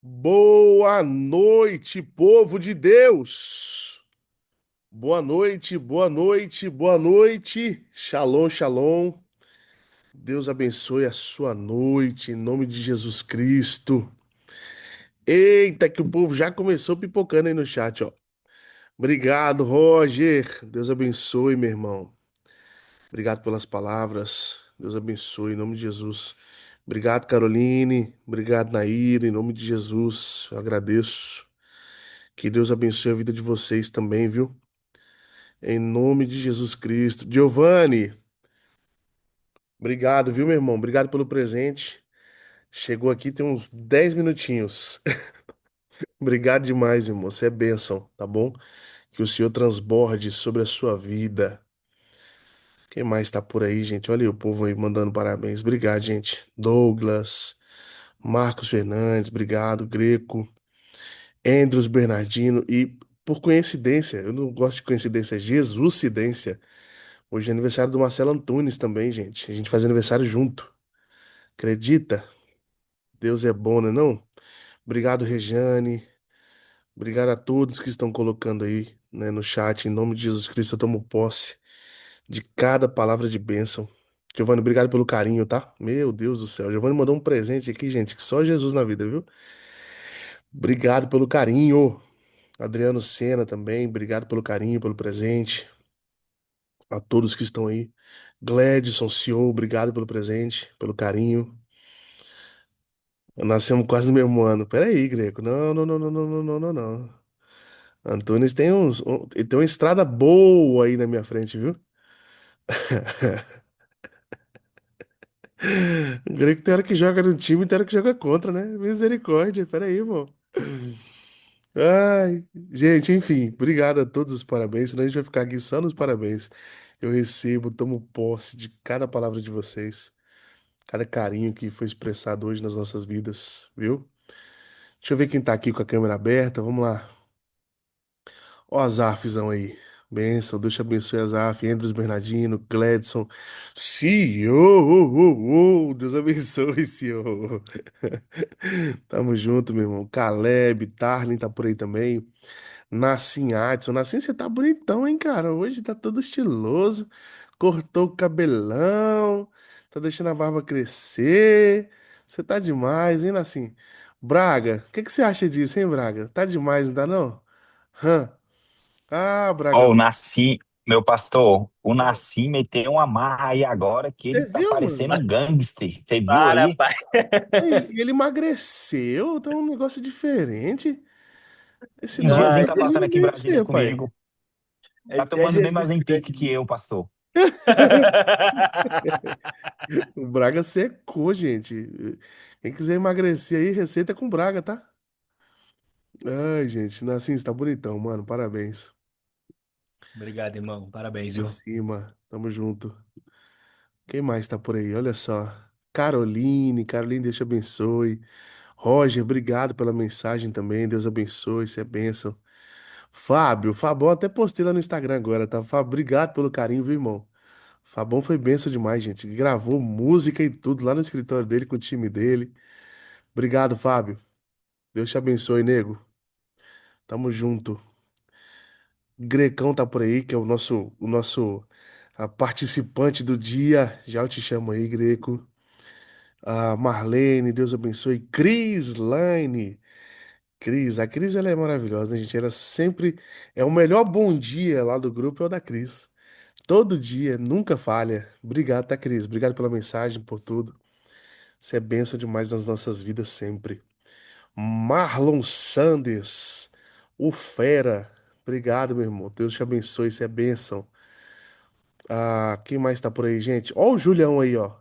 Boa noite, povo de Deus. Boa noite, boa noite, boa noite. Shalom, shalom. Deus abençoe a sua noite, em nome de Jesus Cristo. Eita, que o povo já começou pipocando aí no chat, ó. Obrigado, Roger. Deus abençoe, meu irmão. Obrigado pelas palavras. Deus abençoe, em nome de Jesus. Obrigado, Caroline. Obrigado, Naira, em nome de Jesus. Eu agradeço. Que Deus abençoe a vida de vocês também, viu? Em nome de Jesus Cristo. Giovanni, obrigado, viu, meu irmão? Obrigado pelo presente. Chegou aqui tem uns 10 minutinhos. Obrigado demais, meu irmão. Você é bênção, tá bom? Que o Senhor transborde sobre a sua vida. Quem mais tá por aí, gente? Olha aí o povo aí mandando parabéns. Obrigado, gente. Douglas, Marcos Fernandes, obrigado. Greco, Andros Bernardino e, por coincidência, eu não gosto de coincidência, é Jesuscidência. Hoje é aniversário do Marcelo Antunes também, gente. A gente faz aniversário junto. Acredita? Deus é bom, né não? Obrigado, Rejane. Obrigado a todos que estão colocando aí, né, no chat. Em nome de Jesus Cristo, eu tomo posse de cada palavra de bênção. Giovanni, obrigado pelo carinho, tá? Meu Deus do céu. Giovanni mandou um presente aqui, gente, que só Jesus na vida, viu? Obrigado pelo carinho. Adriano Sena também, obrigado pelo carinho, pelo presente. A todos que estão aí. Gladson, CEO, obrigado pelo presente, pelo carinho. Nascemos quase no mesmo ano. Peraí, Greco. Não, não, não, não, não, não, não, não, não. Antunes tem ele tem uma estrada boa aí na minha frente, viu? O Greco tem hora que joga no time e tem hora que joga contra, né? Misericórdia. Peraí, irmão. Ai, gente, enfim, obrigado a todos os parabéns, senão a gente vai ficar aqui só nos parabéns. Eu recebo, tomo posse de cada palavra de vocês, cada carinho que foi expressado hoje nas nossas vidas, viu? Deixa eu ver quem tá aqui com a câmera aberta, vamos lá. Ó, Azafzão aí. Benção, Deus te abençoe, Azaf, Andros Bernardino, Gladson, CEO, Deus abençoe, CEO. Tamo junto, meu irmão. Caleb, Tarlin tá por aí também. Nassim Adson. Nassim, você tá bonitão, hein, cara? Hoje tá todo estiloso. Cortou o cabelão. Tá deixando a barba crescer. Você tá demais, hein, Nassim? Braga, o que que você acha disso, hein, Braga? Tá demais, não tá não? Hã? Ah, Braga. Ó, o Nasci, meu pastor, o Ah, Nasci meteu uma marra aí agora que você ele tá viu, mano? parecendo um gangster. Você viu Para, aí? pai. E ele emagreceu, tá um negócio diferente. Esse Um negócio Ah, diazinho não tá combina passando aqui em bem com Brasília você, pai. comigo. Tá é tomando mesmo Jesus que Ozempic mexe que eu, nisso. pastor. O Braga secou, gente. Quem quiser emagrecer aí, receita com Braga, tá? Ai, gente, assim, você tá bonitão, mano. Parabéns. Obrigado, irmão. Parabéns, Pra viu? cima. Tamo junto. Quem mais tá por aí? Olha só. Caroline, Deus te abençoe. Roger, obrigado pela mensagem também. Deus abençoe, isso é bênção. Fabão, até postei lá no Instagram agora, tá? Fábio, obrigado pelo carinho, viu, irmão? Fabão foi bênção demais, gente. Gravou música e tudo lá no escritório dele com o time dele. Obrigado, Fábio. Deus te abençoe, nego. Tamo junto. Grecão tá por aí, que é o nosso participante do dia. Já eu te chamo aí, Greco. A Marlene, Deus abençoe. Cris Laine. Cris, a Cris ela é maravilhosa, né, gente? Ela sempre é o melhor bom dia lá do grupo é o da Cris. Todo dia, nunca falha. Obrigado, tá, Cris? Obrigado pela mensagem, por tudo. Você é bênção demais nas nossas vidas sempre. Marlon Sanders, o Fera. Obrigado, meu irmão. Deus te abençoe, isso é bênção. Ah, quem mais tá por aí, gente? Ó o Julião aí, ó.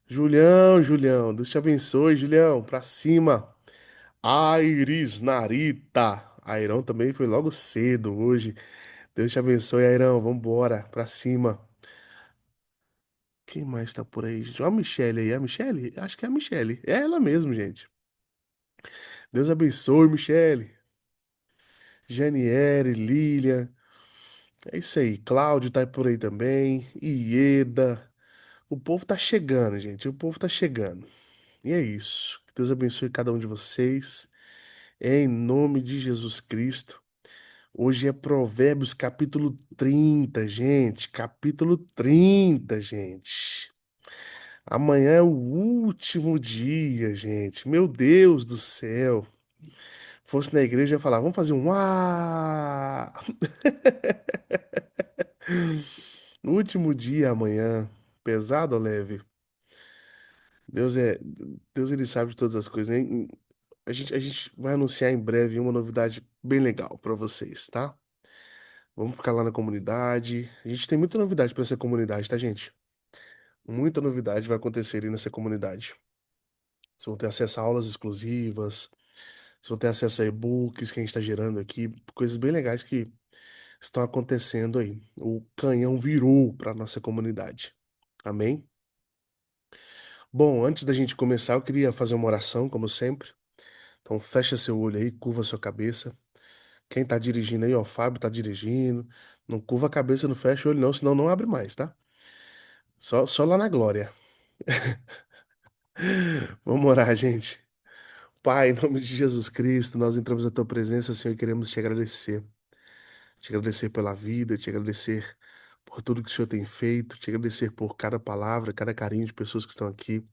Julião. Deus te abençoe, Julião. Pra cima. Iris Narita. Airão também foi logo cedo hoje. Deus te abençoe, Airão. Vambora, pra cima. Quem mais tá por aí, gente? Ó a Michelle aí. A Michelle? Acho que é a Michelle. É ela mesmo, gente. Deus abençoe, Michelle. Janiere, Lilian. É isso aí. Cláudio tá por aí também. Ieda. O povo tá chegando, gente. O povo tá chegando. E é isso. Que Deus abençoe cada um de vocês. Em nome de Jesus Cristo. Hoje é Provérbios capítulo 30, gente. Capítulo 30, gente. Amanhã é o último dia, gente. Meu Deus do céu. Fosse na igreja, eu ia falar, vamos fazer um Último dia amanhã. Pesado ou leve? Deus é. Deus ele sabe de todas as coisas, hein? A gente vai anunciar em breve uma novidade bem legal para vocês, tá? Vamos ficar lá na comunidade. A gente tem muita novidade para essa comunidade, tá, gente? Muita novidade vai acontecer aí nessa comunidade. Vocês vão ter acesso a aulas exclusivas, vocês vão ter acesso a e-books que a gente está gerando aqui, coisas bem legais que estão acontecendo aí. O canhão virou para nossa comunidade. Amém? Bom, antes da gente começar, eu queria fazer uma oração, como sempre. Então, fecha seu olho aí, curva sua cabeça. Quem tá dirigindo aí, ó, o Fábio tá dirigindo. Não curva a cabeça, não fecha o olho, não, senão não abre mais, tá? Só lá na glória. Vamos orar, gente. Pai, em nome de Jesus Cristo, nós entramos na tua presença, Senhor, e queremos te agradecer. Te agradecer pela vida, te agradecer por tudo que o Senhor tem feito, te agradecer por cada palavra, cada carinho de pessoas que estão aqui.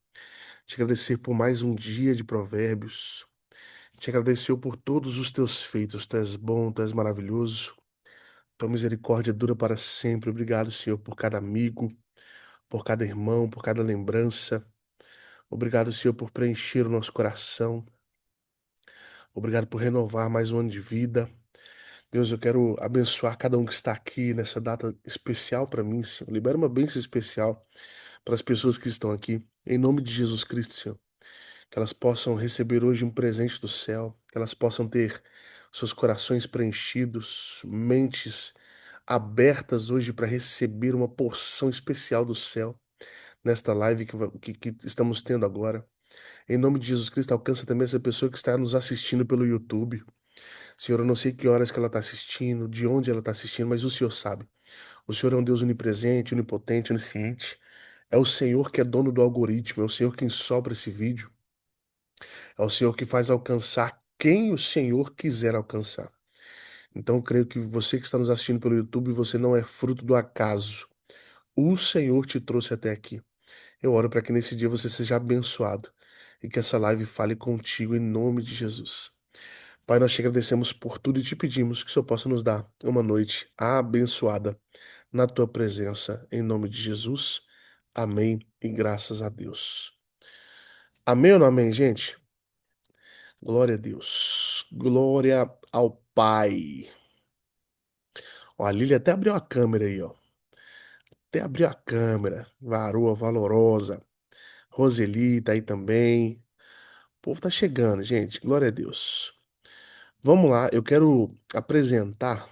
Te agradecer por mais um dia de provérbios. Te agradecer por todos os teus feitos. Tu és bom, tu és maravilhoso. Tua misericórdia dura para sempre. Obrigado, Senhor, por cada amigo, por cada irmão, por cada lembrança. Obrigado, Senhor, por preencher o nosso coração. Obrigado por renovar mais um ano de vida. Deus, eu quero abençoar cada um que está aqui nessa data especial para mim, Senhor. Libera uma bênção especial para as pessoas que estão aqui. Em nome de Jesus Cristo, Senhor. Que elas possam receber hoje um presente do céu. Que elas possam ter seus corações preenchidos, mentes abertas hoje para receber uma porção especial do céu nesta live que estamos tendo agora. Em nome de Jesus Cristo, alcança também essa pessoa que está nos assistindo pelo YouTube. Senhor, eu não sei que horas que ela está assistindo, de onde ela está assistindo, mas o Senhor sabe. O Senhor é um Deus onipresente, onipotente, onisciente. É o Senhor que é dono do algoritmo, é o Senhor quem sobra esse vídeo. É o Senhor que faz alcançar quem o Senhor quiser alcançar. Então, eu creio que você que está nos assistindo pelo YouTube, você não é fruto do acaso. O Senhor te trouxe até aqui. Eu oro para que nesse dia você seja abençoado e que essa live fale contigo em nome de Jesus. Pai, nós te agradecemos por tudo e te pedimos que o Senhor possa nos dar uma noite abençoada na tua presença, em nome de Jesus. Amém e graças a Deus. Amém ou não amém, gente? Glória a Deus. Glória ao Pai. Ó, a Lília até abriu a câmera aí, ó. Até abriu a câmera. Varoa valorosa. Roseli tá aí também. O povo tá chegando, gente. Glória a Deus. Vamos lá, eu quero apresentar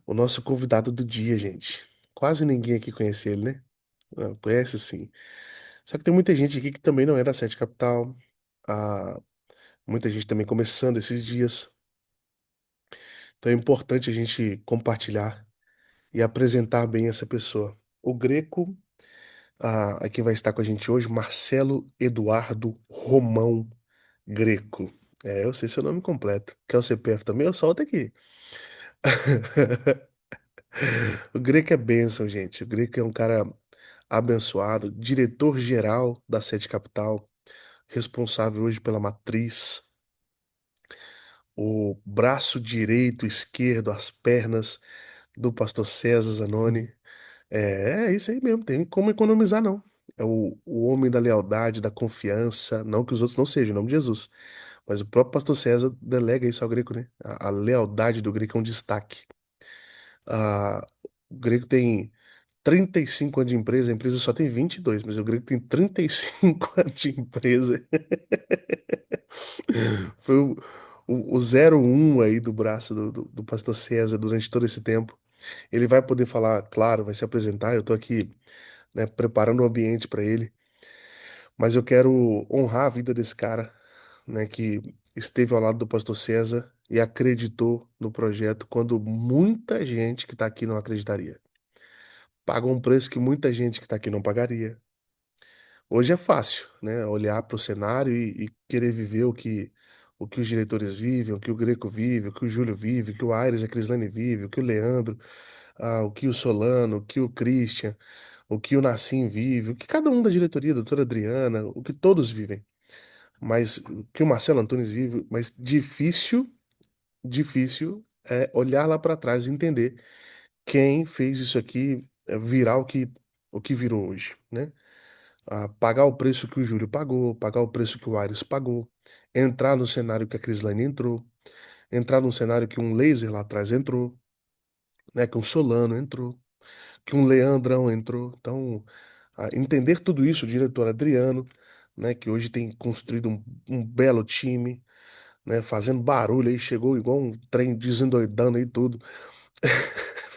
o nosso convidado do dia, gente. Quase ninguém aqui conhece ele, né? Não, conhece sim. Só que tem muita gente aqui que também não é da Sete Capital. Ah, muita gente também começando esses dias. Então é importante a gente compartilhar e apresentar bem essa pessoa. O Greco, quem vai estar com a gente hoje, Marcelo Eduardo Romão Greco. É, eu sei seu nome completo. Quer o CPF também? Eu solto aqui. O Greco é bênção, gente. O Greco é um cara abençoado, diretor-geral da Sede Capital, responsável hoje pela matriz, o braço direito, esquerdo, as pernas do pastor César Zanoni. É isso aí mesmo, tem como economizar, não. É o homem da lealdade, da confiança, não que os outros não sejam, em nome de Jesus. Mas o próprio pastor César delega isso ao Greco, né? A lealdade do Greco é um destaque. O Greco tem 35 anos de empresa, a empresa só tem 22, mas o Grego tem 35 anos de empresa. Foi o 01 aí do braço do pastor César durante todo esse tempo. Ele vai poder falar, claro, vai se apresentar. Eu tô aqui, né, preparando o ambiente para ele, mas eu quero honrar a vida desse cara, né, que esteve ao lado do pastor César e acreditou no projeto quando muita gente que tá aqui não acreditaria. Pagou um preço que muita gente que tá aqui não pagaria. Hoje é fácil, né? Olhar para o cenário e querer viver o que os diretores vivem, o que o Greco vive, o que o Júlio vive, o que o Aires e a Crislane vive, o que o Leandro, o que o Solano, o que o Christian, o que o Nassim vive, o que cada um da diretoria, a doutora Adriana, o que todos vivem. Mas o que o Marcelo Antunes vive, mas difícil é olhar lá para trás e entender quem fez isso aqui virar o que virou hoje, né? Pagar o preço que o Júlio pagou, pagar o preço que o Aires pagou, entrar no cenário que a Crislane entrou, entrar no cenário que um Laser lá atrás entrou, né? Que um Solano entrou, que um Leandrão entrou. Então, entender tudo isso, o diretor Adriano, né? Que hoje tem construído um belo time, né? Fazendo barulho aí, chegou igual um trem desendoidando aí tudo,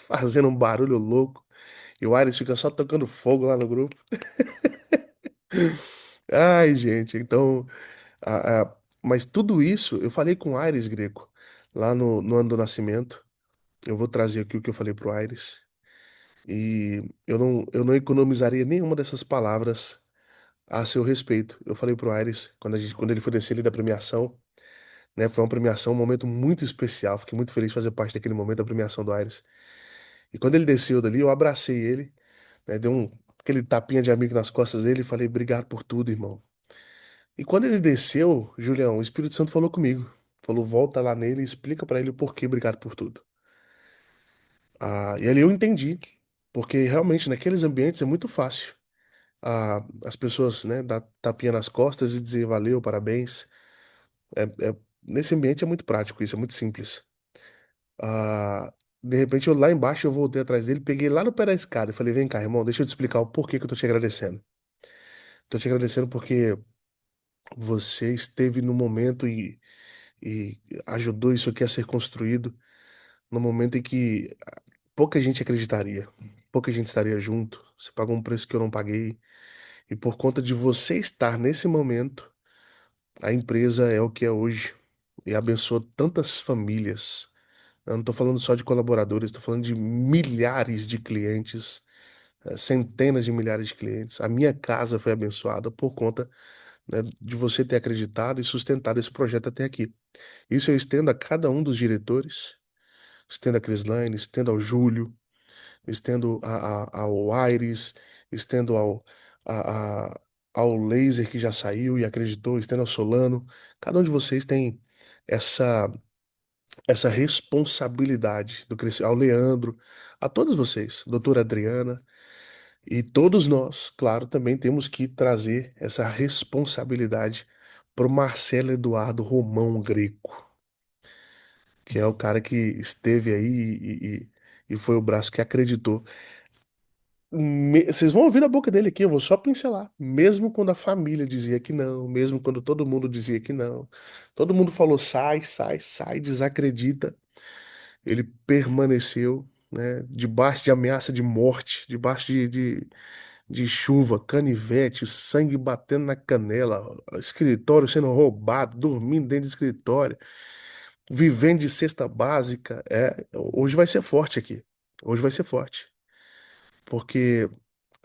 fazendo um barulho louco. E o Aires fica só tocando fogo lá no grupo. Ai, gente, então. Mas tudo isso, eu falei com o Aires Greco, lá no ano do nascimento. Eu vou trazer aqui o que eu falei pro Aires. E eu não economizaria nenhuma dessas palavras a seu respeito. Eu falei pro Aires, quando ele foi descer ali da premiação, né? Foi uma premiação, um momento muito especial. Fiquei muito feliz de fazer parte daquele momento da premiação do Aires. E quando ele desceu dali, eu abracei ele, né? Dei aquele tapinha de amigo nas costas dele e falei, obrigado por tudo, irmão. E quando ele desceu, Julião, o Espírito Santo falou comigo. Falou, volta lá nele e explica pra ele o porquê, obrigado por tudo. E ali eu entendi, porque realmente naqueles ambientes é muito fácil. As pessoas, né, dar tapinha nas costas e dizer valeu, parabéns. Nesse ambiente é muito prático, isso é muito simples. De repente eu lá embaixo eu voltei atrás dele, peguei lá no pé da escada e falei, vem cá, irmão, deixa eu te explicar o porquê que eu tô te agradecendo. Tô te agradecendo porque você esteve no momento e ajudou isso aqui a ser construído no momento em que pouca gente acreditaria, pouca gente estaria junto. Você pagou um preço que eu não paguei, e por conta de você estar nesse momento, a empresa é o que é hoje e abençoou tantas famílias. Eu não estou falando só de colaboradores, estou falando de milhares de clientes, centenas de milhares de clientes. A minha casa foi abençoada por conta, né, de você ter acreditado e sustentado esse projeto até aqui. Isso eu estendo a cada um dos diretores, estendo a Crislaine, estendo ao Júlio, estendo ao Aires, estendo a, a- ao Laser que já saiu e acreditou, estendo ao Solano. Cada um de vocês tem essa, essa responsabilidade do crescimento, ao Leandro, a todos vocês, doutora Adriana, e todos nós, claro, também temos que trazer essa responsabilidade para o Marcelo Eduardo Romão Greco, que é o cara que esteve aí e foi o braço que acreditou. Vocês vão ouvir na boca dele aqui, eu vou só pincelar. Mesmo quando a família dizia que não, mesmo quando todo mundo dizia que não, todo mundo falou sai, sai, sai, desacredita. Ele permaneceu, né, debaixo de ameaça de morte, debaixo de chuva, canivete, sangue batendo na canela, escritório sendo roubado, dormindo dentro do escritório, vivendo de cesta básica. Hoje vai ser forte aqui. Hoje vai ser forte. Porque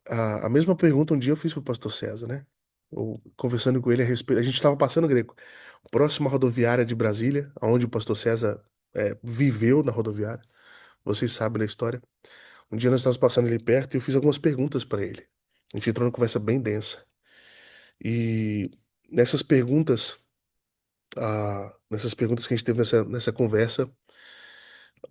a mesma pergunta um dia eu fiz pro pastor César, né? Conversando com ele a respeito. A gente estava passando, Greco, próximo à rodoviária de Brasília, onde o pastor César viveu na rodoviária. Vocês sabem da história. Um dia nós estávamos passando ali perto e eu fiz algumas perguntas para ele. A gente entrou numa conversa bem densa. E nessas perguntas, nessas perguntas que a gente teve nessa conversa,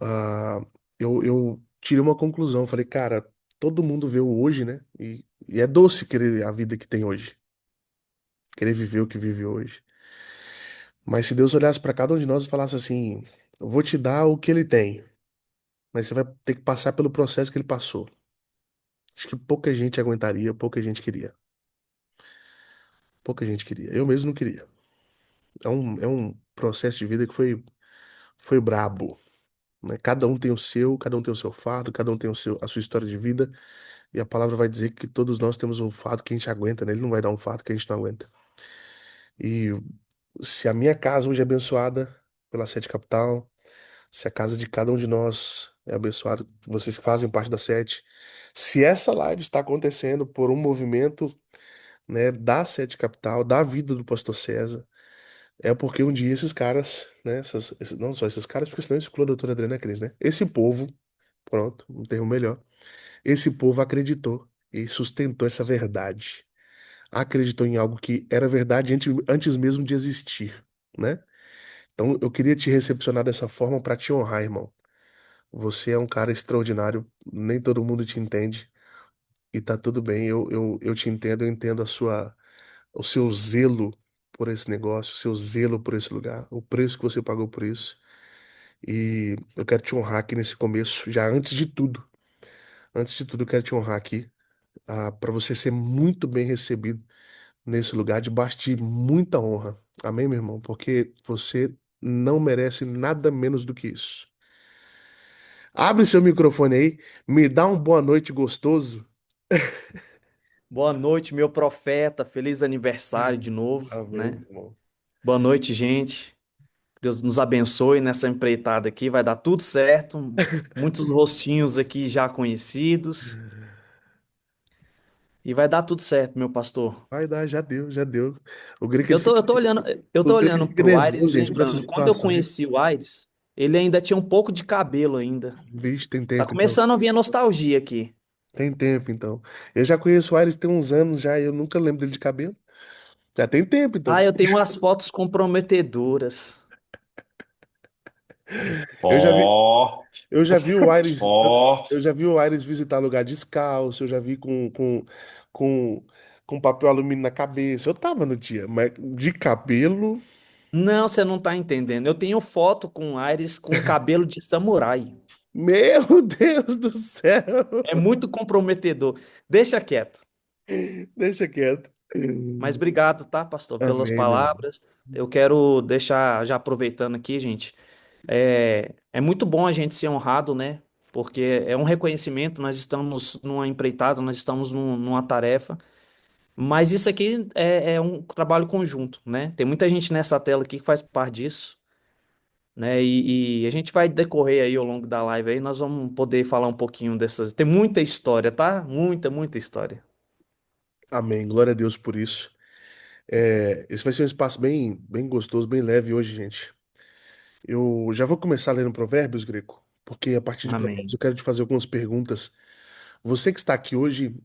ah, eu tirei uma conclusão. Falei, cara, todo mundo vê o hoje, né? E é doce querer a vida que tem hoje. Querer viver o que vive hoje. Mas se Deus olhasse para cada um de nós e falasse assim: eu vou te dar o que ele tem, mas você vai ter que passar pelo processo que ele passou. Acho que pouca gente aguentaria, pouca gente queria. Pouca gente queria. Eu mesmo não queria. É um processo de vida que foi brabo, né? Cada um tem o seu, cada um tem o seu fardo, cada um tem a sua história de vida, e a palavra vai dizer que todos nós temos um fardo que a gente aguenta, né? Ele não vai dar um fardo que a gente não aguenta. E se a minha casa hoje é abençoada pela Sete Capital, se a casa de cada um de nós é abençoada, vocês que fazem parte da Sete, se essa live está acontecendo por um movimento, né, da Sete Capital, da vida do Pastor César, É porque um dia esses caras, né? Não só esses caras, porque senão exclui a doutora Adriana Cris, né? Esse povo, pronto, um termo melhor. Esse povo acreditou e sustentou essa verdade. Acreditou em algo que era verdade antes mesmo de existir, né? Então eu queria te recepcionar dessa forma para te honrar, irmão. Você é um cara extraordinário, nem todo mundo te entende e tá tudo bem. Eu te entendo, eu entendo o seu zelo por esse negócio, o seu zelo por esse lugar, o preço que você pagou por isso. E eu quero te honrar aqui nesse começo, já antes de tudo. Antes de tudo, eu quero te honrar aqui, para você ser muito bem recebido nesse lugar, debaixo de muita honra. Amém, meu irmão? Porque você não merece nada menos do que isso. Abre seu microfone aí, me dá um boa noite gostoso. Boa noite, meu profeta. Feliz aniversário de novo, Amém, né? meu irmão. Boa noite, gente. Deus nos abençoe nessa empreitada aqui. Vai dar tudo certo. Muitos rostinhos aqui já conhecidos. E vai dar tudo certo, meu pastor. Vai dar, já deu, já deu. O Greco ele Eu tô, fica, eu tô olhando, eu o tô Greco ele olhando fica pro nervoso, Aires, gente, por essa lembrando, quando eu situação, viu? conheci o Aires, ele ainda tinha um pouco de cabelo ainda. Vixe, tem Tá tempo então. começando a vir a nostalgia aqui. Tem tempo então. Eu já conheço o Ares tem uns anos já, e eu nunca lembro dele de cabelo. Já tem tempo então. Ah, eu tenho umas fotos comprometedoras. Eu já vi, Ó, eu já vi o Ares, ó. eu já vi o Ares visitar lugar descalço, eu já vi com, com papel alumínio na cabeça. Eu tava no dia, mas de cabelo, Não, você não tá entendendo. Eu tenho foto com o Aires com cabelo de samurai. meu Deus do céu. É muito comprometedor. Deixa quieto. Deixa quieto. Mas obrigado, tá, pastor, pelas Amém, meu irmão. palavras. Eu quero deixar, já aproveitando aqui, gente, é muito bom a gente ser honrado, né? Porque é um reconhecimento, nós estamos numa empreitada, nós estamos numa tarefa. Mas isso aqui é um trabalho conjunto, né? Tem muita gente nessa tela aqui que faz parte disso, né? E a gente vai decorrer aí ao longo da live aí, nós vamos poder falar um pouquinho dessas. Tem muita história, tá? Muita, muita história. Amém. Glória a Deus por isso. Esse vai ser um espaço bem, bem gostoso, bem leve hoje, gente. Eu já vou começar lendo Provérbios, Greco, porque a partir de Provérbios Amém. eu quero te fazer algumas perguntas. Você que está aqui hoje,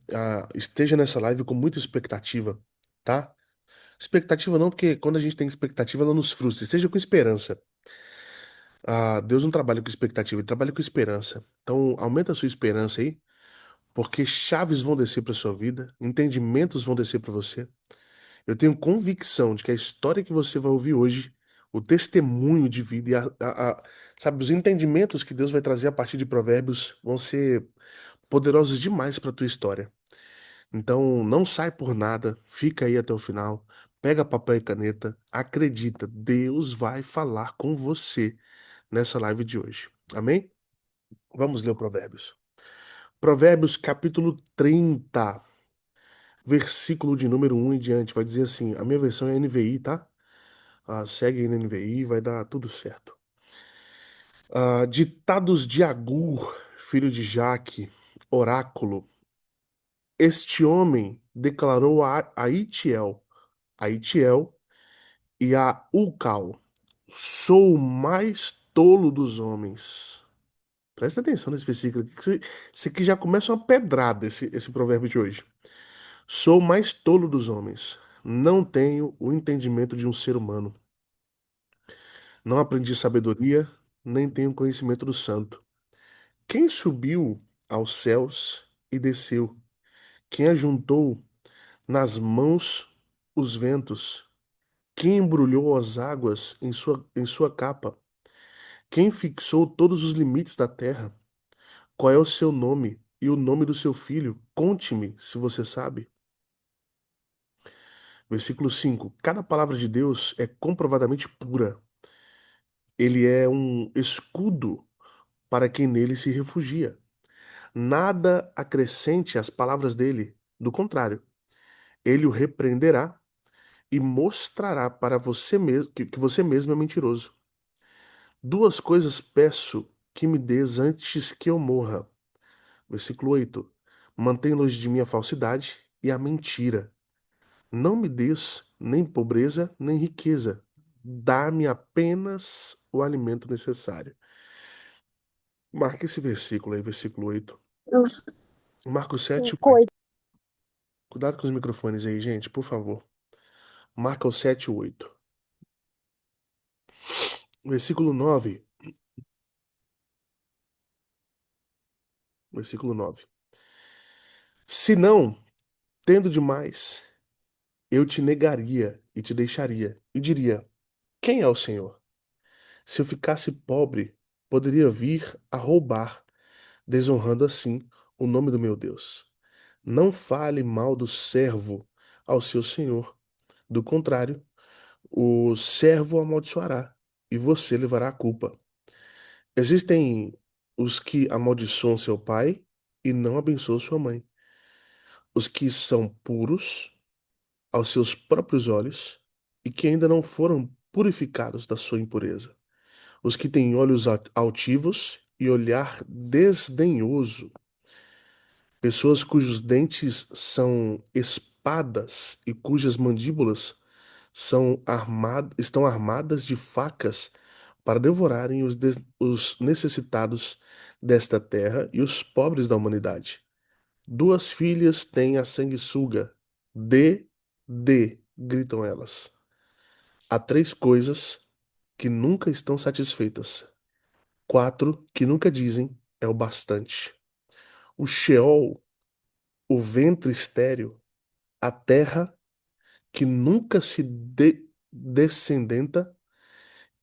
esteja nessa live com muita expectativa, tá? Expectativa não, porque quando a gente tem expectativa, ela nos frustra. Esteja com esperança. Deus não trabalha com expectativa, ele trabalha com esperança. Então, aumenta a sua esperança aí, porque chaves vão descer para sua vida, entendimentos vão descer para você. Eu tenho convicção de que a história que você vai ouvir hoje, o testemunho de vida e sabe, os entendimentos que Deus vai trazer a partir de Provérbios vão ser poderosos demais para a tua história. Então, não sai por nada, fica aí até o final, pega papel e caneta, acredita, Deus vai falar com você nessa live de hoje. Amém? Vamos ler o Provérbios. Provérbios capítulo 30, versículo de número 1 em diante, vai dizer assim, a minha versão é NVI, tá? Segue aí na NVI, vai dar tudo certo. Ditados de Agur, filho de Jaque, oráculo. Este homem declarou a Itiel e a Ucal: sou o mais tolo dos homens. Presta atenção nesse versículo aqui, que isso aqui já começa uma pedrada, esse provérbio de hoje. Sou o mais tolo dos homens. Não tenho o entendimento de um ser humano. Não aprendi sabedoria, nem tenho conhecimento do santo. Quem subiu aos céus e desceu? Quem ajuntou nas mãos os ventos? Quem embrulhou as águas em sua capa? Quem fixou todos os limites da terra? Qual é o seu nome e o nome do seu filho? Conte-me, se você sabe. Versículo 5. Cada palavra de Deus é comprovadamente pura. Ele é um escudo para quem nele se refugia. Nada acrescente às palavras dele. Do contrário, ele o repreenderá e mostrará para você mesmo que você mesmo é mentiroso. Duas coisas peço que me des antes que eu morra. Versículo 8. Mantém longe de mim a falsidade e a mentira. Não me des nem pobreza nem riqueza. dá-me apenas o alimento necessário. Marca esse versículo aí, versículo 8. Marcos 7, 8. Coisa. Cuidado com os microfones aí, gente, por favor. Marca o 7, 8. Versículo 9. Versículo 9. Se não, tendo demais, eu te negaria e te deixaria, e diria: quem é o Senhor? Se eu ficasse pobre, poderia vir a roubar, desonrando assim o nome do meu Deus. Não fale mal do servo ao seu senhor. Do contrário, o servo o amaldiçoará e você levará a culpa. Existem os que amaldiçoam seu pai e não abençoam sua mãe. Os que são puros aos seus próprios olhos e que ainda não foram purificados da sua impureza. Os que têm olhos altivos e olhar desdenhoso. Pessoas cujos dentes são espadas e cujas mandíbulas estão armadas de facas para devorarem os necessitados desta terra e os pobres da humanidade. Duas filhas têm a sanguessuga. Dê, gritam elas. Há três coisas que nunca estão satisfeitas. Quatro que nunca dizem é o bastante. O Sheol, o ventre estéril, a terra que nunca se descendenta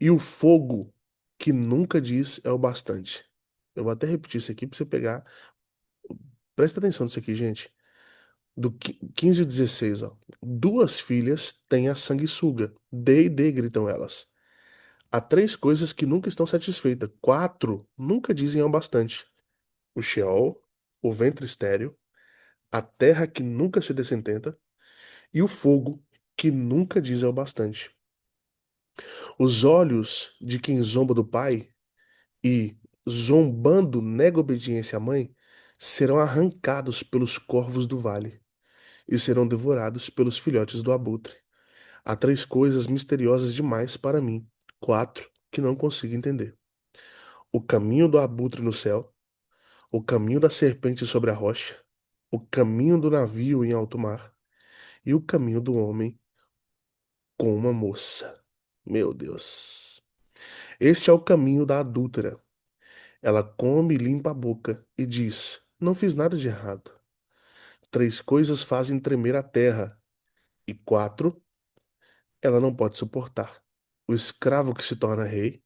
e o fogo que nunca diz é o bastante. Eu vou até repetir isso aqui para você pegar. Presta atenção nisso aqui, gente. Do 15 e 16, ó. Duas filhas têm a sanguessuga. Dê, gritam elas. Há três coisas que nunca estão satisfeitas. Quatro nunca dizem é o bastante. O Sheol, o ventre estéril, a terra que nunca se descontenta e o fogo que nunca diz é o bastante. Os olhos de quem zomba do pai e, zombando, nega obediência à mãe, serão arrancados pelos corvos do vale e serão devorados pelos filhotes do abutre. Há três coisas misteriosas demais para mim, quatro que não consigo entender: o caminho do abutre no céu, o caminho da serpente sobre a rocha, o caminho do navio em alto mar e o caminho do homem com uma moça. Meu Deus. Este é o caminho da adúltera. Ela come e limpa a boca e diz: não fiz nada de errado. Três coisas fazem tremer a terra, e quatro ela não pode suportar: o escravo que se torna rei,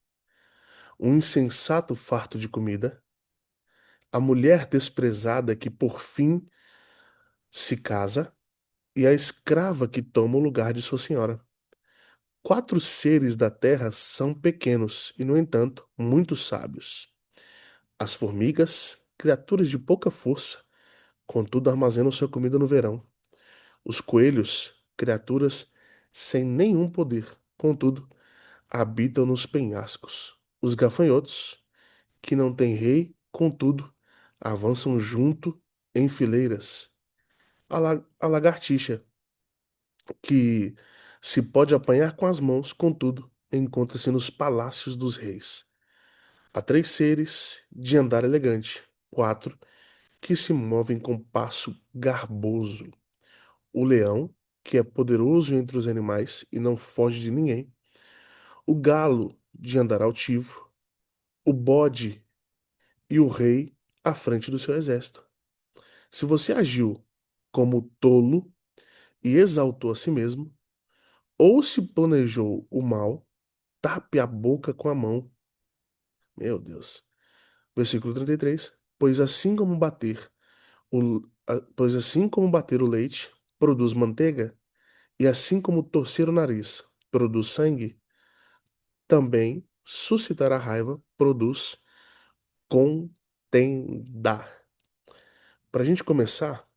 um insensato farto de comida, a mulher desprezada que por fim se casa, e a escrava que toma o lugar de sua senhora. Quatro seres da terra são pequenos e, no entanto, muito sábios. As formigas, criaturas de pouca força, contudo armazenam sua comida no verão. Os coelhos, criaturas sem nenhum poder, contudo, habitam nos penhascos. Os gafanhotos, que não têm rei, contudo, avançam junto em fileiras. A lagartixa, que se pode apanhar com as mãos, contudo, encontra-se nos palácios dos reis. Há três seres de andar elegante, quatro que se movem com passo garboso: o leão, que é poderoso entre os animais e não foge de ninguém, o galo, de andar altivo, o bode e o rei à frente do seu exército. Se você agiu como tolo e exaltou a si mesmo, ou se planejou o mal, tape a boca com a mão. Meu Deus. Versículo 33. Pois assim como bater o leite produz manteiga, e assim como torcer o nariz produz sangue, também suscitar a raiva produz contenda. Para a gente começar,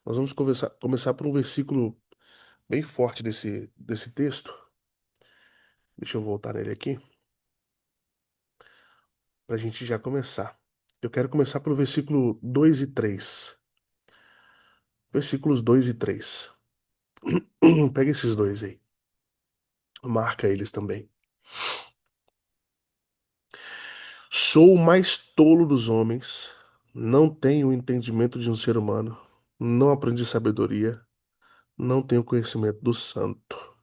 nós vamos começar por um versículo bem forte desse texto. Deixa eu voltar nele aqui, para a gente já começar. Eu quero começar pelo versículo 2 e 3. Versículos 2 e 3. Pega esses dois aí. marca eles também. Sou o mais tolo dos homens, não tenho o entendimento de um ser humano, não aprendi sabedoria, não tenho conhecimento do santo.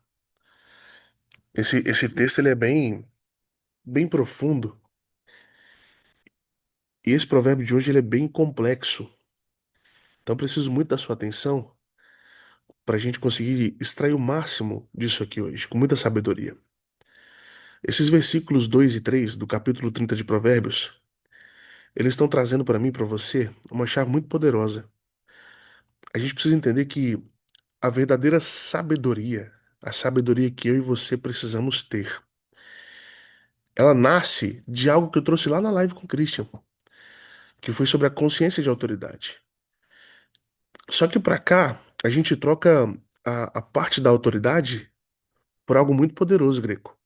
Esse texto ele é bem profundo e esse provérbio de hoje ele é bem complexo. Então eu preciso muito da sua atenção para a gente conseguir extrair o máximo disso aqui hoje, com muita sabedoria. Esses versículos 2 e 3 do capítulo 30 de Provérbios, eles estão trazendo para mim e para você uma chave muito poderosa. A gente precisa entender que a verdadeira sabedoria, a sabedoria que eu e você precisamos ter, ela nasce de algo que eu trouxe lá na live com o Christian, que foi sobre a consciência de autoridade. Só que para cá, a gente troca a parte da autoridade por algo muito poderoso, Greco.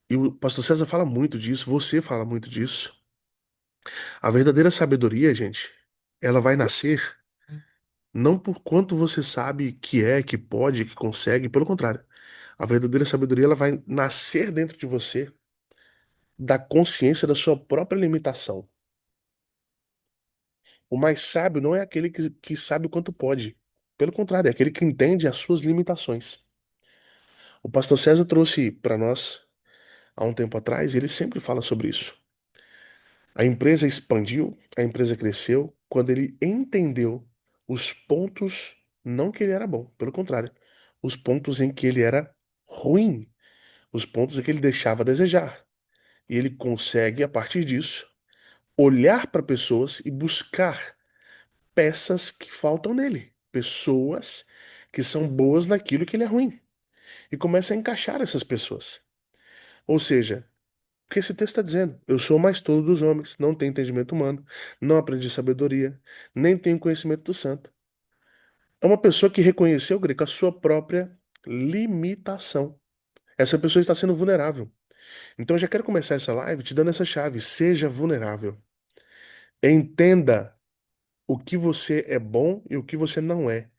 E o pastor César fala muito disso, você fala muito disso. A verdadeira sabedoria, gente, ela vai nascer não por quanto você sabe que é, que pode, que consegue, pelo contrário. A verdadeira sabedoria ela vai nascer dentro de você da consciência da sua própria limitação. O mais sábio não é aquele que sabe o quanto pode. Pelo contrário, é aquele que entende as suas limitações. O pastor César trouxe para nós há um tempo atrás, e ele sempre fala sobre isso. A empresa expandiu, a empresa cresceu quando ele entendeu os pontos, não que ele era bom, pelo contrário, os pontos em que ele era ruim, os pontos em que ele deixava a desejar. E ele consegue, a partir disso, olhar para pessoas e buscar peças que faltam nele, pessoas que são boas naquilo que ele é ruim, e começa a encaixar essas pessoas. Ou seja, o que esse texto está dizendo? Eu sou o mais tolo dos homens, não tenho entendimento humano, não aprendi sabedoria, nem tenho conhecimento do santo. É uma pessoa que reconheceu, Greco, a sua própria limitação. Essa pessoa está sendo vulnerável. Então eu já quero começar essa live te dando essa chave. Seja vulnerável. Entenda o que você é bom e o que você não é.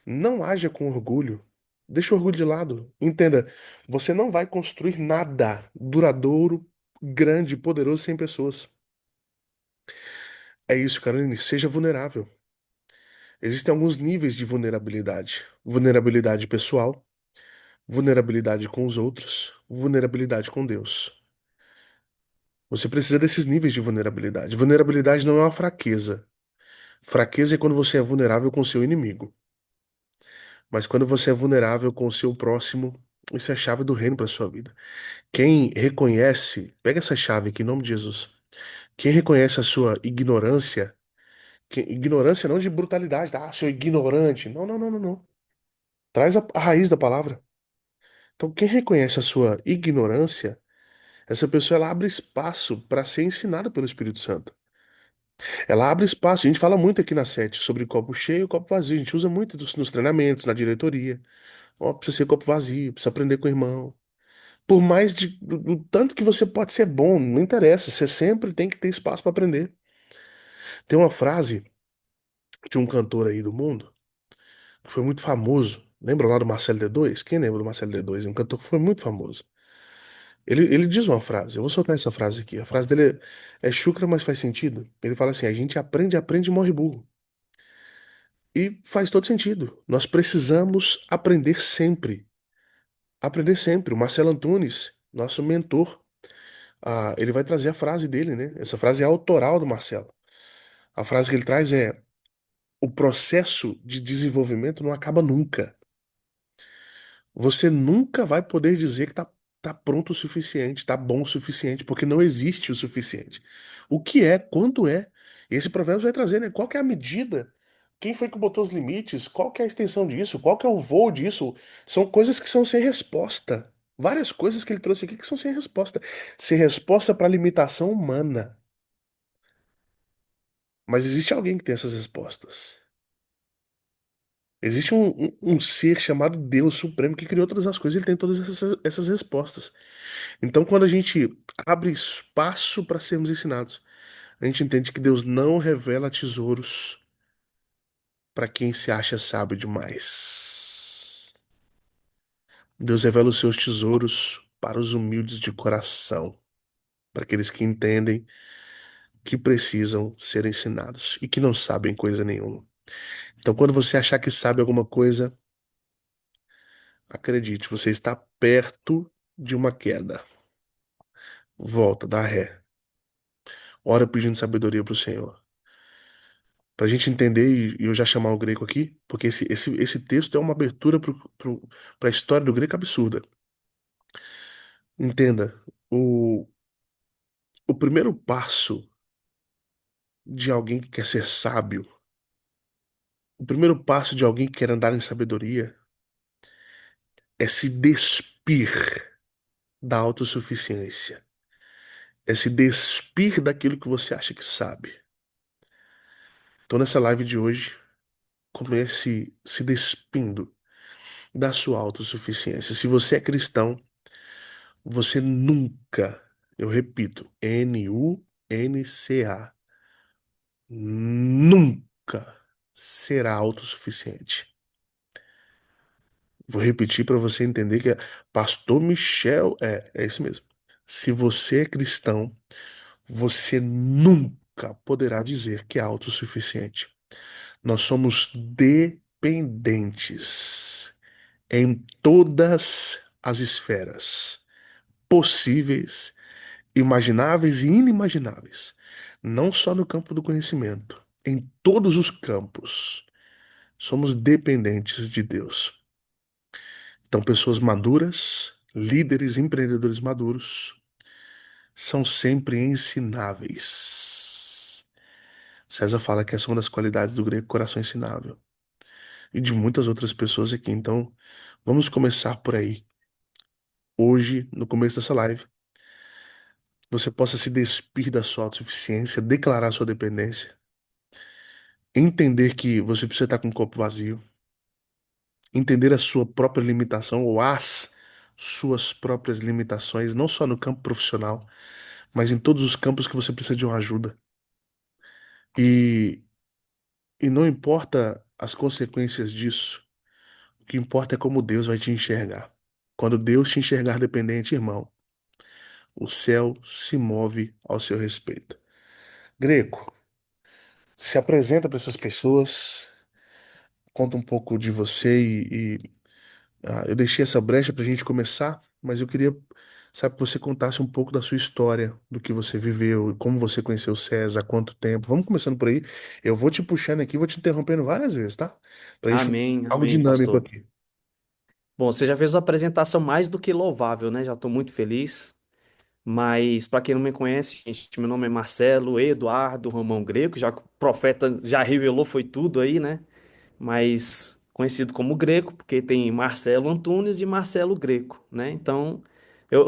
Não haja com orgulho. Deixa o orgulho de lado. Entenda, você não vai construir nada duradouro, grande, poderoso sem pessoas. É isso, Caroline. Seja vulnerável. Existem alguns níveis de vulnerabilidade: vulnerabilidade pessoal, vulnerabilidade com os outros, vulnerabilidade com Deus. Você precisa desses níveis de vulnerabilidade. Vulnerabilidade não é uma fraqueza. Fraqueza é quando você é vulnerável com o seu inimigo. Mas quando você é vulnerável com o seu próximo, isso é a chave do reino para sua vida. Quem reconhece, pega essa chave aqui em nome de Jesus. Quem reconhece a sua ignorância, ignorância não de brutalidade, tá? Ah, seu ignorante. Não, não, não, não, não. Traz a raiz da palavra. Então, quem reconhece a sua ignorância, essa pessoa ela abre espaço para ser ensinada pelo Espírito Santo. Ela abre espaço. A gente fala muito aqui na sete sobre copo cheio e copo vazio. A gente usa muito nos treinamentos, na diretoria. Ó, precisa ser copo vazio, precisa aprender com o irmão. Por mais do tanto que você pode ser bom, não interessa. Você sempre tem que ter espaço para aprender. Tem uma frase de um cantor aí do mundo que foi muito famoso. Lembra lá do Marcelo D2? Quem lembra do Marcelo D2? Um cantor que foi muito famoso. Ele diz uma frase, eu vou soltar essa frase aqui. A frase dele é chucra, mas faz sentido. Ele fala assim: a gente aprende, aprende e morre burro. E faz todo sentido. Nós precisamos aprender sempre. Aprender sempre. O Marcelo Antunes, nosso mentor, ele vai trazer a frase dele, né? Essa frase é autoral do Marcelo. A frase que ele traz é: o processo de desenvolvimento não acaba nunca. Você nunca vai poder dizer que tá pronto o suficiente, tá bom o suficiente, porque não existe o suficiente. O que é, quando é? E esse provérbio vai trazer, né? Qual que é a medida? Quem foi que botou os limites? Qual que é a extensão disso? Qual que é o voo disso? São coisas que são sem resposta. Várias coisas que ele trouxe aqui que são sem resposta. Sem resposta para a limitação humana. Mas existe alguém que tem essas respostas. Existe um ser chamado Deus Supremo que criou todas as coisas, ele tem todas essas respostas. Então, quando a gente abre espaço para sermos ensinados, a gente entende que Deus não revela tesouros para quem se acha sábio demais. Deus revela os seus tesouros para os humildes de coração, para aqueles que entendem que precisam ser ensinados e que não sabem coisa nenhuma. Então, quando você achar que sabe alguma coisa, acredite, você está perto de uma queda. Volta, dá ré. Ora pedindo sabedoria para o Senhor. Para a gente entender, e eu já chamar o grego aqui, porque esse texto é uma abertura para a história do grego absurda. Entenda, o, o primeiro passo de alguém que quer ser sábio, o primeiro passo de alguém que quer andar em sabedoria, é se despir da autossuficiência, é se despir daquilo que você acha que sabe. Então, nessa live de hoje, comece se despindo da sua autossuficiência. Se você é cristão, você nunca, eu repito, Nunca, nunca será autossuficiente. Vou repetir para você entender que Pastor Michel é isso mesmo. Se você é cristão, você nunca poderá dizer que é autossuficiente. Nós somos dependentes em todas as esferas possíveis, imagináveis e inimagináveis. Não só no campo do conhecimento, em todos os campos. Somos dependentes de Deus. Então, pessoas maduras, líderes, empreendedores maduros, são sempre ensináveis. César fala que essa é uma das qualidades do grego coração ensinável. E de muitas outras pessoas aqui. Então, vamos começar por aí. Hoje, no começo dessa live, você possa se despir da sua autossuficiência, declarar sua dependência, entender que você precisa estar com o corpo vazio, entender a sua própria limitação ou as suas próprias limitações, não só no campo profissional, mas em todos os campos que você precisa de uma ajuda. E, e não importa as consequências disso, o que importa é como Deus vai te enxergar. Quando Deus te enxergar dependente, irmão, o céu se move ao seu respeito. Greco, se apresenta para essas pessoas, conta um pouco de você eu deixei essa brecha para a gente começar, mas eu queria, sabe, que você contasse um pouco da sua história, do que você viveu, como você conheceu o César, há quanto tempo. Vamos começando por aí. Eu vou te puxando aqui, vou te interrompendo várias vezes, tá? Pra gente fazer Amém, algo amém, dinâmico pastor. aqui. Bom, você já fez uma apresentação mais do que louvável, né? Já estou muito feliz. Mas, para quem não me conhece, gente, meu nome é Marcelo Eduardo Romão Greco, já que o profeta já revelou, foi tudo aí, né? Mas conhecido como Greco, porque tem Marcelo Antunes e Marcelo Greco, né? Então,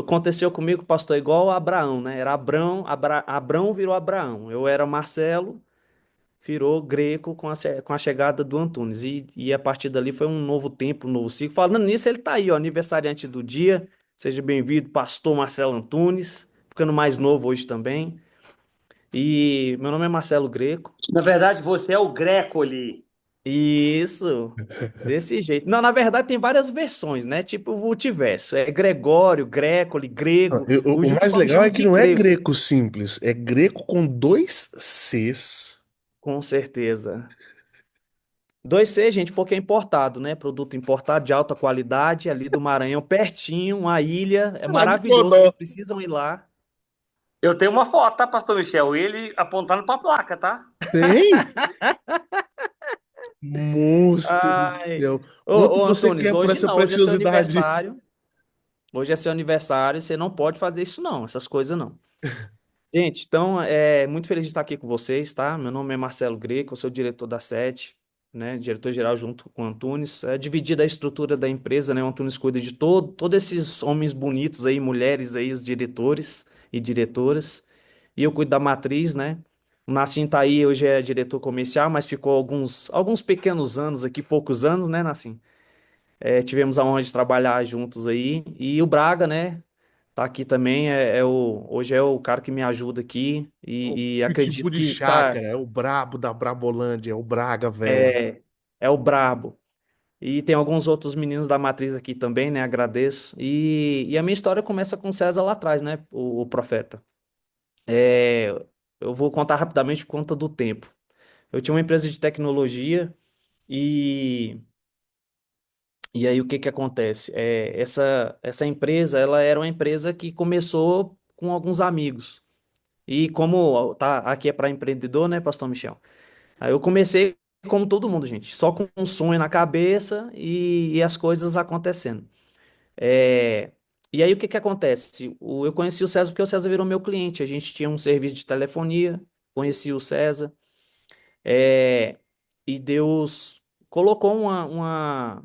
aconteceu comigo, pastor, igual Abraão, né? Era Abrão, Abrão virou Abraão. Eu era Marcelo, virou Greco com a chegada do Antunes. E a partir dali foi um novo tempo, um novo ciclo. Falando nisso, ele tá aí, ó, aniversariante do dia. Seja bem-vindo, pastor Marcelo Antunes, ficando mais novo hoje também. E meu nome é Marcelo Greco. Na verdade, você é o Greco ali. Isso, desse jeito. Não, na verdade tem várias versões, né? Tipo o multiverso. É Gregório, Grécoli, Ah, Grego. O o Júlio mais só me legal chama é que de não é Grego. greco simples, é greco com dois Cs. Com certeza. 2C, gente, porque é importado, né? Produto importado de alta qualidade, ali do Maranhão, pertinho, uma ilha. É Lá de maravilhoso, Codó. vocês precisam ir lá. Eu tenho uma foto, tá, pastor Michel? Ele apontando pra placa, tá? Tem? Monstro do Ai. céu. Ô, Quanto ô, você Antunes, quer por hoje essa não, hoje é seu preciosidade? aniversário. Hoje é seu aniversário, você não pode fazer isso, não, essas coisas não. Gente, então, muito feliz de estar aqui com vocês, tá? Meu nome é Marcelo Greco, eu sou diretor da SET, né? Diretor-geral junto com o Antunes. É dividida a estrutura da empresa, né? O Antunes cuida de todos esses homens bonitos aí, mulheres aí, os diretores e diretoras. E eu cuido da matriz, né? O Nassim tá aí, hoje é diretor comercial, mas ficou alguns pequenos anos aqui, poucos anos, né, Nassim? Tivemos a honra de trabalhar juntos aí. E o Braga, né? Tá aqui também, hoje é o cara que me ajuda aqui O e pitbull acredito de que tá, chácara, é o brabo da Brabolândia, é o Braga, velho. é o brabo. E tem alguns outros meninos da matriz aqui também, né? Agradeço. E a minha história começa com César lá atrás, né? O profeta. É, eu vou contar rapidamente por conta do tempo. Eu tinha uma empresa de tecnologia e, e aí o que que acontece? Essa empresa, ela era uma empresa que começou com alguns amigos. E como tá, aqui é para empreendedor, né, Pastor Michel? Aí eu comecei como todo mundo, gente, só com um sonho na cabeça e as coisas acontecendo. É, e aí o que que acontece? Eu conheci o César porque o César virou meu cliente. A gente tinha um serviço de telefonia, conheci o César, é, e Deus colocou uma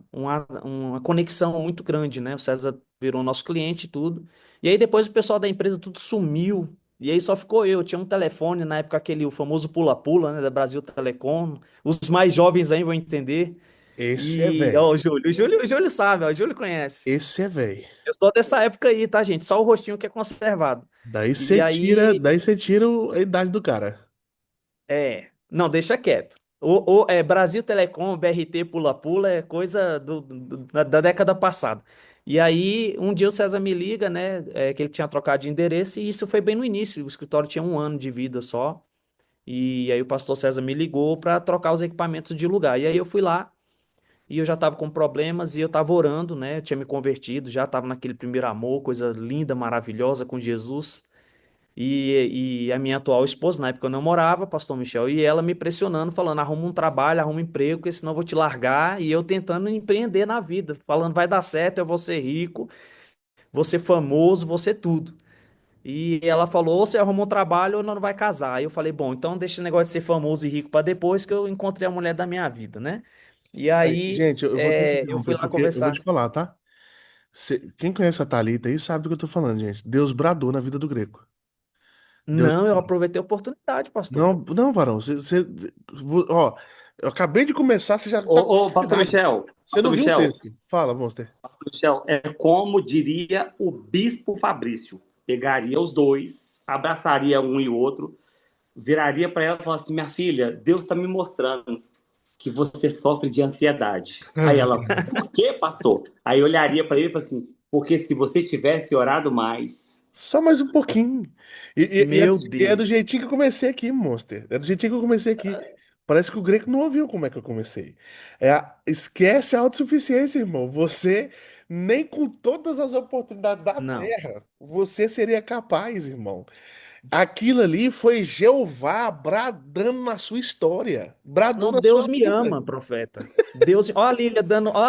conexão muito grande, né? O César virou nosso cliente e tudo. E aí depois o pessoal da empresa tudo sumiu. E aí só ficou eu. Tinha um telefone, na época aquele, o famoso pula-pula, né, da Brasil Telecom. Os mais jovens aí vão entender. Esse é E, ó, velho. o Júlio sabe, ó, o Júlio conhece. Esse é velho. Eu sou dessa época aí, tá, gente? Só o rostinho que é conservado. E aí, Daí você tira a idade do cara. não, deixa quieto. Brasil Telecom, BRT Pula-Pula é coisa da década passada. E aí, um dia o César me liga, né, que ele tinha trocado de endereço, e isso foi bem no início. O escritório tinha um ano de vida só. E aí o pastor César me ligou para trocar os equipamentos de lugar. E aí eu fui lá, e eu já estava com problemas, e eu estava orando, né, eu tinha me convertido, já estava naquele primeiro amor, coisa linda, maravilhosa com Jesus. E a minha atual esposa, na época eu namorava, pastor Michel, e ela me pressionando, falando: arruma um trabalho, arruma um emprego, porque senão eu vou te largar. E eu tentando empreender na vida, falando: vai dar certo, eu vou ser rico, vou ser famoso, vou ser tudo. E ela falou: ou você arruma um trabalho ou não vai casar. Aí eu falei: bom, então deixa esse negócio de ser famoso e rico para depois que eu encontrei a mulher da minha vida, né? E Aí, aí gente, eu vou ter que eu fui interromper lá porque eu vou conversar. te falar, tá? Quem conhece a Thalita aí sabe do que eu tô falando, gente. Deus bradou na vida do Greco. Deus. Não, eu aproveitei a oportunidade, pastor. Não, não, varão. Ó, eu acabei de começar, você já tá com Pastor ansiedade. Michel, Você Pastor não viu o Michel, texto? Fala, Monster. Pastor Michel, é como diria o bispo Fabrício. Pegaria os dois, abraçaria um e o outro, viraria para ela e falaria assim: minha filha, Deus está me mostrando que você sofre de ansiedade. Aí ela: por quê, pastor? Aí eu olharia para ele e falaria assim: porque se você tivesse orado mais. Só mais um pouquinho. Meu E é do Deus. jeitinho que eu comecei aqui, Monster. É do jeitinho que eu comecei aqui. Parece que o Greco não ouviu como é que eu comecei. Esquece a autossuficiência, irmão. Você, nem com todas as oportunidades da Não. terra, você seria capaz, irmão. Aquilo ali foi Jeová bradando na sua história, bradou Não, na sua Deus me vida. ama, profeta. Deus, ó a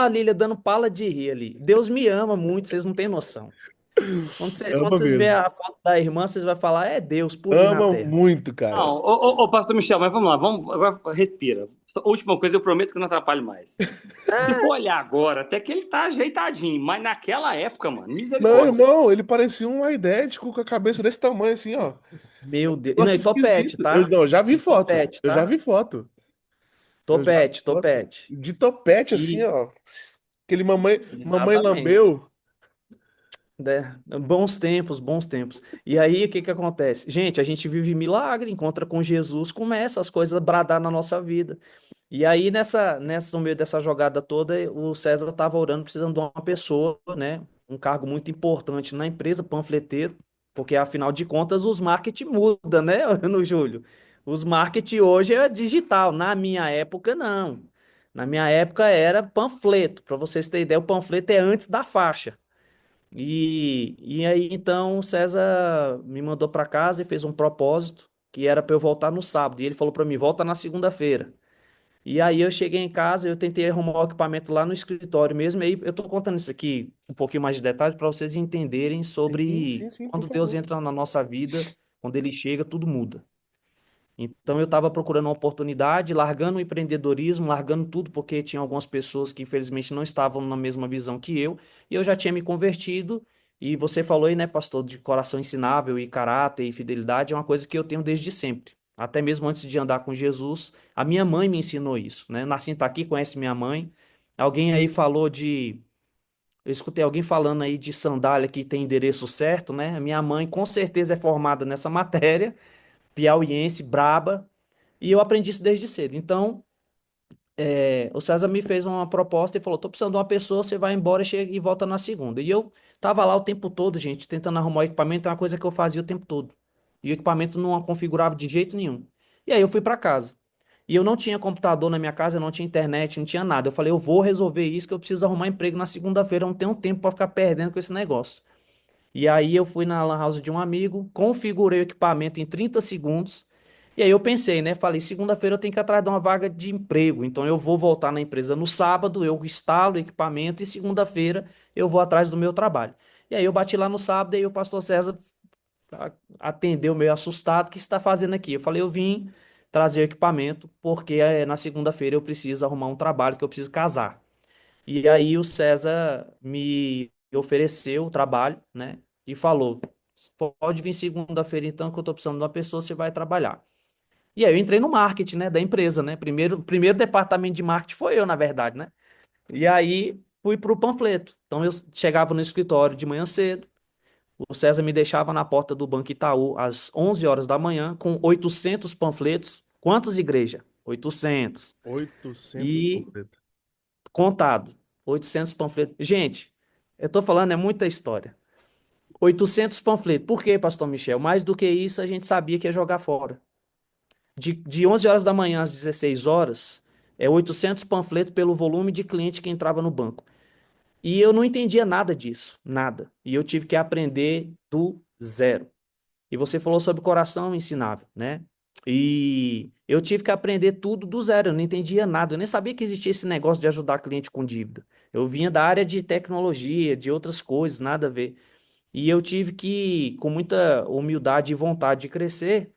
Lília dando pala de rir ali. Deus me ama muito, vocês não têm noção. Quando Ama vocês verem mesmo. a foto da irmã, vocês vão falar: é Deus purinho na Ama terra. muito, cara. Não, pastor Michel, mas vamos lá, vamos, agora respira. Última coisa, eu prometo que não atrapalho mais. Se for olhar agora, até que ele tá ajeitadinho, mas naquela época, mano, Não, misericórdia. irmão, ele parecia um aidético com a cabeça desse tamanho, assim, ó. Meu Deus. Não, Nossa, e topete, esquisito. Eu, tá? não, eu já vi E foto. topete, Eu já tá? vi foto. Eu já vi Topete, foto. topete. De topete, assim, E ó. Aquele mamãe exatamente. lambeu. Né? Bons tempos, bons tempos. E aí, o que que acontece? Gente, a gente vive milagre, encontra com Jesus, começa as coisas a bradar na nossa vida. E aí, no meio dessa jogada toda, o César estava orando, precisando de uma pessoa, né? Um cargo muito importante na empresa, panfleteiro, porque afinal de contas os marketing muda, né, no Júlio? Os marketing hoje é digital. Na minha época, não. Na minha época era panfleto. Para vocês terem ideia, o panfleto é antes da faixa. E aí, então, o César me mandou para casa e fez um propósito que era para eu voltar no sábado. E ele falou para mim: volta na segunda-feira. E aí eu cheguei em casa, eu tentei arrumar o equipamento lá no escritório mesmo. E aí eu tô contando isso aqui um pouquinho mais de detalhes para vocês entenderem Sim, sobre sim, sim, por quando Deus favor. entra na nossa vida, quando ele chega, tudo muda. Então eu estava procurando uma oportunidade, largando o empreendedorismo, largando tudo, porque tinha algumas pessoas que infelizmente não estavam na mesma visão que eu, e eu já tinha me convertido. E você falou aí, né, pastor, de coração ensinável e caráter e fidelidade, é uma coisa que eu tenho desde sempre. Até mesmo antes de andar com Jesus, a minha mãe me ensinou isso, né? Nasci tá aqui, conhece minha mãe. Alguém aí falou de. Eu escutei alguém falando aí de sandália que tem endereço certo, né? A minha mãe com certeza é formada nessa matéria, piauiense, braba. E eu aprendi isso desde cedo. Então, o César me fez uma proposta e falou: tô precisando de uma pessoa, você vai embora e, chega, e volta na segunda. E eu tava lá o tempo todo, gente, tentando arrumar o equipamento, é uma coisa que eu fazia o tempo todo. E o equipamento não configurava de jeito nenhum. E aí eu fui para casa. E eu não tinha computador na minha casa, eu não tinha internet, não tinha nada. Eu falei: eu vou resolver isso, que eu preciso arrumar emprego na segunda-feira, eu não tenho tempo para ficar perdendo com esse negócio. E aí eu fui na lan house de um amigo, configurei o equipamento em 30 segundos. E aí eu pensei, né? Falei, segunda-feira eu tenho que ir atrás de uma vaga de emprego. Então eu vou voltar na empresa no sábado, eu instalo o equipamento e segunda-feira eu vou atrás do meu trabalho. E aí eu bati lá no sábado e aí o pastor César atendeu meio assustado: o que você está fazendo aqui? Eu falei: eu vim trazer o equipamento porque na segunda-feira eu preciso arrumar um trabalho, que eu preciso casar. E aí o César me ofereceu o trabalho, né? E falou: pode vir segunda-feira então, que eu tô precisando de uma pessoa, você vai trabalhar. E aí eu entrei no marketing, né, da empresa, né? Primeiro departamento de marketing foi eu, na verdade, né? E aí fui pro panfleto. Então eu chegava no escritório de manhã cedo, o César me deixava na porta do Banco Itaú às 11 horas da manhã com 800 panfletos. Quantos igreja? 800. 800 E panfletos. contado. 800 panfletos. Gente, eu tô falando, é muita história. 800 panfletos. Por quê, pastor Michel? Mais do que isso, a gente sabia que ia jogar fora. De 11 horas da manhã às 16 horas, é 800 panfletos pelo volume de cliente que entrava no banco. E eu não entendia nada disso, nada. E eu tive que aprender do zero. E você falou sobre coração ensinável, né? E eu tive que aprender tudo do zero, eu não entendia nada, eu nem sabia que existia esse negócio de ajudar cliente com dívida. Eu vinha da área de tecnologia, de outras coisas, nada a ver. E eu tive que, com muita humildade e vontade de crescer,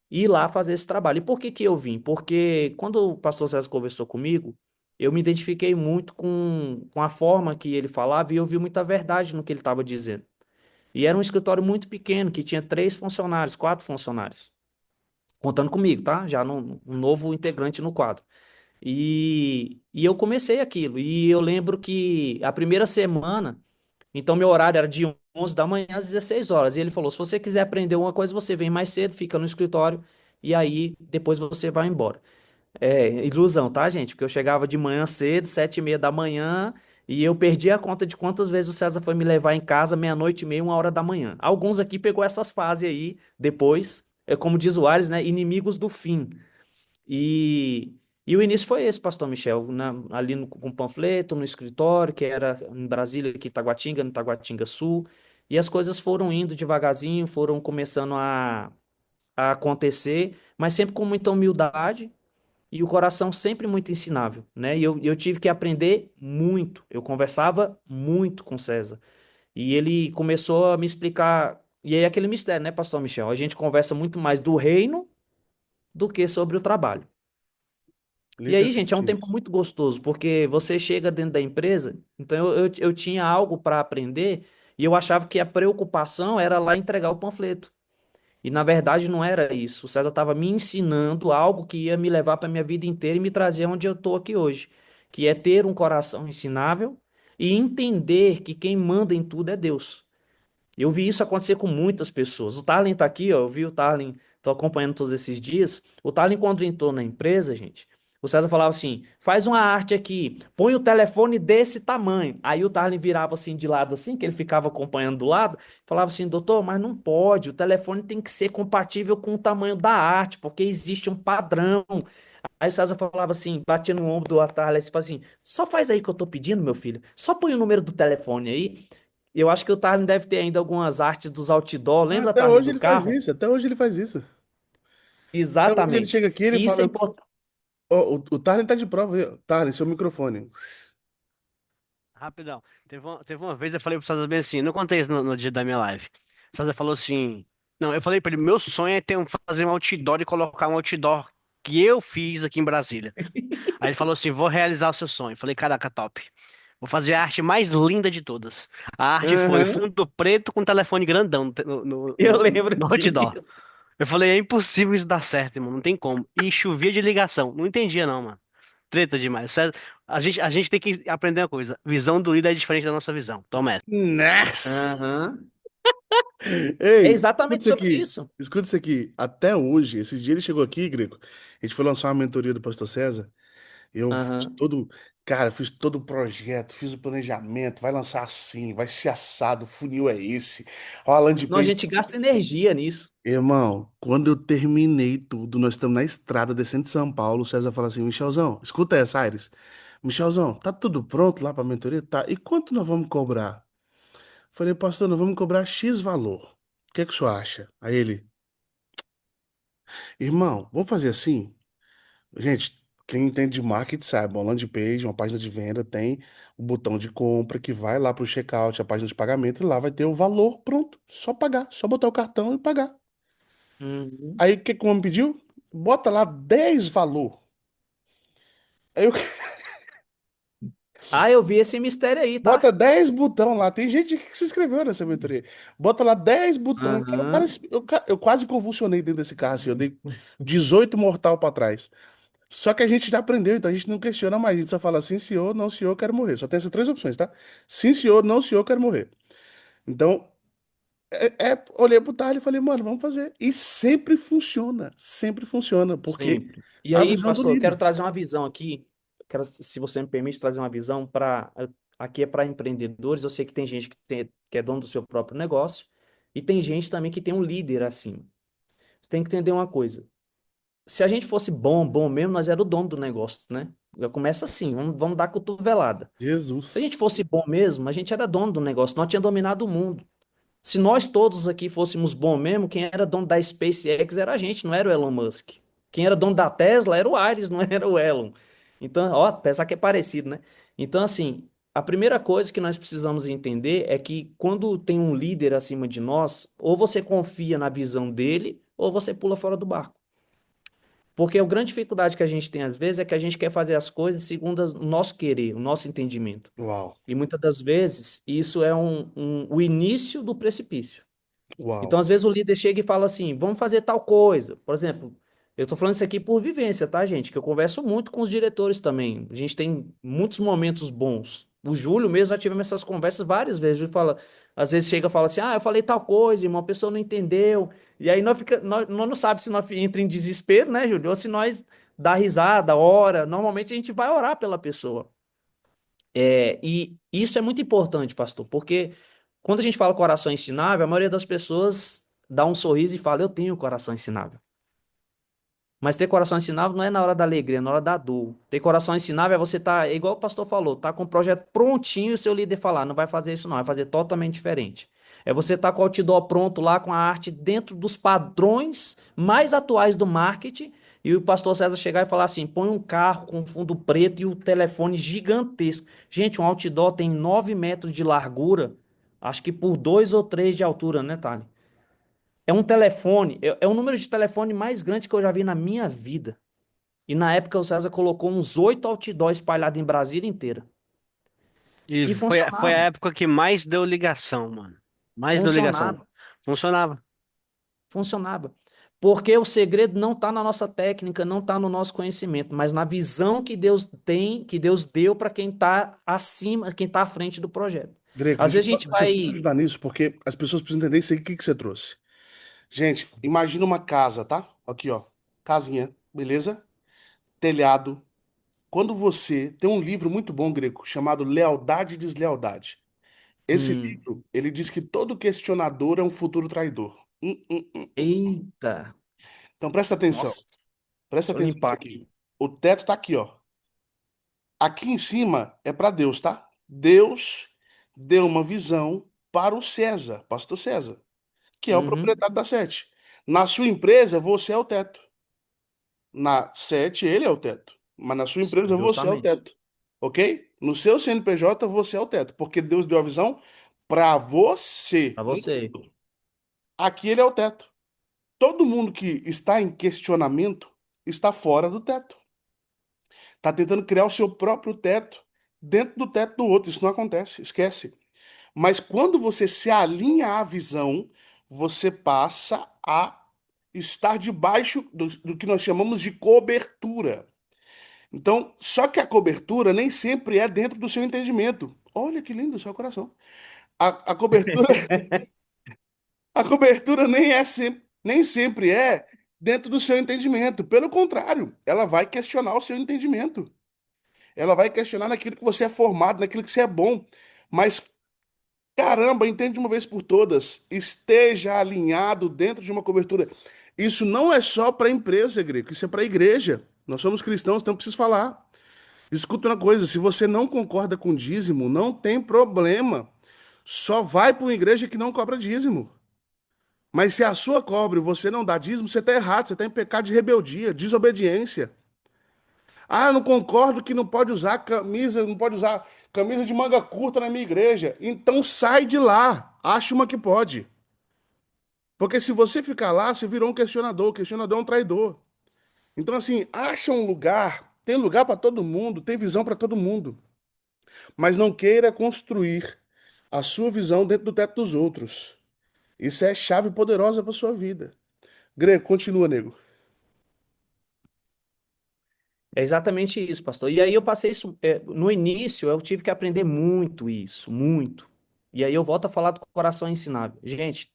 ir lá fazer esse trabalho. E por que que eu vim? Porque quando o pastor César conversou comigo, eu me identifiquei muito com a forma que ele falava e eu vi muita verdade no que ele estava dizendo. E era um escritório muito pequeno, que tinha 3 funcionários, 4 funcionários, contando comigo, tá? Já um novo integrante no quadro. E eu comecei aquilo. E eu lembro que a primeira semana, então meu horário era de 11 da manhã às 16 horas. E ele falou: se você quiser aprender uma coisa, você vem mais cedo, fica no escritório, e aí depois você vai embora. É, ilusão, tá, gente? Porque eu chegava de manhã cedo, 7h30 da manhã, e eu perdi a conta de quantas vezes o César foi me levar em casa, meia-noite e meia, 1 hora da manhã. Alguns aqui pegou essas fases aí, depois, como diz o Ares, né? Inimigos do fim. E, e o início foi esse, pastor Michel, ali com panfleto, no escritório, que era em Brasília, aqui em Taguatinga, no Taguatinga Sul. E as coisas foram indo devagarzinho, foram começando a acontecer, mas sempre com muita humildade e o coração sempre muito ensinável, né? E eu tive que aprender muito. Eu conversava muito com César. E ele começou a me explicar. E aí, aquele mistério, né, pastor Michel? A gente conversa muito mais do reino do que sobre o trabalho. E aí, gente, é um Literalmente tempo isso. muito gostoso, porque você chega dentro da empresa, então eu tinha algo para aprender e eu achava que a preocupação era lá entregar o panfleto. E na verdade não era isso. O César estava me ensinando algo que ia me levar para minha vida inteira e me trazer onde eu estou aqui hoje, que é ter um coração ensinável e entender que quem manda em tudo é Deus. Eu vi isso acontecer com muitas pessoas. O Tarlin tá aqui, ó. Eu vi o Tarlin, tô acompanhando todos esses dias. O Tarlin, quando entrou na empresa, gente, o César falava assim: faz uma arte aqui, põe o telefone desse tamanho. Aí o Tarlin virava assim de lado, assim, que ele ficava acompanhando do lado, falava assim: doutor, mas não pode, o telefone tem que ser compatível com o tamanho da arte, porque existe um padrão. Aí o César falava assim, batia no ombro do Tarlin e falava assim: só faz aí que eu tô pedindo, meu filho, só põe o número do telefone aí. Eu acho que o Tarlin deve ter ainda algumas artes dos outdoor. Lembra, Até Tarlin, hoje do ele faz carro? isso, até hoje ele faz isso. Até hoje ele Exatamente. chega aqui e ele E isso é fala: importante. "Ó, o Tarlen tá de prova aí, ó. Tarlen, seu microfone." Rapidão. Teve uma vez eu falei pro César bem assim, não contei isso no dia da minha live. O César falou assim, não, eu falei pra ele, meu sonho é fazer um outdoor e colocar um outdoor que eu fiz aqui em Brasília. Aí ele falou assim, vou realizar o seu sonho. Eu falei, caraca, top. Vou fazer a arte mais linda de todas. A arte foi Aham. fundo preto com telefone grandão Eu lembro no outdoor. disso. Eu falei, é impossível isso dar certo, irmão, não tem como. E chovia de ligação, não entendia não, mano. Treta demais. A gente tem que aprender uma coisa. Visão do líder é diferente da nossa visão. Toma essa. Nossa! Aham. É Ei, escuta exatamente isso sobre aqui. isso. Escuta isso aqui. Até hoje, esses dias ele chegou aqui, Greco. A gente foi lançar uma mentoria do Pastor César. Eu fiz Aham. todo, cara, fiz todo o projeto, fiz o planejamento, vai lançar assim, vai ser assado, o funil é esse, ó, a landing Não, a page gente vai ser gasta assim. energia nisso. Irmão, quando eu terminei tudo, nós estamos na estrada descendo de São Paulo, o César fala assim, Michelzão, escuta essa, Aires. Michelzão, tá tudo pronto lá pra mentoria? Tá. E quanto nós vamos cobrar? Falei, pastor, nós vamos cobrar X valor. O que é que o senhor acha? Aí ele, irmão, vamos fazer assim? Gente, quem entende de marketing sabe, uma landing page, uma página de venda, tem o botão de compra que vai lá pro checkout, a página de pagamento, e lá vai ter o valor pronto. Só pagar, só botar o cartão e pagar. Uhum. Aí o que que o homem pediu? Bota lá 10 valor. Aí eu, Ah, eu vi esse mistério aí, bota tá? 10 botão lá. Tem gente que se inscreveu nessa mentoria. Bota lá 10 botões. Cara, Aham. eu quase convulsionei dentro desse carro, assim. Eu dei 18 mortal pra trás. Só que a gente já aprendeu, então a gente não questiona mais. A gente só fala sim, senhor, não, senhor, quero morrer. Só tem essas três opções, tá? Sim, senhor, não, senhor, quero morrer. Então, olhei pro talho e falei, mano, vamos fazer. E sempre funciona, porque Sempre. E a aí, visão do pastor, eu quero líder. trazer uma visão aqui. Quero, se você me permite, trazer uma visão para. Aqui é para empreendedores. Eu sei que tem gente que é dono do seu próprio negócio. E tem gente também que tem um líder assim. Você tem que entender uma coisa. Se a gente fosse bom, bom mesmo, nós era o dono do negócio, né? Já começa assim, vamos dar cotovelada. Se a Jesus. gente fosse bom mesmo, a gente era dono do negócio, nós tinha dominado o mundo. Se nós todos aqui fôssemos bom mesmo, quem era dono da SpaceX era a gente, não era o Elon Musk. Quem era dono da Tesla era o Ares, não era o Elon. Então, ó, apesar que é parecido, né? Então, assim, a primeira coisa que nós precisamos entender é que quando tem um líder acima de nós, ou você confia na visão dele, ou você pula fora do barco. Porque a grande dificuldade que a gente tem às vezes é que a gente quer fazer as coisas segundo o nosso querer, o nosso entendimento. Uau, E muitas das vezes isso é o início do precipício. Então, uau. às vezes, o líder chega e fala assim: vamos fazer tal coisa. Por exemplo, eu estou falando isso aqui por vivência, tá, gente? Que eu converso muito com os diretores também. A gente tem muitos momentos bons. O Júlio mesmo já tivemos essas conversas várias vezes. O Júlio fala, às vezes chega e fala assim: ah, eu falei tal coisa, irmão, a pessoa não entendeu. E aí nós não sabe se nós entra em desespero, né, Júlio? Ou se nós dá risada, ora. Normalmente a gente vai orar pela pessoa. E isso é muito importante, pastor, porque quando a gente fala coração ensinável, a maioria das pessoas dá um sorriso e fala, eu tenho coração ensinável. Mas ter coração ensinável não é na hora da alegria, é na hora da dor. Ter coração ensinável é você tá, igual o pastor falou, tá com o projeto prontinho e o seu líder falar, não vai fazer isso não, vai fazer totalmente diferente. É você tá com o outdoor pronto lá, com a arte dentro dos padrões mais atuais do marketing, e o pastor César chegar e falar assim, põe um carro com fundo preto e o telefone gigantesco. Gente, um outdoor tem 9 metros de largura, acho que por 2 ou 3 de altura, né, Thali? É um telefone, é o número de telefone mais grande que eu já vi na minha vida. E na época o César colocou uns 8 outdoors espalhados em Brasília inteira. E E foi a funcionava. época que mais deu ligação, mano. Mais deu ligação. Funcionava. Funcionava. Funcionava. Porque o segredo não está na nossa técnica, não está no nosso conhecimento, mas na visão que Deus tem, que Deus deu para quem está acima, quem está à frente do projeto. Greco, Às vezes a gente deixa eu só te vai. ajudar nisso, porque as pessoas precisam entender isso aí, o que que você trouxe. Gente, imagina uma casa, tá? Aqui, ó. Casinha, beleza? Telhado. Quando você tem um livro muito bom, Greco, chamado Lealdade e Deslealdade. Esse Hum, livro, ele diz que todo questionador é um futuro traidor. Hum. eita. Então presta atenção. Nossa, Presta deixa eu atenção limpar nisso aqui. aqui. O teto tá aqui, ó. Aqui em cima é para Deus, tá? Deus deu uma visão para o César, pastor César, que é o Uhum, proprietário da Sete. Na sua empresa, você é o teto. Na Sete, ele é o teto. Mas na sua empresa, você é o justamente. teto. Ok? No seu CNPJ, você é o teto. Porque Deus deu a visão para você. Para você. Aqui ele é o teto. Todo mundo que está em questionamento está fora do teto. Está tentando criar o seu próprio teto dentro do teto do outro. Isso não acontece, esquece. Mas quando você se alinha à visão, você passa a estar debaixo do que nós chamamos de cobertura. Então, só que a cobertura nem sempre é dentro do seu entendimento. Olha que lindo o seu coração. A cobertura, a cobertura nem sempre é dentro do seu entendimento. Pelo contrário, ela vai questionar o seu entendimento. ela vai questionar naquilo que você é formado, naquilo que você é bom. Mas, caramba, entende de uma vez por todas, esteja alinhado dentro de uma cobertura. Isso não é só para a empresa, Greco, isso é para a igreja. Nós somos cristãos, então eu preciso falar. Escuta uma coisa, se você não concorda com dízimo, não tem problema. Só vai para uma igreja que não cobra dízimo. Mas se a sua cobra e você não dá dízimo, você está errado, você está em pecado de rebeldia, desobediência. Ah, eu não concordo que não pode usar camisa, não pode usar camisa de manga curta na minha igreja. Então sai de lá, acha uma que pode. Porque se você ficar lá, você virou um questionador, o questionador é um traidor. Então, assim, acha um lugar, tem lugar para todo mundo, tem visão para todo mundo. Mas não queira construir a sua visão dentro do teto dos outros. Isso é chave poderosa para sua vida. Grego, continua, nego. É exatamente isso, pastor. E aí eu passei isso, no início eu tive que aprender muito isso, muito. E aí eu volto a falar do coração ensinável. Gente,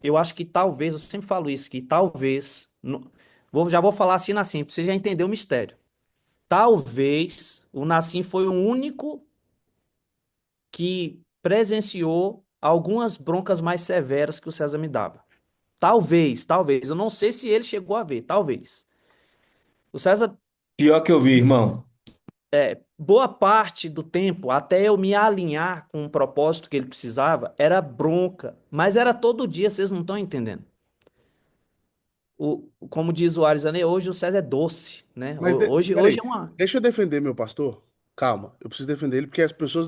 eu acho que talvez, eu sempre falo isso, que talvez, já vou falar assim, Nassim, pra você já entender o mistério. Talvez o Nassim foi o único que presenciou algumas broncas mais severas que o César me dava. Talvez. Eu não sei se ele chegou a ver, talvez. O César, Pior que eu vi, irmão. boa parte do tempo, até eu me alinhar com o propósito que ele precisava, era bronca. Mas era todo dia, vocês não estão entendendo. Como diz o Arizane, hoje o César é doce, né? Hoje Peraí, é uma. deixa eu defender meu pastor. Calma, eu preciso defender ele porque as pessoas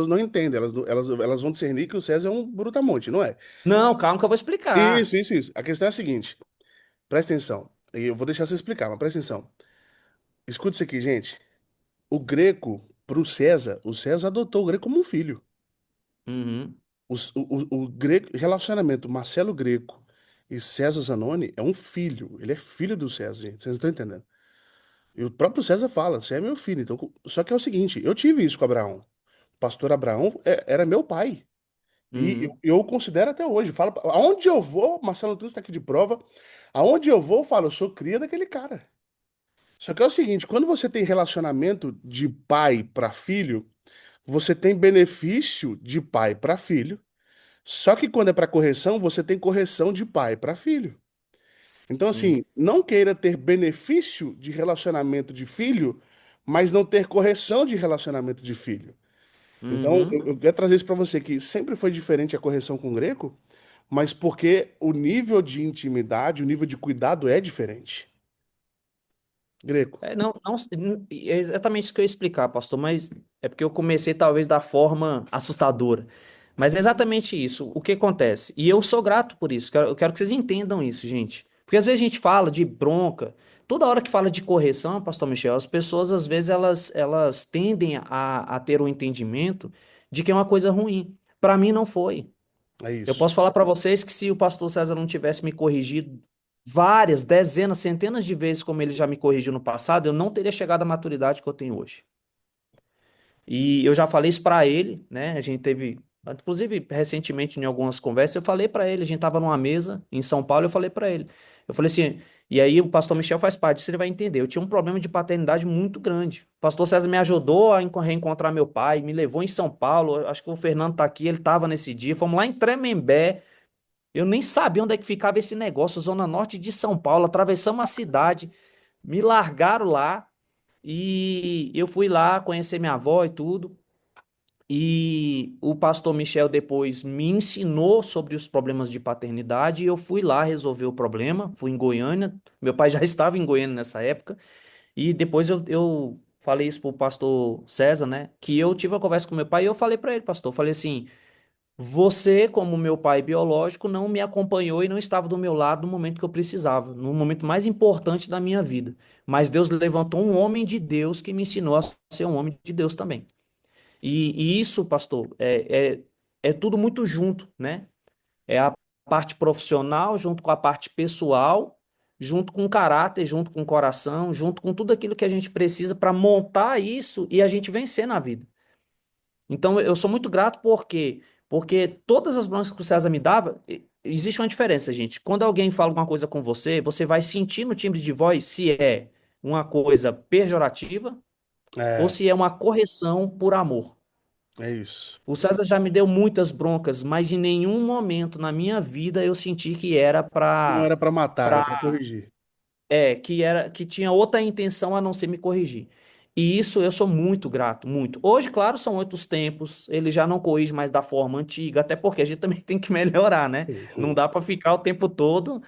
não entendem, elas vão discernir que o César é um brutamonte, não é? Não, calma que eu vou explicar. Isso. A questão é a seguinte, presta atenção. E eu vou deixar você explicar, mas presta atenção. Escuta isso aqui, gente. O Greco, pro César, o César adotou o Greco como um filho. Uhum, O Greco, relacionamento Marcelo Greco e César Zanoni é um filho. Ele é filho do César, gente. Vocês não estão entendendo. E o próprio César fala, você é meu filho. Então, só que é o seguinte, eu tive isso com Abraão. O pastor Abraão era meu pai. E uhum, eu o considero até hoje. Falo, aonde eu vou, Marcelo Antunes está aqui de prova, aonde eu vou, eu falo, eu sou cria daquele cara. Só que é o seguinte, quando você tem relacionamento de pai para filho, você tem benefício de pai para filho. Só que quando é para correção, você tem correção de pai para filho. Então, sim. assim, não queira ter benefício de relacionamento de filho, mas não ter correção de relacionamento de filho. Então, Uhum. eu quero trazer isso para você, que sempre foi diferente a correção com o Greco, mas porque o nível de intimidade, o nível de cuidado é diferente. Greco. Não, não, é exatamente isso que eu ia explicar, pastor, mas é porque eu comecei talvez da forma assustadora. Mas é exatamente isso. O que acontece? E eu sou grato por isso. Eu quero que vocês entendam isso, gente. Porque às vezes a gente fala de bronca, toda hora que fala de correção, pastor Michel, as pessoas às vezes elas tendem a ter o entendimento de que é uma coisa ruim. Para mim não foi. É Eu isso. posso falar para vocês que se o pastor César não tivesse me corrigido várias, dezenas, centenas de vezes como ele já me corrigiu no passado, eu não teria chegado à maturidade que eu tenho hoje. E eu já falei isso para ele, né? A gente teve, inclusive recentemente em algumas conversas, eu falei para ele, a gente tava numa mesa em São Paulo, eu falei para ele. Eu falei assim, e aí o pastor Michel faz parte disso, ele vai entender. Eu tinha um problema de paternidade muito grande. O pastor César me ajudou a reencontrar meu pai, me levou em São Paulo. Acho que o Fernando tá aqui, ele tava nesse dia. Fomos lá em Tremembé. Eu nem sabia onde é que ficava esse negócio, Zona Norte de São Paulo. Atravessamos a cidade, me largaram lá e eu fui lá conhecer minha avó e tudo. E o pastor Michel depois me ensinou sobre os problemas de paternidade e eu fui lá resolver o problema. Fui em Goiânia, meu pai já estava em Goiânia nessa época. E depois eu falei isso pro pastor César, né? Que eu tive uma conversa com meu pai e eu falei para ele, pastor, eu falei assim. Você, como meu pai biológico, não me acompanhou e não estava do meu lado no momento que eu precisava, no momento mais importante da minha vida. Mas Deus levantou um homem de Deus que me ensinou a ser um homem de Deus também. E isso, pastor, é tudo muito junto, né? É a parte profissional junto com a parte pessoal, junto com o caráter, junto com o coração, junto com tudo aquilo que a gente precisa para montar isso e a gente vencer na vida. Então eu sou muito grato porque todas as broncas que o César me dava, existe uma diferença, gente. Quando alguém fala alguma coisa com você, você vai sentir no timbre de voz se é uma coisa pejorativa, ou É, se é uma correção por amor. é isso. O César já me deu muitas broncas, mas em nenhum momento na minha vida eu senti que era Não era pra matar, era para pra corrigir. que tinha outra intenção a não ser me corrigir. E isso eu sou muito grato, muito. Hoje, claro, são outros tempos, ele já não corrige mais da forma antiga, até porque a gente também tem que melhorar, né? Não Uhum. dá para ficar o tempo todo.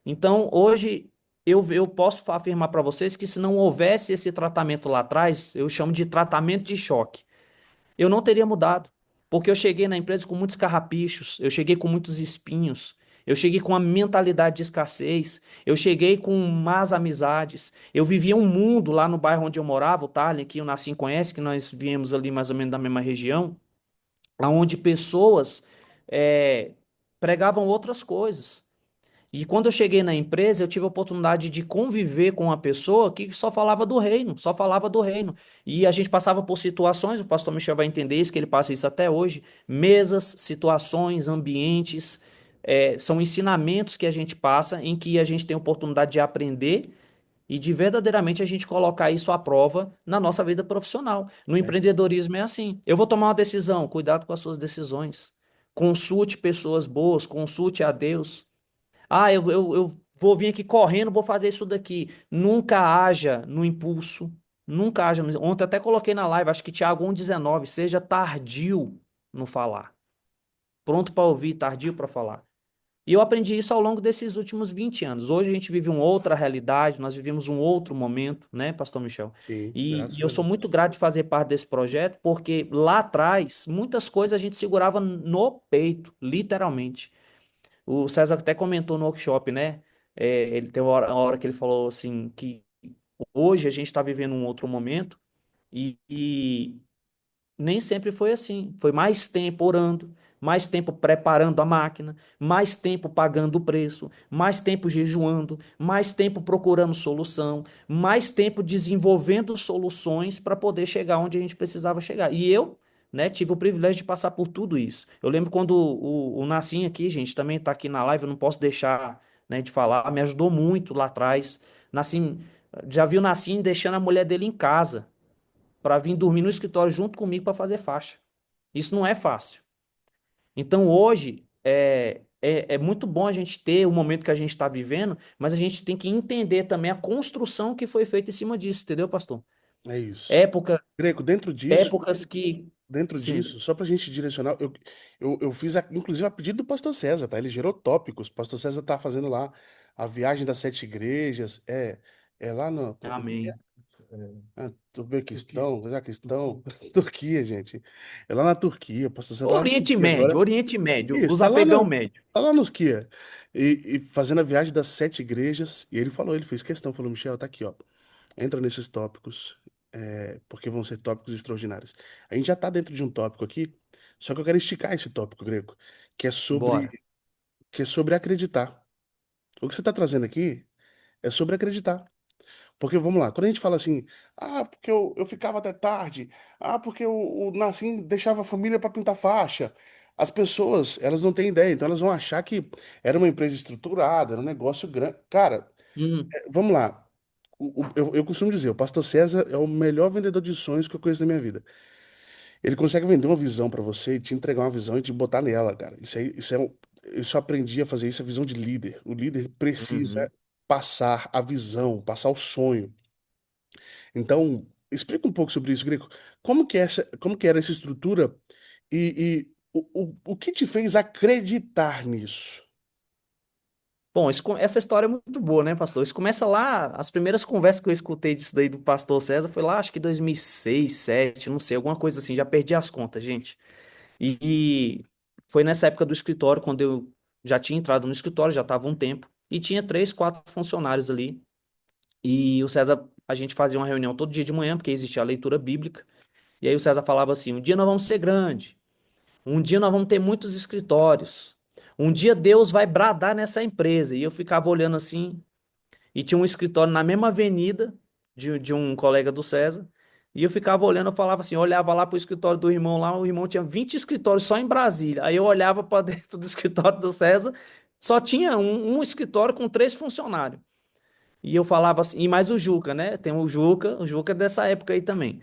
Então, hoje eu posso afirmar para vocês que se não houvesse esse tratamento lá atrás, eu chamo de tratamento de choque, eu não teria mudado. Porque eu cheguei na empresa com muitos carrapichos, eu cheguei com muitos espinhos, eu cheguei com a mentalidade de escassez, eu cheguei com más amizades, eu vivia um mundo lá no bairro onde eu morava, o Tallinn, que o Nassim conhece, que nós viemos ali mais ou menos da mesma região, onde pessoas eh, pregavam outras coisas. E quando eu cheguei na empresa, eu tive a oportunidade de conviver com uma pessoa que só falava do reino, só falava do reino. E a gente passava por situações, o pastor Michel vai entender isso, que ele passa isso até hoje, mesas, situações, ambientes, são ensinamentos que a gente passa em que a gente tem a oportunidade de aprender e de verdadeiramente a gente colocar isso à prova na nossa vida profissional. No É, empreendedorismo é assim. Eu vou tomar uma decisão, cuidado com as suas decisões. Consulte pessoas boas, consulte a Deus. Ah, eu vou vir aqui correndo, vou fazer isso daqui. Nunca haja no impulso. Nunca haja. Ontem até coloquei na live, acho que Tiago 1,19. Seja tardio no falar. Pronto para ouvir, tardio para falar. E eu aprendi isso ao longo desses últimos 20 anos. Hoje a gente vive uma outra realidade, nós vivemos um outro momento, né, Pastor Michel? sim, E graças eu a sou muito Deus. grato de fazer parte desse projeto, porque lá atrás, muitas coisas a gente segurava no peito, literalmente. O César até comentou no workshop, né? Ele tem uma hora que ele falou assim que hoje a gente está vivendo um outro momento e nem sempre foi assim. Foi mais tempo orando, mais tempo preparando a máquina, mais tempo pagando o preço, mais tempo jejuando, mais tempo procurando solução, mais tempo desenvolvendo soluções para poder chegar onde a gente precisava chegar. E eu, né, tive o privilégio de passar por tudo isso. Eu lembro quando o Nassim aqui, gente, também está aqui na live, eu não posso deixar, né, de falar, me ajudou muito lá atrás. Nassim, já viu Nassim deixando a mulher dele em casa para vir dormir no escritório junto comigo para fazer faixa. Isso não é fácil. Então hoje é muito bom a gente ter o momento que a gente está vivendo, mas a gente tem que entender também a construção que foi feita em cima disso, entendeu, pastor? É isso. Época, Greco, épocas que. dentro Sim. disso, só pra gente direcionar, eu fiz, inclusive, a pedido do pastor César, tá? Ele gerou tópicos. O pastor César tá fazendo lá a viagem das 7 igrejas. É lá no. Amém. Turbequistão, Cazaquistão, Turquia, gente. É lá na Turquia. O pastor César tá lá na Oriente Turquia Médio, agora. Oriente Médio, Isso, os afegão médio. tá lá nos Kia. E fazendo a viagem das 7 igrejas. E ele falou, ele fez questão, falou, Michel, tá aqui, ó. Entra nesses tópicos, porque vão ser tópicos extraordinários. A gente já tá dentro de um tópico aqui, só que eu quero esticar esse tópico, Greco, que é sobre, Bora. que é sobre acreditar. O que você tá trazendo aqui é sobre acreditar. Porque, vamos lá, quando a gente fala assim, porque eu ficava até tarde, porque o Nassim deixava a família para pintar faixa, as pessoas, elas não têm ideia, então elas vão achar que era uma empresa estruturada, era um negócio grande. Cara, Hum, vamos lá, eu costumo dizer, o pastor César é o melhor vendedor de sonhos que eu conheço na minha vida. Ele consegue vender uma visão para você e te entregar uma visão e te botar nela, cara. Eu só aprendi a fazer isso, a visão de líder. O líder precisa uhum. passar a visão, passar o sonho. Então, explica um pouco sobre isso, Greco. Como que era essa estrutura e o que te fez acreditar nisso? Bom, essa história é muito boa, né, pastor? Isso começa lá, as primeiras conversas que eu escutei disso daí do pastor César foi lá, acho que 2006, 2007, não sei, alguma coisa assim, já perdi as contas, gente. E foi nessa época do escritório, quando eu já tinha entrado no escritório, já estava um tempo, e tinha três, quatro funcionários ali. E o César, a gente fazia uma reunião todo dia de manhã, porque existia a leitura bíblica. E aí o César falava assim: um dia nós vamos ser grande, um dia nós vamos ter muitos escritórios, um dia Deus vai bradar nessa empresa. E eu ficava olhando assim, e tinha um escritório na mesma avenida de um colega do César. E eu ficava olhando, eu falava assim, eu olhava lá pro escritório do irmão lá, o irmão tinha 20 escritórios só em Brasília. Aí eu olhava para dentro do escritório do César, só tinha um escritório com três funcionários. E eu falava assim, e mais o Juca, né? Tem o Juca é dessa época aí também.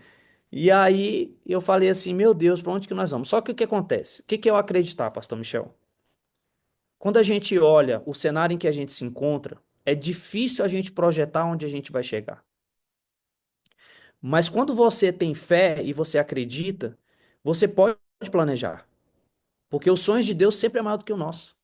E aí eu falei assim, meu Deus, para onde que nós vamos? Só que o que acontece? O que que é eu acreditar, Pastor Michel? Quando a gente olha o cenário em que a gente se encontra, é difícil a gente projetar onde a gente vai chegar. Mas quando você tem fé e você acredita, você pode planejar. Porque os sonhos de Deus sempre é maior do que o nosso.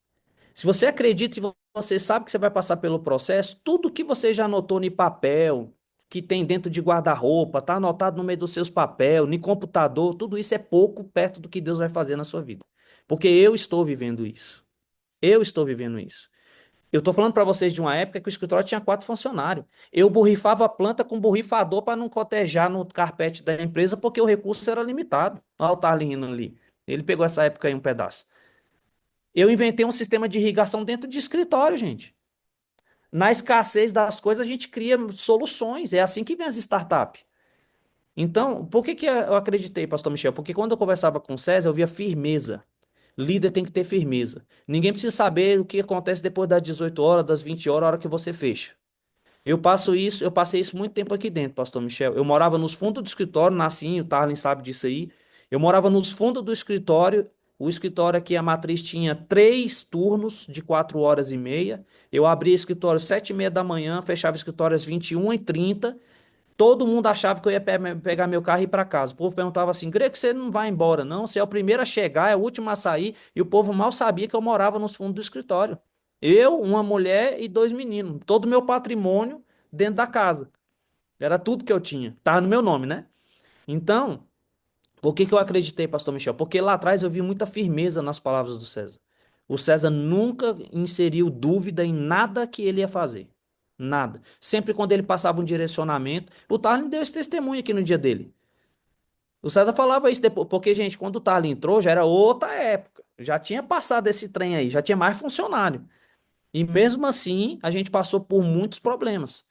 Se você acredita e você sabe que você vai passar pelo processo, tudo que você já anotou em papel, que tem dentro de guarda-roupa, tá anotado no meio dos seus papéis, no computador, tudo isso é pouco perto do que Deus vai fazer na sua vida. Porque eu estou vivendo isso. Eu estou vivendo isso. Eu estou falando para vocês de uma época que o escritório tinha 4 funcionários. Eu borrifava a planta com borrifador para não cotejar no carpete da empresa, porque o recurso era limitado. Olha o Tarlino ali. Ele pegou essa época aí um pedaço. Eu inventei um sistema de irrigação dentro de escritório, gente. Na escassez das coisas, a gente cria soluções. É assim que vem as startups. Então, por que que eu acreditei, Pastor Michel? Porque quando eu conversava com o César, eu via firmeza. Líder tem que ter firmeza. Ninguém precisa saber o que acontece depois das 18 horas, das 20 horas, a hora que você fecha. Eu passei isso muito tempo aqui dentro, Pastor Michel. Eu morava nos fundos do escritório, nasci, o Tarlen sabe disso aí. Eu morava nos fundos do escritório. O escritório aqui, a matriz tinha 3 turnos de 4 horas e meia. Eu abria escritório 7h30 da manhã, fechava escritório às 21h30. Todo mundo achava que eu ia pegar meu carro e ir para casa. O povo perguntava assim: Grego, você não vai embora, não? Você é o primeiro a chegar, é o último a sair. E o povo mal sabia que eu morava nos fundos do escritório. Eu, uma mulher e 2 meninos. Todo o meu patrimônio dentro da casa. Era tudo que eu tinha. Tava no meu nome, né? Então, por que que eu acreditei, Pastor Michel? Porque lá atrás eu vi muita firmeza nas palavras do César. O César nunca inseriu dúvida em nada que ele ia fazer. Nada. Sempre quando ele passava um direcionamento, o Tarlin deu esse testemunho aqui no dia dele. O César falava isso depois, porque, gente, quando o Tarlin entrou, já era outra época. Já tinha passado esse trem aí, já tinha mais funcionário. E mesmo assim, a gente passou por muitos problemas,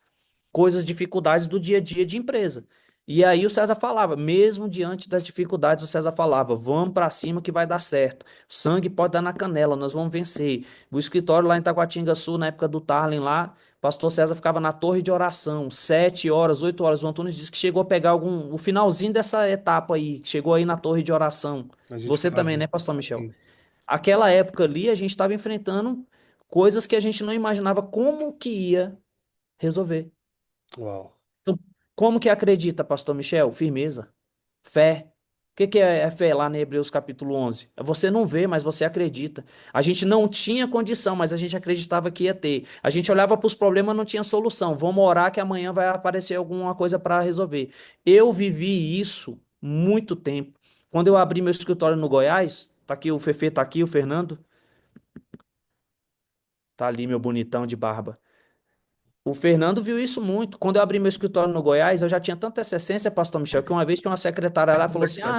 coisas, dificuldades do dia a dia de empresa. E aí o César falava, mesmo diante das dificuldades, o César falava, vamos para cima que vai dar certo. Sangue pode dar na canela, nós vamos vencer. O escritório lá em Taguatinga Sul, na época do Tarlen lá, o pastor César ficava na torre de oração, 7 horas, 8 horas. O Antônio disse que chegou a pegar o finalzinho dessa etapa aí, que chegou aí na torre de oração. A gente Você também, ficava. né, pastor Michel? Sim. Aquela época ali, a gente estava enfrentando coisas que a gente não imaginava como que ia resolver. Uau. Então, como que acredita, pastor Michel? Firmeza, fé. O que que é fé lá em Hebreus capítulo 11? Você não vê, mas você acredita. A gente não tinha condição, mas a gente acreditava que ia ter. A gente olhava para os problemas, não tinha solução. Vamos orar que amanhã vai aparecer alguma coisa para resolver. Eu vivi isso muito tempo. Quando eu abri meu escritório no Goiás, tá aqui o Fefe, tá aqui o Fernando, tá ali meu bonitão de barba. O Fernando viu isso muito. Quando eu abri meu escritório no Goiás, eu já tinha tanta essência, pastor Michel, que uma vez tinha uma secretária lá e falou assim: Ah,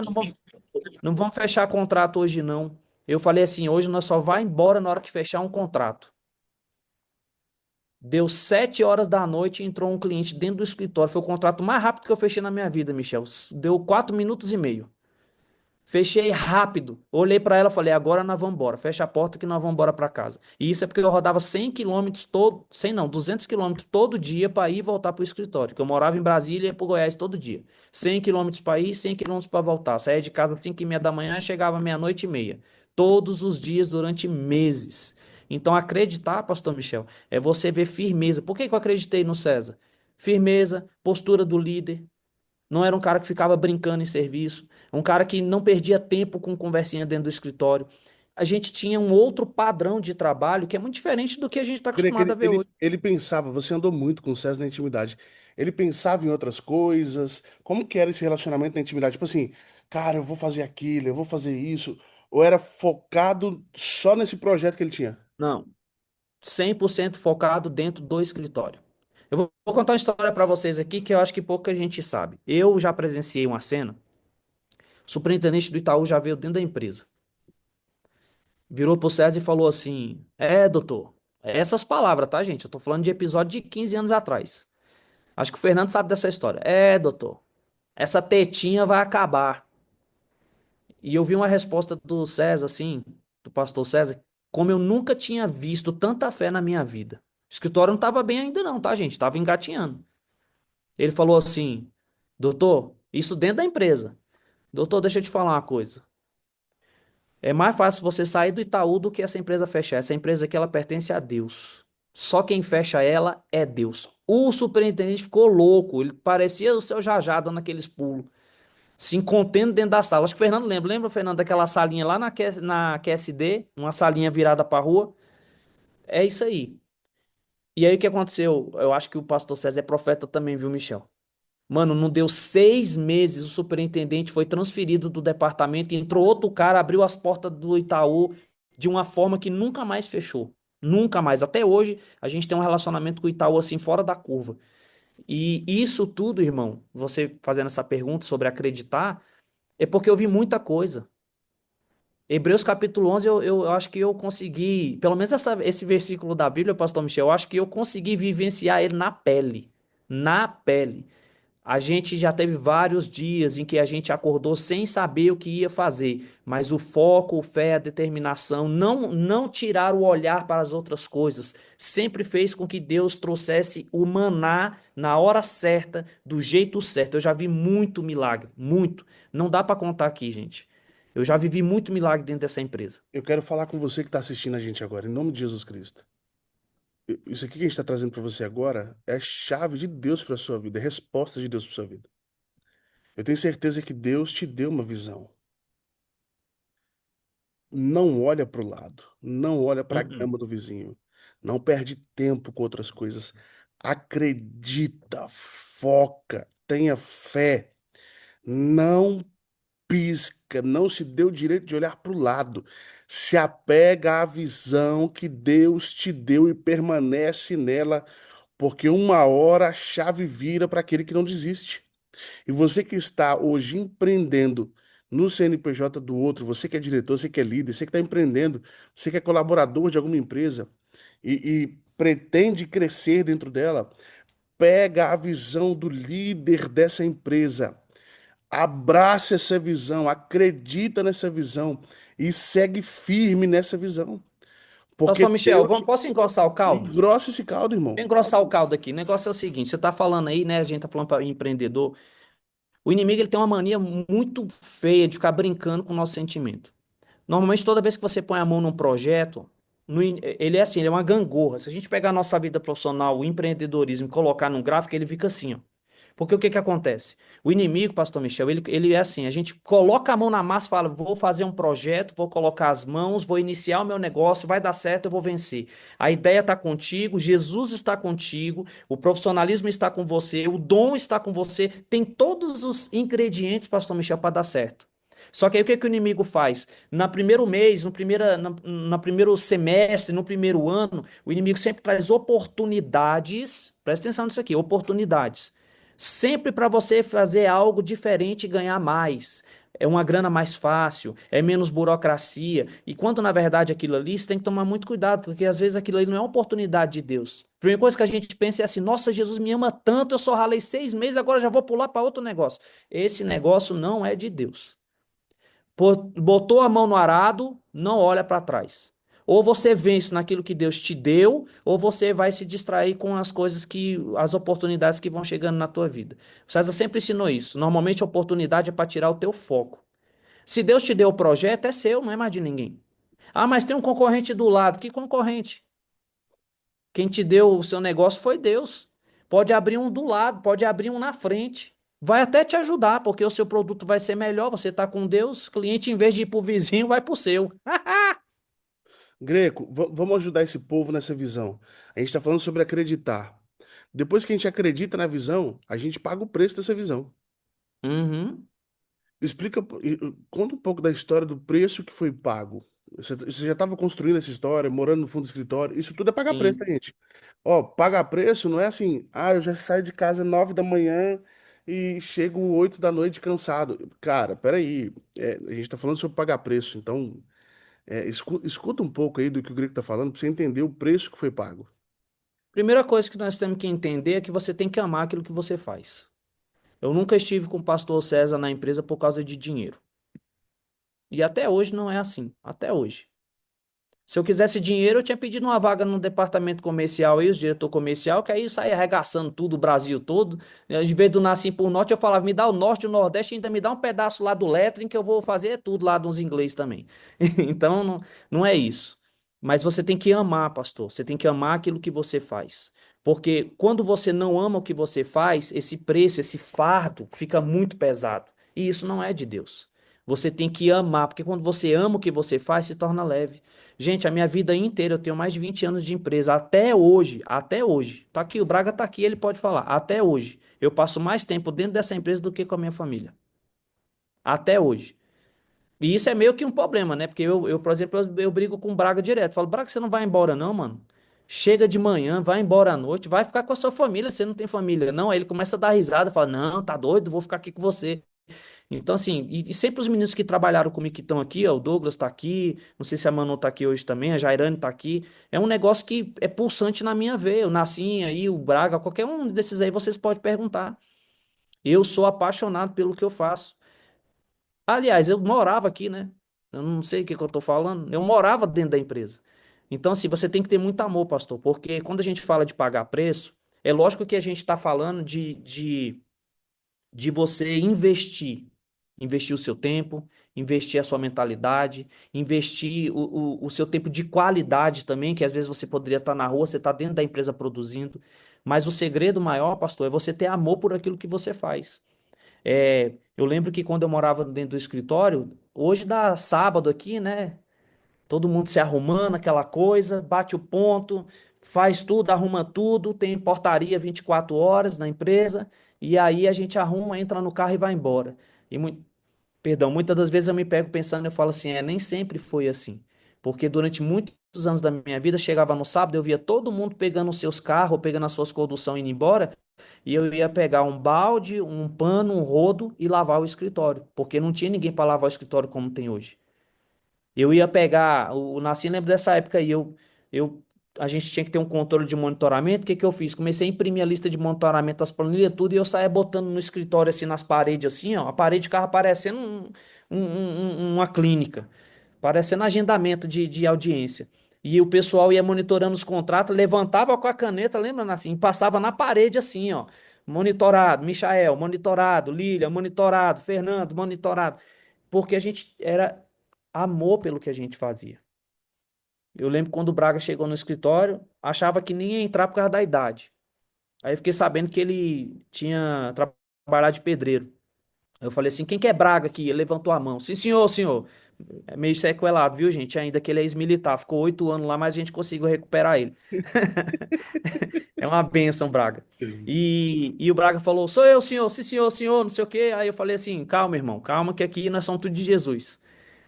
não vamos fechar contrato hoje, não. Eu falei assim: hoje nós só vai embora na hora que fechar um contrato. Deu 7 horas da noite e entrou um cliente dentro do escritório. Foi o contrato mais rápido que eu fechei na minha vida, Michel. Deu 4 minutos e meio. Fechei rápido. Olhei pra ela e falei: agora nós vamos embora. Fecha a porta que nós vamos embora pra casa. E isso é porque eu rodava 100 quilômetros todo, 100 não, 200 quilômetros todo dia para ir e voltar pro escritório. Que eu morava em Brasília e ia pro Goiás todo dia. 100 quilômetros para ir, 100 quilômetros para voltar. Saía de casa às 5h30 da manhã e chegava meia-noite e meia. Todos os dias durante meses. Então acreditar, pastor Michel, é você ver firmeza. Por que que eu acreditei no César? Firmeza, postura do líder. Não era um cara que ficava brincando em serviço, um cara que não perdia tempo com conversinha dentro do escritório. A gente tinha um outro padrão de trabalho que é muito diferente do que a gente está Creio que acostumado a ver hoje. ele pensava, você andou muito com o César na intimidade. Ele pensava em outras coisas. Como que era esse relacionamento na intimidade? Tipo assim, cara, eu vou fazer aquilo, eu vou fazer isso. Ou era focado só nesse projeto que ele tinha? Não, 100% focado dentro do escritório. Eu vou contar uma história para vocês aqui que eu acho que pouca gente sabe. Eu já presenciei uma cena. O superintendente do Itaú já veio dentro da empresa. Virou pro César e falou assim: doutor, essas palavras, tá, gente? Eu tô falando de episódio de 15 anos atrás. Acho que o Fernando sabe dessa história. Doutor, essa tetinha vai acabar. E eu vi uma resposta do César, assim, do pastor César, como eu nunca tinha visto tanta fé na minha vida. escritório não estava bem ainda não, tá, gente? Estava engatinhando. Ele falou assim, doutor, isso dentro da empresa. Doutor, deixa eu te falar uma coisa. É mais fácil você sair do Itaú do que essa empresa fechar. Essa empresa aqui, ela pertence a Deus. Só quem fecha ela é Deus. O superintendente ficou louco. Ele parecia o seu Jajá dando aqueles pulos, se contendo dentro da sala. Acho que o Fernando lembra. Lembra, Fernando, daquela salinha lá na QSD? Uma salinha virada pra rua? É isso aí. E aí o que aconteceu? Eu acho que o pastor César é profeta também, viu, Michel? Mano, não deu 6 meses, o superintendente foi transferido do departamento, e entrou outro cara, abriu as portas do Itaú de uma forma que nunca mais fechou. Nunca mais. Até hoje, a gente tem um relacionamento com o Itaú assim, fora da curva. E isso tudo, irmão, você fazendo essa pergunta sobre acreditar, é porque eu vi muita coisa. Hebreus capítulo 11, eu acho que eu consegui, pelo menos esse versículo da Bíblia, pastor Michel, eu acho que eu consegui vivenciar ele na pele. Na pele. A gente já teve vários dias em que a gente acordou sem saber o que ia fazer, mas o foco, a fé, a determinação, não tirar o olhar para as outras coisas, sempre fez com que Deus trouxesse o maná na hora certa, do jeito certo. Eu já vi muito milagre, muito. Não dá para contar aqui, gente. Eu já vivi muito milagre dentro dessa empresa. Eu quero falar com você que está assistindo a gente agora, em nome de Jesus Cristo. Isso aqui que a gente está trazendo para você agora é a chave de Deus para sua vida, é a resposta de Deus para sua vida. Eu tenho certeza que Deus te deu uma visão. Não olha para o lado, não olha para a Uh-uh. grama do vizinho, não perde tempo com outras coisas. Acredita, foca, tenha fé, não pisca, não se dê o direito de olhar para o lado. Se apega à visão que Deus te deu e permanece nela, porque uma hora a chave vira para aquele que não desiste. E você que está hoje empreendendo no CNPJ do outro, você que é diretor, você que é líder, você que está empreendendo, você que é colaborador de alguma empresa e pretende crescer dentro dela, pega a visão do líder dessa empresa, abraça essa visão, acredita nessa visão e segue firme nessa visão. Porque Pastor Michel, Deus posso engrossar o caldo? engrossa esse caldo, Vou irmão. engrossar o caldo aqui. O negócio é o seguinte: você está falando aí, né? A gente está falando para empreendedor. O inimigo ele tem uma mania muito feia de ficar brincando com o nosso sentimento. Normalmente, toda vez que você põe a mão num projeto, ele é assim, ele é uma gangorra. Se a gente pegar a nossa vida profissional, o empreendedorismo, e colocar num gráfico, ele fica assim, ó. Porque o que que acontece? O inimigo, pastor Michel, ele é assim, a gente coloca a mão na massa e fala, vou fazer um projeto, vou colocar as mãos, vou iniciar o meu negócio, vai dar certo, eu vou vencer. A ideia está contigo, Jesus está contigo, o profissionalismo está com você, o dom está com você, tem todos os ingredientes, pastor Michel, para dar certo. Só que aí o que que o inimigo faz? Na primeiro mês, no primeiro semestre, no primeiro ano, o inimigo sempre traz oportunidades, presta atenção nisso aqui, oportunidades. Sempre para você fazer algo diferente e ganhar mais. É uma grana mais fácil, é menos burocracia. E quando na verdade aquilo ali, você tem que tomar muito cuidado, porque às vezes aquilo ali não é uma oportunidade de Deus. A primeira coisa que a gente pensa é assim: nossa, Jesus me ama tanto, eu só ralei 6 meses, agora já vou pular para outro negócio. Esse negócio não é de Deus. Botou a mão no arado, não olha para trás. Ou você vence naquilo que Deus te deu, ou você vai se distrair com as coisas as oportunidades que vão chegando na tua vida. O César sempre ensinou isso. Normalmente a oportunidade é para tirar o teu foco. Se Deus te deu o projeto, é seu, não é mais de ninguém. Ah, mas tem um concorrente do lado. Que concorrente? Quem te deu o seu negócio foi Deus. Pode abrir um do lado, pode abrir um na frente. Vai até te ajudar, porque o seu produto vai ser melhor. Você está com Deus, cliente, em vez de ir para o vizinho, vai para o seu. Greco, vamos ajudar esse povo nessa visão. A gente está falando sobre acreditar. Depois que a gente acredita na visão, a gente paga o preço dessa visão. Uhum, Explica, conta um pouco da história do preço que foi pago. Você já estava construindo essa história, morando no fundo do escritório. Isso tudo é pagar preço, tá, sim. gente? Ó, pagar preço não é assim, ah, eu já saio de casa 9 da manhã e chego 8 da noite cansado. Cara, peraí. A gente está falando sobre pagar preço, então escuta um pouco aí do que o Greco está falando para você entender o preço que foi pago. Primeira coisa que nós temos que entender é que você tem que amar aquilo que você faz. Eu nunca estive com o pastor César na empresa por causa de dinheiro. E até hoje não é assim. Até hoje. Se eu quisesse dinheiro, eu tinha pedido uma vaga no departamento comercial aí, os diretor comercial, que aí saía arregaçando tudo, o Brasil todo. Em vez do Nassim por Norte, eu falava, me dá o Norte e o Nordeste, ainda me dá um pedaço lá do Lettering, que eu vou fazer tudo lá dos inglês também. Então, não é isso. Mas você tem que amar, pastor. Você tem que amar aquilo que você faz. Porque quando você não ama o que você faz, esse preço, esse fardo fica muito pesado. E isso não é de Deus. Você tem que amar, porque quando você ama o que você faz, se torna leve. Gente, a minha vida inteira, eu tenho mais de 20 anos de empresa, até hoje. Tá aqui, o Braga tá aqui, ele pode falar. Até hoje. Eu passo mais tempo dentro dessa empresa do que com a minha família. Até hoje. E isso é meio que um problema, né? Porque por exemplo, eu brigo com o Braga direto. Falo, Braga, você não vai embora não, mano? Chega de manhã, vai embora à noite, vai ficar com a sua família, você não tem família, não. Aí ele começa a dar risada, fala, não, tá doido, vou ficar aqui com você. Então, assim, e sempre os meninos que trabalharam comigo que estão aqui, ó, o Douglas tá aqui, não sei se a Manu tá aqui hoje também, a Jairane tá aqui. É um negócio que é pulsante na minha veia. O Nassim aí, o Braga, qualquer um desses aí, vocês podem perguntar. Eu sou apaixonado pelo que eu faço. Aliás, eu morava aqui, né? Eu não sei o que que eu tô falando. Eu morava dentro da empresa. Então, assim, você tem que ter muito amor, pastor, porque quando a gente fala de pagar preço, é lógico que a gente está falando de você investir. Investir o seu tempo, investir a sua mentalidade, investir o seu tempo de qualidade também, que às vezes você poderia estar na rua, você está dentro da empresa produzindo. Mas o segredo maior, pastor, é você ter amor por aquilo que você faz. Eu lembro que quando eu morava dentro do escritório, hoje dá sábado aqui, né? Todo mundo se arrumando, aquela coisa, bate o ponto, faz tudo, arruma tudo, tem portaria 24 horas na empresa, e aí a gente arruma, entra no carro e vai embora. E, perdão, muitas das vezes eu me pego pensando, eu falo assim, nem sempre foi assim. Porque durante muitos anos da minha vida, chegava no sábado, eu via todo mundo pegando os seus carros, pegando as suas conduções e indo embora, e eu ia pegar um balde, um pano, um rodo e lavar o escritório, porque não tinha ninguém para lavar o escritório como tem hoje. Eu ia pegar, o Nassim lembra dessa época aí, eu, a gente tinha que ter um controle de monitoramento, o que que eu fiz? Comecei a imprimir a lista de monitoramento, as planilhas, tudo, e eu saía botando no escritório, assim, nas paredes, assim, ó, a parede ficava parecendo uma clínica, parecendo agendamento de audiência. E o pessoal ia monitorando os contratos, levantava com a caneta, lembra, Nassim? Passava na parede, assim, ó, monitorado, Michael, monitorado, Lília, monitorado, Fernando, monitorado, porque a gente era amor pelo que a gente fazia. Eu lembro quando o Braga chegou no escritório, achava que nem ia entrar por causa da idade. Aí eu fiquei sabendo que ele tinha trabalhado de pedreiro. Eu falei assim: quem que é Braga aqui? Ele levantou a mão. Sim, senhor, senhor. É meio sequelado, viu, gente? Ainda que ele é ex-militar. Ficou 8 anos lá, mas a gente conseguiu recuperar ele. É uma bênção, Braga. E o Braga falou: sou eu, senhor. Sim, senhor, senhor, não sei o quê. Aí eu falei assim: calma, irmão, calma, que aqui nós somos tudo de Jesus.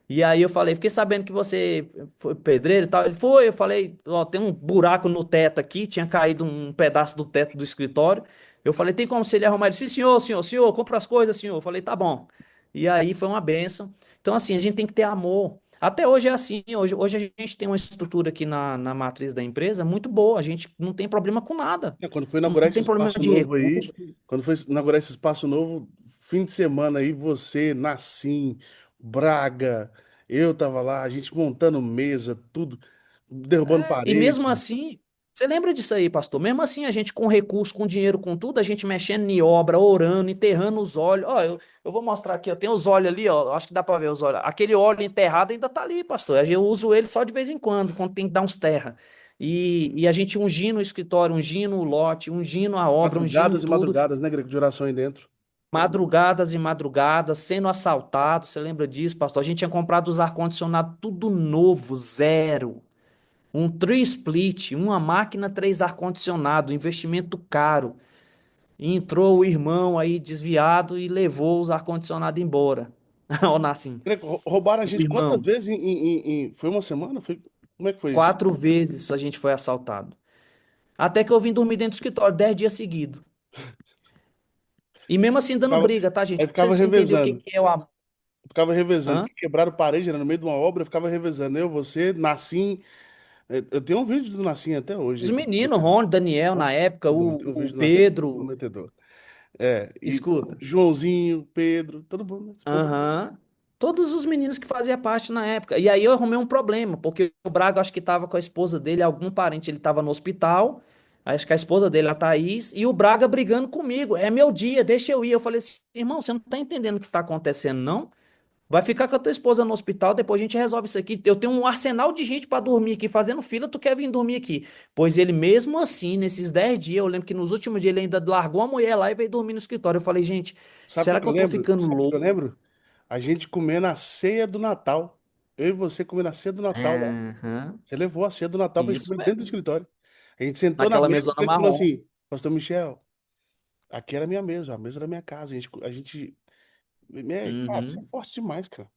E aí eu falei, fiquei sabendo que você foi pedreiro e tal. Ele foi, eu falei, ó, tem um buraco no teto aqui, tinha caído um pedaço do teto do escritório. Eu falei, tem como se ele arrumar? Ele disse, sim, senhor, senhor, senhor, compra as coisas, senhor. Eu falei, tá bom. E aí foi uma bênção. Então, assim, a gente tem que ter amor. Até hoje é assim, hoje a gente tem uma estrutura aqui na matriz da empresa muito boa, a gente não tem problema com nada. Quando foi Não inaugurar esse tem problema espaço de novo aí, recurso. quando foi inaugurar esse espaço novo, fim de semana aí, você, Nassim, Braga, eu tava lá, a gente montando mesa, tudo, derrubando E parede. mesmo assim, você lembra disso aí, pastor? Mesmo assim, a gente com recurso, com dinheiro, com tudo, a gente mexendo em obra, orando, enterrando os olhos. Ó, eu vou mostrar aqui, ó, tem os olhos ali, ó, acho que dá pra ver os olhos. Aquele óleo enterrado ainda tá ali, pastor. Eu uso ele só de vez em quando tem que dar uns terra. E a gente ungindo o escritório, ungindo o lote, ungindo a obra, ungindo Madrugadas e tudo. madrugadas, né, Greg, de oração aí dentro. Madrugadas e madrugadas, sendo assaltado, você lembra disso, pastor? A gente tinha comprado os ar-condicionado tudo novo, zero. Um tree split, uma máquina, três ar-condicionado, investimento caro. E entrou o irmão aí desviado e levou os ar-condicionado embora. Ó, Nassim, Greg, roubaram a o gente quantas irmão. vezes Foi uma semana? Como é que foi isso? 4 vezes a gente foi assaltado. Até que eu vim dormir dentro do escritório 10 dias seguidos. E mesmo assim dando Ficava, briga, tá, gente? aí Pra ficava vocês entenderem o que revezando. que é o amor. Ficava revezando. Hã? Porque quebraram parede, era no meio de uma obra, ficava revezando. Eu, você, Nassim. Eu tenho um vídeo do Nassim até hoje Os aí, meninos, Rony, Daniel, na época, tem um o vídeo do Nassim Pedro, prometedor. É, e escuta. Joãozinho, Pedro, todo mundo, né? Esse povo. Aham. Todos os meninos que faziam parte na época. E aí eu arrumei um problema, porque o Braga acho que estava com a esposa dele, algum parente, ele estava no hospital. Acho que a esposa dele, a Thaís, e o Braga brigando comigo. É meu dia, deixa eu ir. Eu falei assim, irmão, você não tá entendendo o que tá acontecendo, não? Vai ficar com a tua esposa no hospital, depois a gente resolve isso aqui. Eu tenho um arsenal de gente para dormir aqui, fazendo fila, tu quer vir dormir aqui. Pois ele, mesmo assim, nesses 10 dias, eu lembro que nos últimos dias ele ainda largou a mulher lá e veio dormir no escritório. Eu falei, gente, Sabe o será que que eu eu tô lembro? ficando Sabe o que eu louco? lembro? A gente comendo a ceia do Natal. Eu e você comendo a ceia do Natal lá. Aham, Você levou a ceia do Natal pra gente isso comer dentro do mesmo. escritório. A gente sentou na Naquela mesa e mesona ele falou marrom. assim: Pastor Michel, aqui era a minha mesa, a mesa da minha casa. Cara, isso é Uhum. forte demais, cara.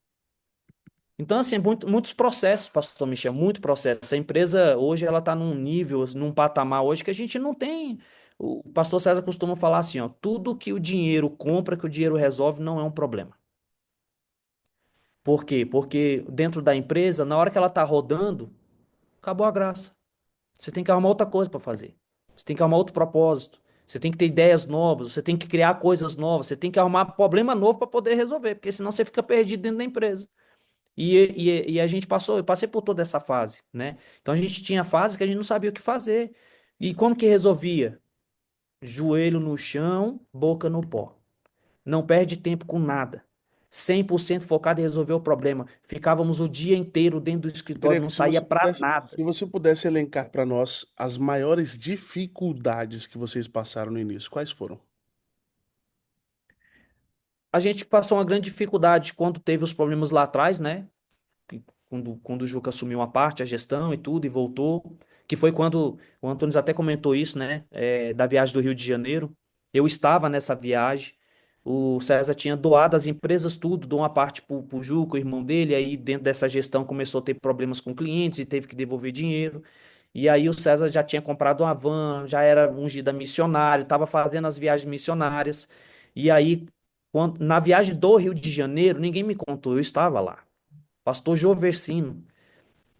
Então, assim, muitos processos, pastor Michel, muito processo. A empresa hoje ela está num nível, num patamar hoje que a gente não tem. O pastor César costuma falar assim, ó, tudo que o dinheiro compra, que o dinheiro resolve, não é um problema. Por quê? Porque dentro da empresa, na hora que ela está rodando, acabou a graça. Você tem que arrumar outra coisa para fazer. Você tem que arrumar outro propósito. Você tem que ter ideias novas, você tem que criar coisas novas, você tem que arrumar problema novo para poder resolver, porque senão você fica perdido dentro da empresa. E a gente passou, eu passei por toda essa fase, né? Então a gente tinha fase que a gente não sabia o que fazer. E como que resolvia? Joelho no chão, boca no pó. Não perde tempo com nada. 100% focado em resolver o problema. Ficávamos o dia inteiro dentro do escritório, Grego, não saía pra se nada. você pudesse elencar para nós as maiores dificuldades que vocês passaram no início, quais foram? A gente passou uma grande dificuldade quando teve os problemas lá atrás, né? Quando o Juca assumiu uma parte, a gestão e tudo, e voltou, que foi quando o Antunes até comentou isso, né, da viagem do Rio de Janeiro. Eu estava nessa viagem, o César tinha doado as empresas tudo, deu uma parte pro Juca, o irmão dele, aí dentro dessa gestão começou a ter problemas com clientes e teve que devolver dinheiro. E aí o César já tinha comprado uma van, já era ungida missionário, estava fazendo as viagens missionárias. E aí, na viagem do Rio de Janeiro, ninguém me contou, eu estava lá. Pastor Joversino.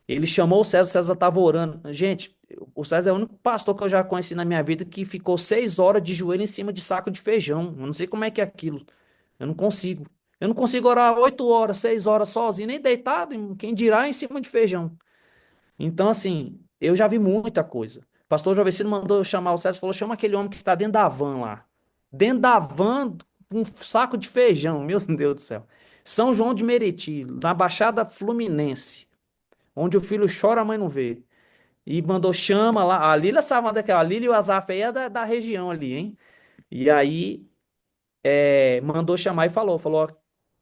Ele chamou o César estava orando. Gente, o César é o único pastor que eu já conheci na minha vida que ficou 6 horas de joelho em cima de saco de feijão. Eu não sei como é que é aquilo. Eu não consigo. Eu não consigo orar 8 horas, 6 horas sozinho, nem deitado, quem dirá em cima de feijão. Então, assim, eu já vi muita coisa. O pastor Jovecino mandou eu chamar o César, falou: chama aquele homem que está dentro da van lá. Dentro da van, com um saco de feijão, meu Deus do céu. São João de Meriti, na Baixada Fluminense, onde o filho chora, a mãe não vê. E mandou chama lá. A Lília sabe onde é que é. A Lília e o Azaf aí é da região ali, hein? E aí mandou chamar e falou,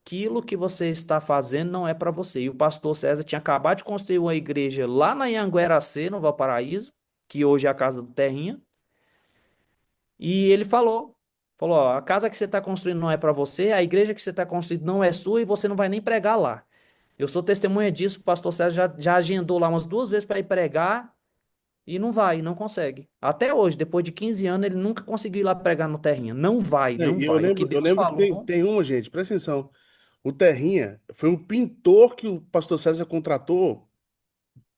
aquilo que você está fazendo não é para você. E o pastor César tinha acabado de construir uma igreja lá na Anhangueracê, no Valparaíso, que hoje é a casa do Terrinha. E ele falou, ó, a casa que você está construindo não é para você, a igreja que você está construindo não é sua e você não vai nem pregar lá. Eu sou testemunha disso, o pastor César já agendou lá umas 2 vezes para ir pregar e não vai, não consegue. Até hoje, depois de 15 anos, ele nunca conseguiu ir lá pregar no Terrinha. Não vai, não E eu vai. O que lembro, eu Deus lembro que falou. tem uma, gente, presta atenção. O Terrinha foi o pintor que o pastor César contratou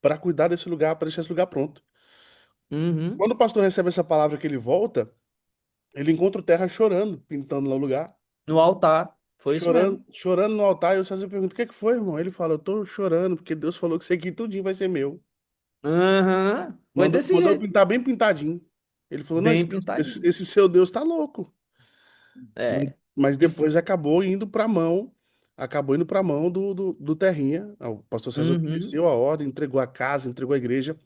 para cuidar desse lugar, para deixar esse lugar pronto. Uhum. Quando o pastor recebe essa palavra que ele volta, ele encontra o Terra chorando, pintando lá o lugar. No altar. Foi isso mesmo. Chorando no altar. E o César pergunta: o que é que foi, irmão? Ele fala: eu tô chorando, porque Deus falou que isso aqui tudinho vai ser meu. Aham. Foi desse Mandou jeito. pintar bem pintadinho. Ele falou: não, Bem pintadinho. esse seu Deus tá louco. É. Mas E f- depois acabou indo pra mão do Terrinha. O pastor César Uhum. obedeceu a ordem, entregou a casa, entregou a igreja.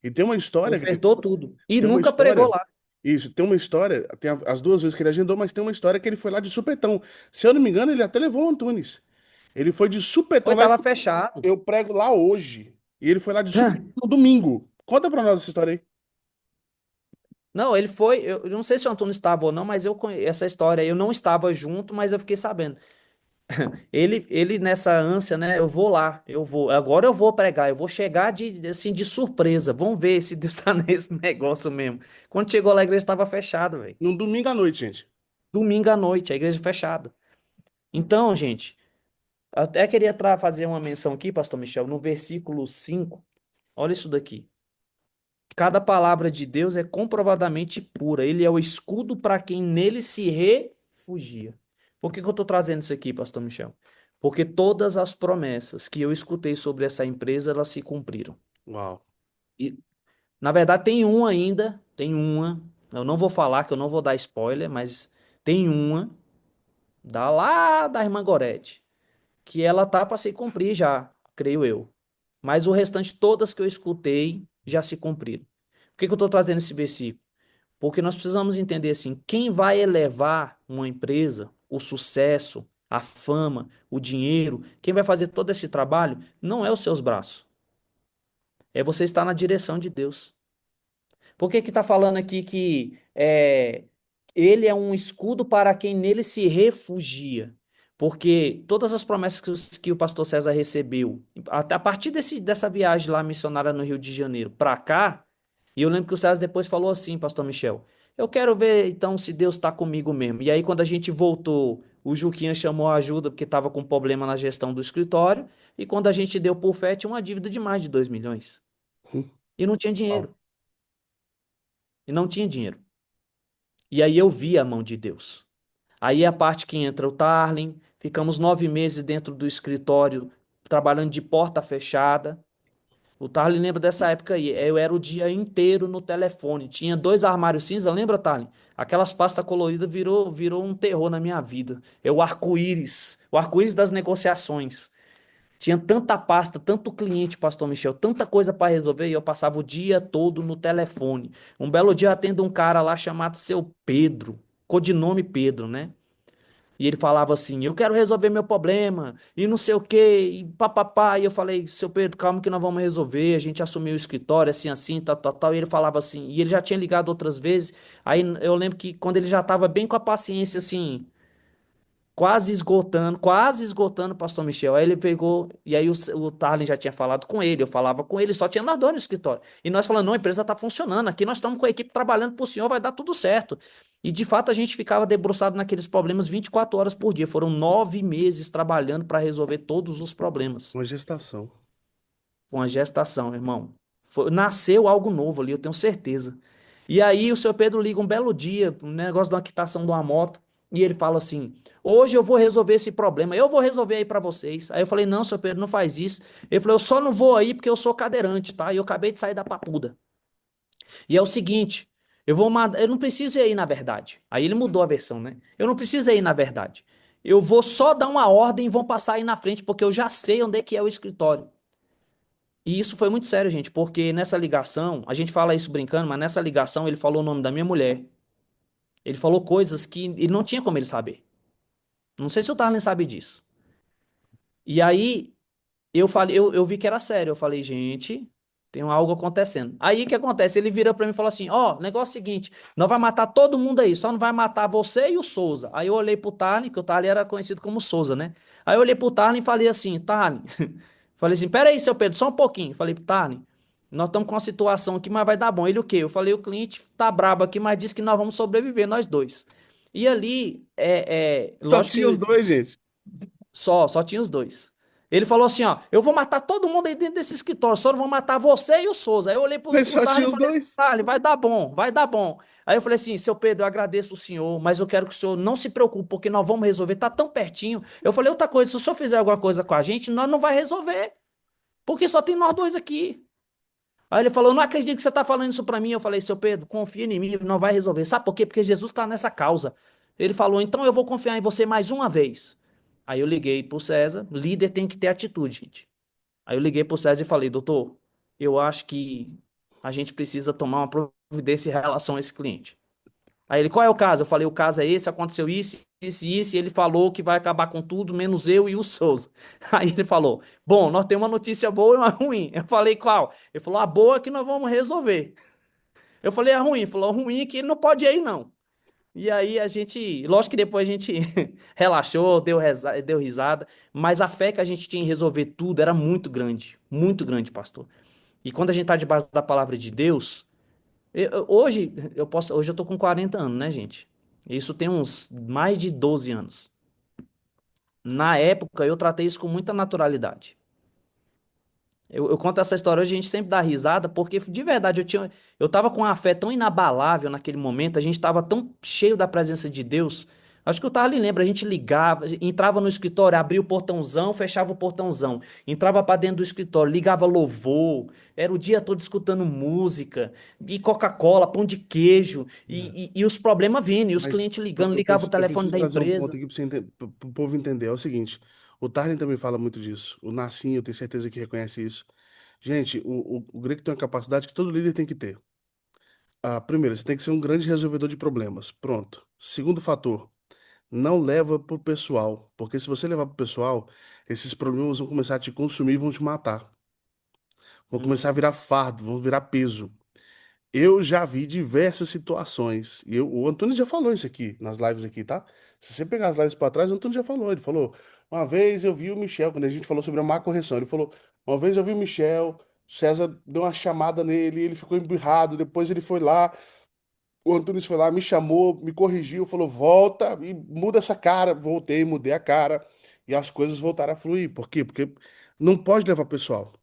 E tem uma história, Ofertou tudo. E tem uma nunca pregou história, lá. isso, tem uma história, as duas vezes que ele agendou, mas tem uma história que ele foi lá de supetão. Se eu não me engano, ele até levou o Antunes. Ele foi de supetão Foi, lá, tava fechado. eu prego lá hoje. E ele foi lá de supetão no domingo. Conta pra nós essa história aí. Não, ele foi. Eu não sei se o Antônio estava ou não, mas essa história aí, eu não estava junto, mas eu fiquei sabendo. Ele nessa ânsia, né? Eu vou lá, eu vou. Agora eu vou pregar, eu vou chegar assim, de surpresa. Vamos ver se Deus tá nesse negócio mesmo. Quando chegou lá, a igreja estava fechada, velho. Num domingo à noite, gente. Domingo à noite, a igreja fechada. Então, gente, até queria fazer uma menção aqui, Pastor Michel, no versículo 5. Olha isso daqui. Cada palavra de Deus é comprovadamente pura. Ele é o escudo para quem nele se refugia. Por que que eu estou trazendo isso aqui, Pastor Michel? Porque todas as promessas que eu escutei sobre essa empresa, elas se cumpriram. Uau. E, na verdade, tem uma ainda, tem uma. Eu não vou falar, que eu não vou dar spoiler, mas tem uma da irmã Gorete, que ela tá para se cumprir já, creio eu. Mas o restante, todas que eu escutei, já se cumpriram. Por que que eu estou trazendo esse versículo? Porque nós precisamos entender assim, quem vai elevar uma empresa, o sucesso, a fama, o dinheiro, quem vai fazer todo esse trabalho, não é os seus braços. É você estar na direção de Deus. Por que que está falando aqui que ele é um escudo para quem nele se refugia? Porque todas as promessas que o pastor César recebeu, até a partir dessa viagem lá missionária no Rio de Janeiro para cá, e eu lembro que o César depois falou assim, pastor Michel, eu quero ver então se Deus está comigo mesmo. E aí quando a gente voltou, o Juquinha chamou a ajuda porque estava com problema na gestão do escritório, e quando a gente deu por fé, tinha uma dívida de mais de 2 milhões. E não tinha Uau. dinheiro. E não tinha dinheiro. E aí eu vi a mão de Deus. Aí é a parte que entra o Tarlin, ficamos 9 meses dentro do escritório, trabalhando de porta fechada. O Tarlin lembra dessa época aí. Eu era o dia inteiro no telefone. Tinha 2 armários cinza, lembra, Tarlin? Aquelas pastas coloridas virou um terror na minha vida. É o arco-íris das negociações. Tinha tanta pasta, tanto cliente, pastor Michel, tanta coisa para resolver e eu passava o dia todo no telefone. Um belo dia eu atendo um cara lá chamado Seu Pedro, codinome Pedro, né? E ele falava assim: eu quero resolver meu problema, e não sei o quê, e papapá. E eu falei: Seu Pedro, calma que nós vamos resolver. A gente assumiu o escritório, assim, assim, tal, tal, tal. E ele falava assim, e ele já tinha ligado outras vezes. Aí eu lembro que quando ele já estava bem com a paciência, assim, quase esgotando o pastor Michel. Aí ele pegou, e aí o Tarlin já tinha falado com ele, eu falava com ele, só tinha nós dois no escritório. E nós falando, não, a empresa tá funcionando, aqui nós estamos com a equipe trabalhando pro senhor, vai dar tudo certo. E de fato a gente ficava debruçado naqueles problemas 24 horas por dia. Foram 9 meses trabalhando para resolver todos os problemas. Uma gestação. Com a gestação, irmão. Nasceu algo novo ali, eu tenho certeza. E aí o seu Pedro liga um belo dia, um negócio de uma quitação de uma moto, e ele fala assim: hoje eu vou resolver esse problema, eu vou resolver aí pra vocês. Aí eu falei: não, seu Pedro, não faz isso. Ele falou: eu só não vou aí porque eu sou cadeirante, tá? E eu acabei de sair da papuda. E é o seguinte, eu não preciso ir aí na verdade. Aí ele mudou a versão, né? Eu não preciso ir aí na verdade. Eu vou só dar uma ordem e vão passar aí na frente, porque eu já sei onde é que é o escritório. E isso foi muito sério, gente, porque nessa ligação, a gente fala isso brincando, mas nessa ligação ele falou o nome da minha mulher. Ele falou coisas que ele não tinha como ele saber. Não sei se o Tarlen sabe disso. E aí eu falei, eu vi que era sério. Eu falei, gente, tem algo acontecendo. Aí o que acontece? Ele vira pra mim e falou assim: ó, negócio é o seguinte, nós vai matar todo mundo aí, só não vai matar você e o Souza. Aí eu olhei pro Tarlen, que o Tarlen era conhecido como Souza, né? Aí eu olhei pro Tarlen e falei assim: Tarlen, falei assim, pera aí, seu Pedro, só um pouquinho. Falei pro Tarlen, nós estamos com uma situação aqui, mas vai dar bom. Ele o quê? Eu falei, o cliente tá brabo aqui, mas disse que nós vamos sobreviver, nós dois. E ali, Só lógico tinha os que dois, gente. só tinha os dois. Ele falou assim, ó, eu vou matar todo mundo aí dentro desse escritório, só não vou matar você e o Souza. Aí eu olhei Mas pro só Tarly tinha e os falei, dois. Tarly, vai dar bom, vai dar bom. Aí eu falei assim, seu Pedro, eu agradeço o senhor, mas eu quero que o senhor não se preocupe, porque nós vamos resolver, tá tão pertinho. Eu falei, outra coisa, se o senhor fizer alguma coisa com a gente, nós não vai resolver, porque só tem nós dois aqui. Aí ele falou, eu não acredito que você tá falando isso pra mim. Eu falei, seu Pedro, confia em mim, não vai resolver. Sabe por quê? Porque Jesus tá nessa causa. Ele falou, então eu vou confiar em você mais uma vez. Aí eu liguei pro César, líder tem que ter atitude, gente. Aí eu liguei pro César e falei, doutor, eu acho que a gente precisa tomar uma providência em relação a esse cliente. Aí ele, qual é o caso? Eu falei, o caso é esse, aconteceu isso e isso, e ele falou que vai acabar com tudo, menos eu e o Souza. Aí ele falou, bom, nós temos uma notícia boa e uma ruim. Eu falei, qual? Ele falou, a boa é que nós vamos resolver. Eu falei, a ruim? Ele falou, a ruim é que ele não pode ir aí, não. E aí a gente, lógico que depois a gente relaxou, deu risada, mas a fé que a gente tinha em resolver tudo era muito grande, pastor. E quando a gente tá debaixo da palavra de Deus, hoje eu tô com 40 anos, né, gente? Isso tem uns mais de 12 anos. Na época eu tratei isso com muita naturalidade. Eu conto essa história hoje, a gente sempre dá risada, porque de verdade eu tava com uma fé tão inabalável naquele momento, a gente tava tão cheio da presença de Deus, Acho que o Tarly lembra, a gente ligava, entrava no escritório, abria o portãozão, fechava o portãozão, entrava para dentro do escritório, ligava louvor, era o dia todo escutando música, e Coca-Cola, pão de queijo, É. e os problemas vindo, e os Mas clientes ligando, ligava o eu telefone preciso da trazer um ponto empresa. aqui para o povo entender. É o seguinte: o Tarlin também fala muito disso. O Nassim, eu tenho certeza que reconhece isso. Gente, o Greg tem uma capacidade que todo líder tem que ter. Primeiro, você tem que ser um grande resolvedor de problemas. Pronto. Segundo fator, não leva pro pessoal. Porque se você levar pro pessoal, esses problemas vão começar a te consumir e vão te matar. Vão começar a Uhum. virar fardo, vão virar peso. Eu já vi diversas situações. O Antônio já falou isso aqui nas lives aqui, tá? Se você pegar as lives para trás, o Antônio já falou. Ele falou: uma vez eu vi o Michel, quando a gente falou sobre a má correção, ele falou: uma vez eu vi o Michel, César deu uma chamada nele, ele ficou embirrado. Depois ele foi lá, o Antônio foi lá, me chamou, me corrigiu, falou: volta e muda essa cara. Voltei, mudei a cara e as coisas voltaram a fluir. Por quê? Porque não pode levar pessoal.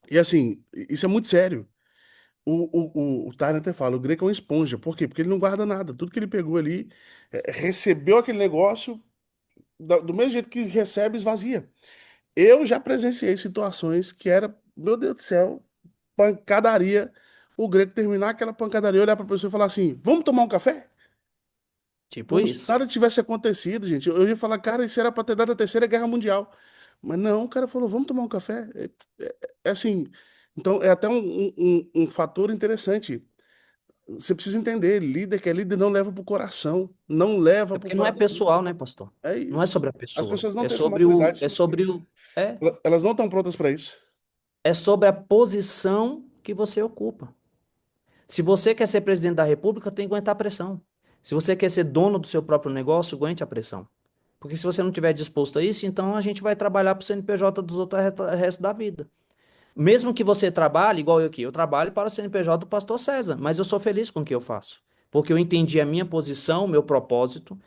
E assim, isso é muito sério. O Tyrion até fala, o Greco é uma esponja. Por quê? Porque ele não guarda nada. Tudo que ele pegou ali, recebeu aquele negócio, do mesmo jeito que recebe, esvazia. Eu já presenciei situações que era, meu Deus do céu, pancadaria. O Greco terminar aquela pancadaria, olhar para a pessoa e falar assim: vamos tomar um café? Tipo Como se isso. nada tivesse acontecido, gente. Eu ia falar, cara, isso era para ter dado a Terceira Guerra Mundial. Mas não, o cara falou, vamos tomar um café. É assim. Então, é até um fator interessante. Você precisa entender, líder que é líder não leva pro coração, não leva É pro porque não é coração. pessoal, né, pastor? É Não é isso. sobre a As pessoa. pessoas não têm essa É maturidade. sobre o, é, Elas não estão prontas para isso. é sobre a posição que você ocupa. Se você quer ser presidente da República, tem que aguentar a pressão. Se você quer ser dono do seu próprio negócio, aguente a pressão. Porque se você não estiver disposto a isso, então a gente vai trabalhar para o CNPJ dos outros o resto da vida. Mesmo que você trabalhe, igual eu aqui, eu trabalho para o CNPJ do Pastor César, mas eu sou feliz com o que eu faço. Porque eu entendi a minha posição, o meu propósito.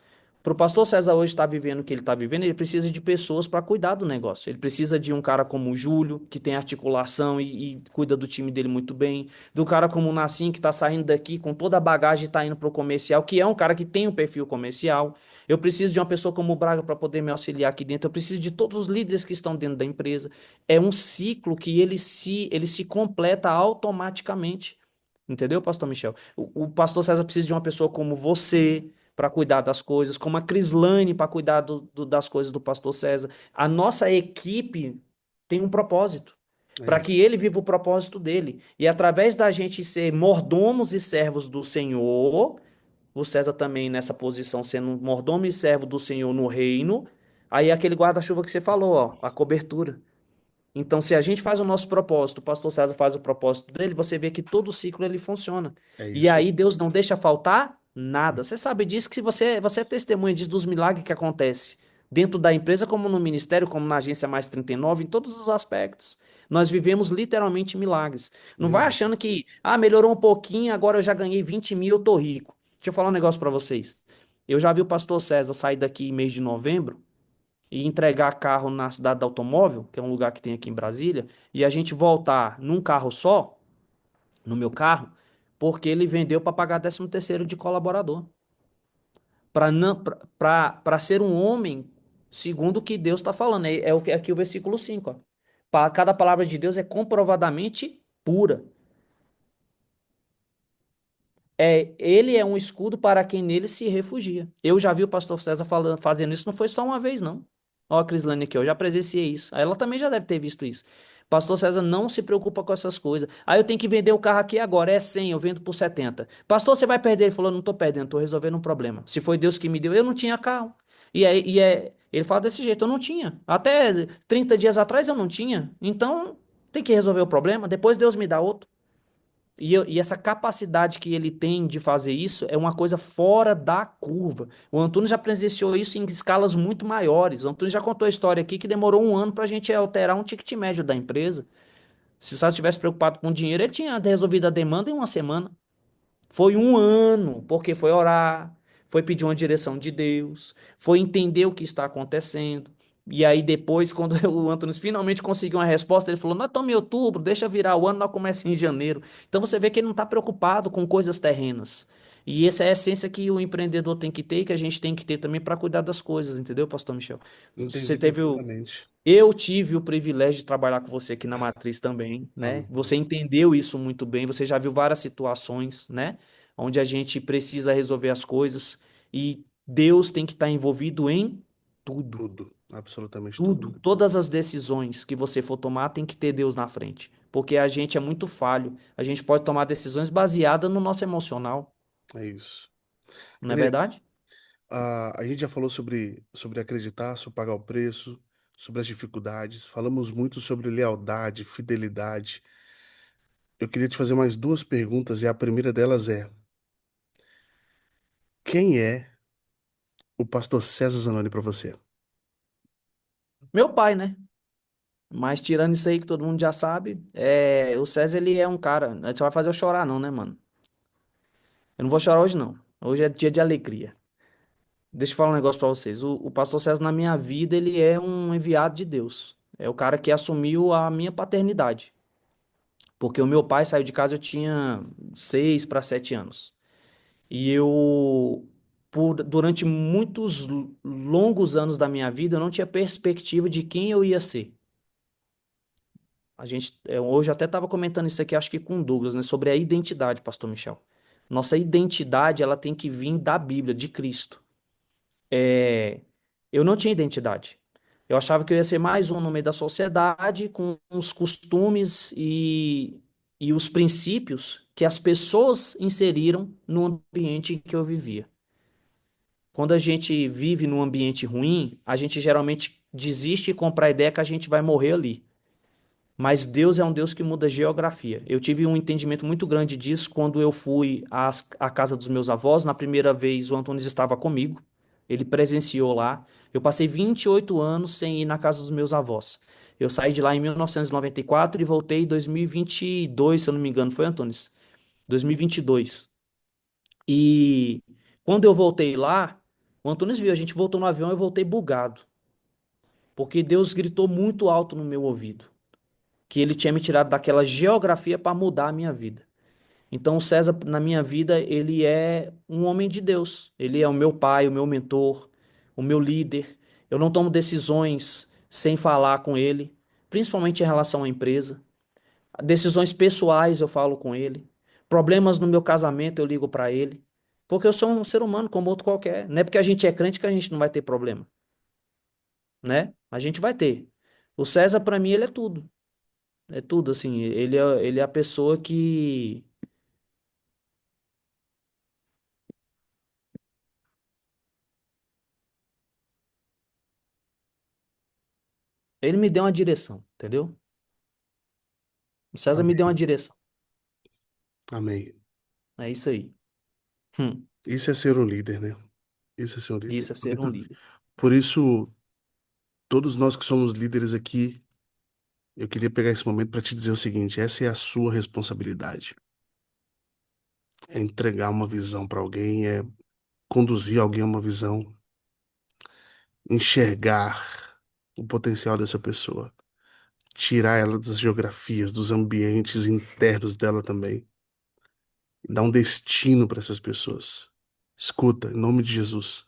Para o Pastor César hoje estar vivendo o que ele está vivendo, ele precisa de pessoas para cuidar do negócio. Ele precisa de um cara como o Júlio, que tem articulação e cuida do time dele muito bem. Do cara como o Nassim, que está saindo daqui com toda a bagagem e está indo para o comercial, que é um cara que tem um perfil comercial. Eu preciso de uma pessoa como o Braga para poder me auxiliar aqui dentro. Eu preciso de todos os líderes que estão dentro da empresa. É um ciclo que ele se completa automaticamente. Entendeu, pastor Michel? O pastor César precisa de uma pessoa como você para cuidar das coisas, como a Crislane para cuidar das coisas do pastor César. A nossa equipe tem um propósito, É para isso. que ele viva o propósito dele. E através da gente ser mordomos e servos do Senhor, o César também nessa posição, sendo um mordomo e servo do Senhor no reino, aí é aquele guarda-chuva que você falou, ó, a cobertura. Então, se a gente faz o nosso propósito, o pastor César faz o propósito dele, você vê que todo o ciclo ele funciona. É E isso aí. aí Deus não deixa faltar nada. Você sabe disso que se você é testemunha disso, dos milagres que acontecem dentro da empresa, como no ministério, como na agência Mais 39, em todos os aspectos. Nós vivemos literalmente milagres. Não vai Verdade. achando que, melhorou um pouquinho, agora eu já ganhei 20 mil, eu tô rico. Deixa eu falar um negócio para vocês. Eu já vi o pastor César sair daqui em mês de novembro e entregar carro na cidade do automóvel, que é um lugar que tem aqui em Brasília, e a gente voltar num carro só, no meu carro, porque ele vendeu para pagar 13º de colaborador. Para não para ser um homem segundo o que Deus está falando. É o que aqui o versículo 5. Ó. Cada palavra de Deus é comprovadamente pura. Ele é um escudo para quem nele se refugia. Eu já vi o pastor César fazendo isso, não foi só uma vez, não. Ó, a Crislane aqui, eu já presenciei isso. Ela também já deve ter visto isso. Pastor César não se preocupa com essas coisas. Aí eu tenho que vender o carro aqui agora, é 100, eu vendo por 70. Pastor, você vai perder? Ele falou, não tô perdendo, tô resolvendo um problema. Se foi Deus que me deu, eu não tinha carro. Ele fala desse jeito, eu não tinha. Até 30 dias atrás eu não tinha. Então, tem que resolver o problema, depois Deus me dá outro. E essa capacidade que ele tem de fazer isso é uma coisa fora da curva. O Antônio já presenciou isso em escalas muito maiores. O Antônio já contou a história aqui que demorou um ano para a gente alterar um ticket médio da empresa. Se o Sassi estivesse preocupado com dinheiro, ele tinha resolvido a demanda em uma semana. Foi um ano, porque foi orar, foi pedir uma direção de Deus, foi entender o que está acontecendo. E aí depois, quando o Antônio finalmente conseguiu uma resposta, ele falou, nós estamos em outubro, deixa virar o ano, nós começamos em janeiro. Então você vê que ele não está preocupado com coisas terrenas. E essa é a essência que o empreendedor tem que ter e que a gente tem que ter também para cuidar das coisas, entendeu, Pastor Michel? Você Entendi teve o, perfeitamente. eu tive o privilégio de trabalhar com você aqui na Matriz também, né? Amém. Você entendeu isso muito bem, você já viu várias situações, né? Onde a gente precisa resolver as coisas e Deus tem que estar envolvido em tudo. Tudo, absolutamente tudo. Tudo, todas as decisões que você for tomar tem que ter Deus na frente, porque a gente é muito falho. A gente pode tomar decisões baseadas no nosso emocional, É isso. não é Greco, verdade? a gente já falou sobre acreditar, sobre pagar o preço, sobre as dificuldades. Falamos muito sobre lealdade, fidelidade. Eu queria te fazer mais duas perguntas e a primeira delas é: quem é o pastor César Zanoni para você? Meu pai, né? Mas tirando isso aí que todo mundo já sabe, o César ele é um cara. Você vai fazer eu chorar, não, né, mano? Eu não vou chorar hoje, não. Hoje é dia de alegria. Deixa eu falar um negócio pra vocês. O pastor César, na minha vida, ele é um enviado de Deus. É o cara que assumiu a minha paternidade. Porque o meu pai saiu de casa, eu tinha 6 para 7 anos. E durante muitos longos anos da minha vida, eu não tinha perspectiva de quem eu ia ser. Hoje até estava comentando isso aqui, acho que com o Douglas, né, sobre a identidade, Pastor Michel. Nossa identidade, ela tem que vir da Bíblia, de Cristo. É, eu não tinha identidade. Eu achava que eu ia ser mais um no meio da sociedade, com os costumes e os princípios que as pessoas inseriram no ambiente em que eu vivia. Quando a gente vive num ambiente ruim, a gente geralmente desiste e compra a ideia que a gente vai morrer ali. Mas Deus é um Deus que muda geografia. Eu tive um entendimento muito grande disso quando eu fui à casa dos meus avós. Na primeira vez, o Antônio estava comigo. Ele presenciou lá. Eu passei 28 anos sem ir na casa dos meus avós. Eu saí de lá em 1994 e voltei em 2022, se eu não me engano. Foi, Antônio? 2022. E quando eu voltei lá, o Antônio viu, a gente voltou no avião e eu voltei bugado. Porque Deus gritou muito alto no meu ouvido que ele tinha me tirado daquela geografia para mudar a minha vida. Então, o César, na minha vida, ele é um homem de Deus. Ele é o meu pai, o meu mentor, o meu líder. Eu não tomo decisões sem falar com ele, principalmente em relação à empresa. Decisões pessoais eu falo com ele. Problemas no meu casamento eu ligo para ele. Porque eu sou um ser humano como outro qualquer. Não é porque a gente é crente que a gente não vai ter problema, né? A gente vai ter. O César, para mim, ele é tudo. É tudo, assim. Ele é a pessoa que. Ele me deu uma direção, entendeu? O César me deu uma Amém. direção. Amém. É isso aí. Hum. Isso é ser um líder, né? Isso é ser um líder. Isso é ser um líder. Por isso, todos nós que somos líderes aqui, eu queria pegar esse momento para te dizer o seguinte: essa é a sua responsabilidade. É entregar uma visão para alguém, é conduzir alguém a uma visão, enxergar o potencial dessa pessoa, tirar ela das geografias, dos ambientes internos dela também, e dar um destino para essas pessoas. Escuta, em nome de Jesus,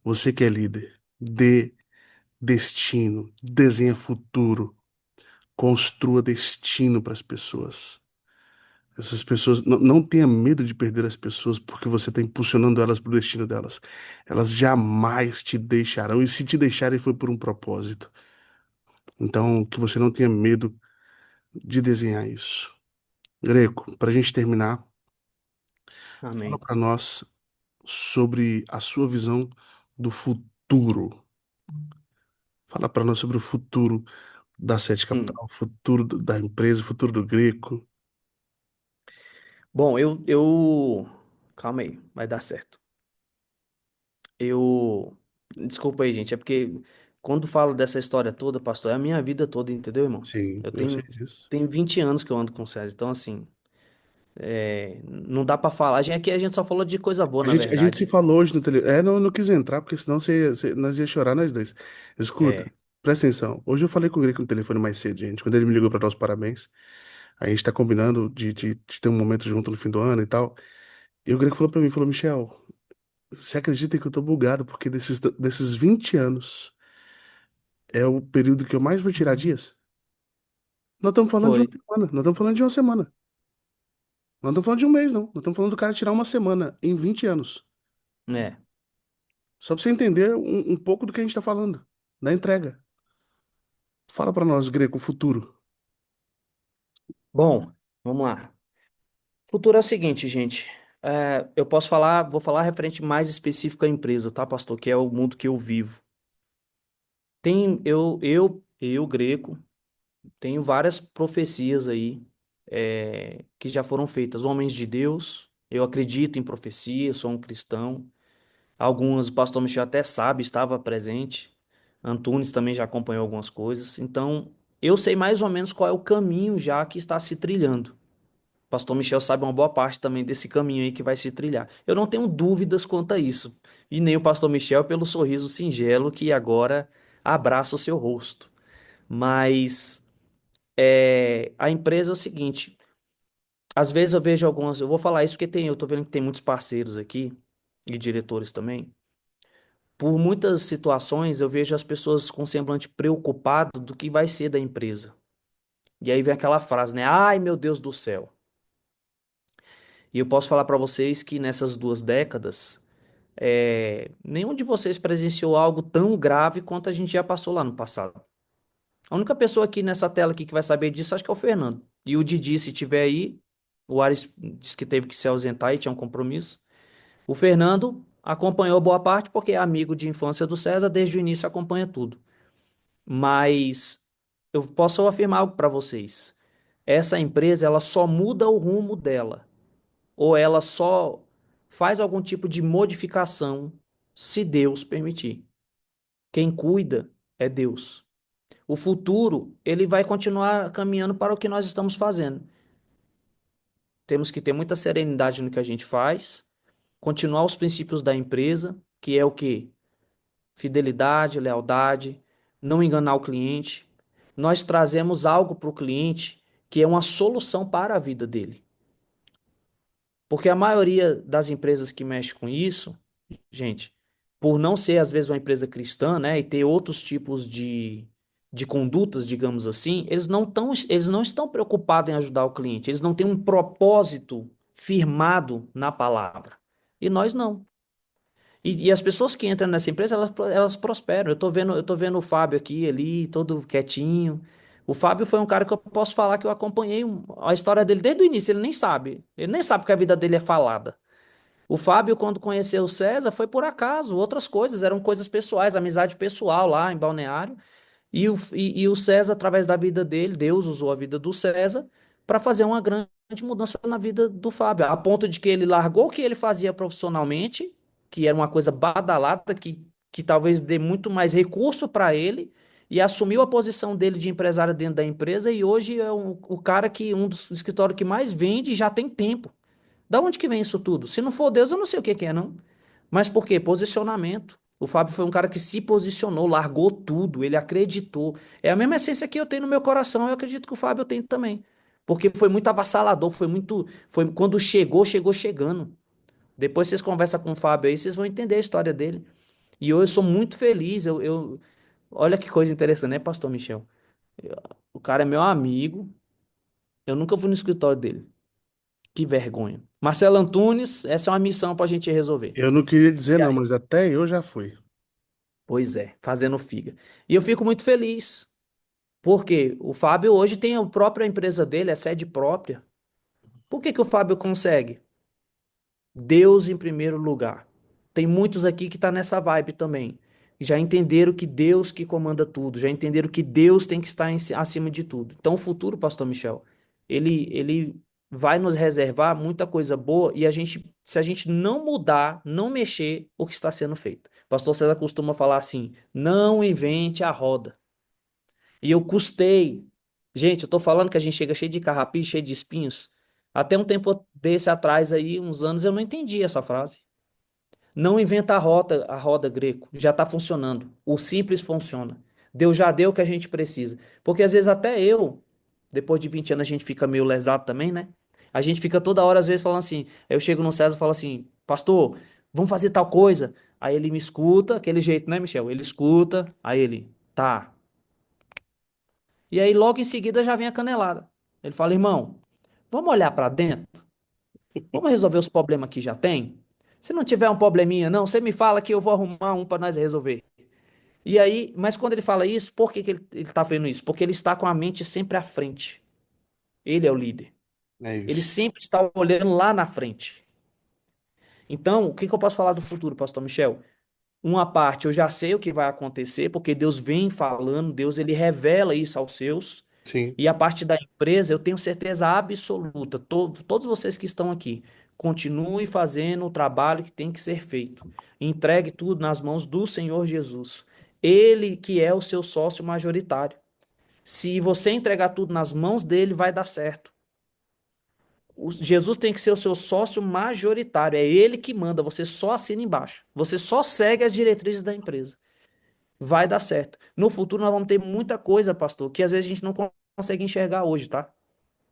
você que é líder, dê destino, desenha futuro, construa destino para as pessoas. Essas pessoas, não tenha medo de perder as pessoas porque você está impulsionando elas para o destino delas. Elas jamais te deixarão, e se te deixarem foi por um propósito. Então, que você não tenha medo de desenhar isso. Greco, para a gente terminar, fala Amém. para nós sobre a sua visão do futuro. Fala para nós sobre o futuro da Sete Hum. Capital, o futuro da empresa, o futuro do Greco. Bom, calma aí, vai dar certo. Eu. Desculpa aí, gente, é porque quando falo dessa história toda, pastor, é a minha vida toda, entendeu, irmão? Sim, Eu eu sei tenho, disso. tenho 20 anos que eu ando com o César, então assim, não dá pra falar. Aqui a gente só falou de coisa boa, na A gente se verdade. falou hoje no telefone. Não quis entrar, porque senão nós ia chorar nós dois. Escuta, É. presta atenção. Hoje eu falei com o Greco no telefone mais cedo, gente. Quando ele me ligou para dar os parabéns, a gente tá combinando de ter um momento junto no fim do ano e tal. E o Greco falou pra mim, falou, Michel, você acredita que eu tô bugado, porque desses 20 anos é o período que eu mais vou tirar dias? Nós estamos falando de uma Foi, semana, nós estamos falando de uma semana. Nós não estamos falando de um mês, não. Nós estamos falando do cara tirar uma semana em 20 anos. né? Só pra você entender um pouco do que a gente tá falando, da entrega. Fala pra nós, Greco, o futuro. Bom, vamos lá. Futuro é o seguinte, gente. Eu posso falar, vou falar referente mais específico à empresa, tá, pastor? Que é o mundo que eu vivo. Greco, tenho várias profecias aí que já foram feitas. Homens de Deus, eu acredito em profecia, sou um cristão. Algumas o pastor Michel até sabe, estava presente. Antunes também já acompanhou algumas coisas. Então, eu sei mais ou menos qual é o caminho já que está se trilhando. O pastor Michel sabe uma boa parte também desse caminho aí que vai se trilhar. Eu não tenho dúvidas quanto a isso. E nem o pastor Michel pelo sorriso singelo que agora abraça o seu rosto. Mas a empresa é o seguinte, às vezes eu vejo algumas, eu vou falar isso porque eu tô vendo que tem muitos parceiros aqui e diretores também. Por muitas situações eu vejo as pessoas com semblante preocupado do que vai ser da empresa. E aí vem aquela frase, né? Ai, meu Deus do céu. E eu posso falar para vocês que nessas 2 décadas, nenhum de vocês presenciou algo tão grave quanto a gente já passou lá no passado. A única pessoa aqui nessa tela aqui que vai saber disso, acho que é o Fernando. E o Didi, se tiver aí, o Ares disse que teve que se ausentar e tinha um compromisso. O Fernando acompanhou boa parte porque é amigo de infância do César, desde o início acompanha tudo. Mas eu posso afirmar algo para vocês. Essa empresa, ela só muda o rumo dela, ou ela só faz algum tipo de modificação se Deus permitir. Quem cuida é Deus. O futuro, ele vai continuar caminhando para o que nós estamos fazendo. Temos que ter muita serenidade no que a gente faz, continuar os princípios da empresa, que é o quê? Fidelidade, lealdade, não enganar o cliente. Nós trazemos algo para o cliente que é uma solução para a vida dele. Porque a maioria das empresas que mexe com isso, gente, por não ser às vezes uma empresa cristã, né, e ter outros tipos de condutas, digamos assim, eles não estão preocupados em ajudar o cliente, eles não têm um propósito firmado na palavra. E nós não. E as pessoas que entram nessa empresa, elas prosperam. Eu tô vendo o Fábio aqui, ali, todo quietinho. O Fábio foi um cara que eu posso falar que eu acompanhei a história dele desde o início, ele nem sabe. Ele nem sabe que a vida dele é falada. O Fábio, quando conheceu o César, foi por acaso, outras coisas, eram coisas pessoais, amizade pessoal lá em Balneário. E o César, através da vida dele, Deus usou a vida do César para fazer uma grande mudança na vida do Fábio, a ponto de que ele largou o que ele fazia profissionalmente, que era uma coisa badalada, que talvez dê muito mais recurso para ele, e assumiu a posição dele de empresário dentro da empresa, e hoje é o cara que um dos escritórios que mais vende e já tem tempo. Da onde que vem isso tudo? Se não for Deus, eu não sei o que que é, não. Mas por quê? Posicionamento. O Fábio foi um cara que se posicionou, largou tudo, ele acreditou. É a mesma essência que eu tenho no meu coração, eu acredito que o Fábio tem também. Porque foi muito avassalador, foi quando chegou, chegou chegando. Depois vocês conversam com o Fábio aí, vocês vão entender a história dele. E eu sou muito feliz, olha que coisa interessante, né, Pastor Michel? O cara é meu amigo, eu nunca fui no escritório dele. Que vergonha. Marcelo Antunes, essa é uma missão pra gente resolver. Eu não queria dizer não, mas até eu já fui. Pois é, fazendo figa. E eu fico muito feliz, porque o Fábio hoje tem a própria empresa dele, é sede própria. Por que que o Fábio consegue? Deus em primeiro lugar. Tem muitos aqui que tá nessa vibe também. Já entenderam que Deus que comanda tudo, já entenderam que Deus tem que estar acima de tudo. Então o futuro, Pastor Michel, ele vai nos reservar muita coisa boa e se a gente não mudar, não mexer o que está sendo feito. Pastor César costuma falar assim: não invente a roda. E eu custei. Gente, eu tô falando que a gente chega cheio de carrapicho, cheio de espinhos. Até um tempo desse atrás aí, uns anos, eu não entendi essa frase. Não inventa a roda greco. Já está funcionando. O simples funciona. Deus já deu o que a gente precisa. Porque às vezes até eu, depois de 20 anos, a gente fica meio lesado também, né? A gente fica toda hora, às vezes, falando assim. Eu chego no César e falo assim, pastor, vamos fazer tal coisa. Aí ele me escuta, aquele jeito, né, Michel? Ele escuta, aí ele, tá. E aí logo em seguida já vem a canelada. Ele fala, irmão, vamos olhar pra dentro? Vamos resolver os problemas que já tem? Se não tiver um probleminha, não, você me fala que eu vou arrumar um pra nós resolver. E aí, mas quando ele fala isso, por que que ele tá fazendo isso? Porque ele está com a mente sempre à frente. Ele é o líder. É Ele isso. sempre está olhando lá na frente. Então, o que que eu posso falar do futuro, Pastor Michel? Uma parte eu já sei o que vai acontecer, porque Deus vem falando, Deus ele revela isso aos seus. Sim. E a parte da empresa, eu tenho certeza absoluta, todos vocês que estão aqui, continue fazendo o trabalho que tem que ser feito. Entregue tudo nas mãos do Senhor Jesus. Ele que é o seu sócio majoritário. Se você entregar tudo nas mãos dele, vai dar certo. Jesus tem que ser o seu sócio majoritário. É ele que manda, você só assina embaixo. Você só segue as diretrizes da empresa. Vai dar certo. No futuro nós vamos ter muita coisa, pastor, que às vezes a gente não consegue enxergar hoje, tá?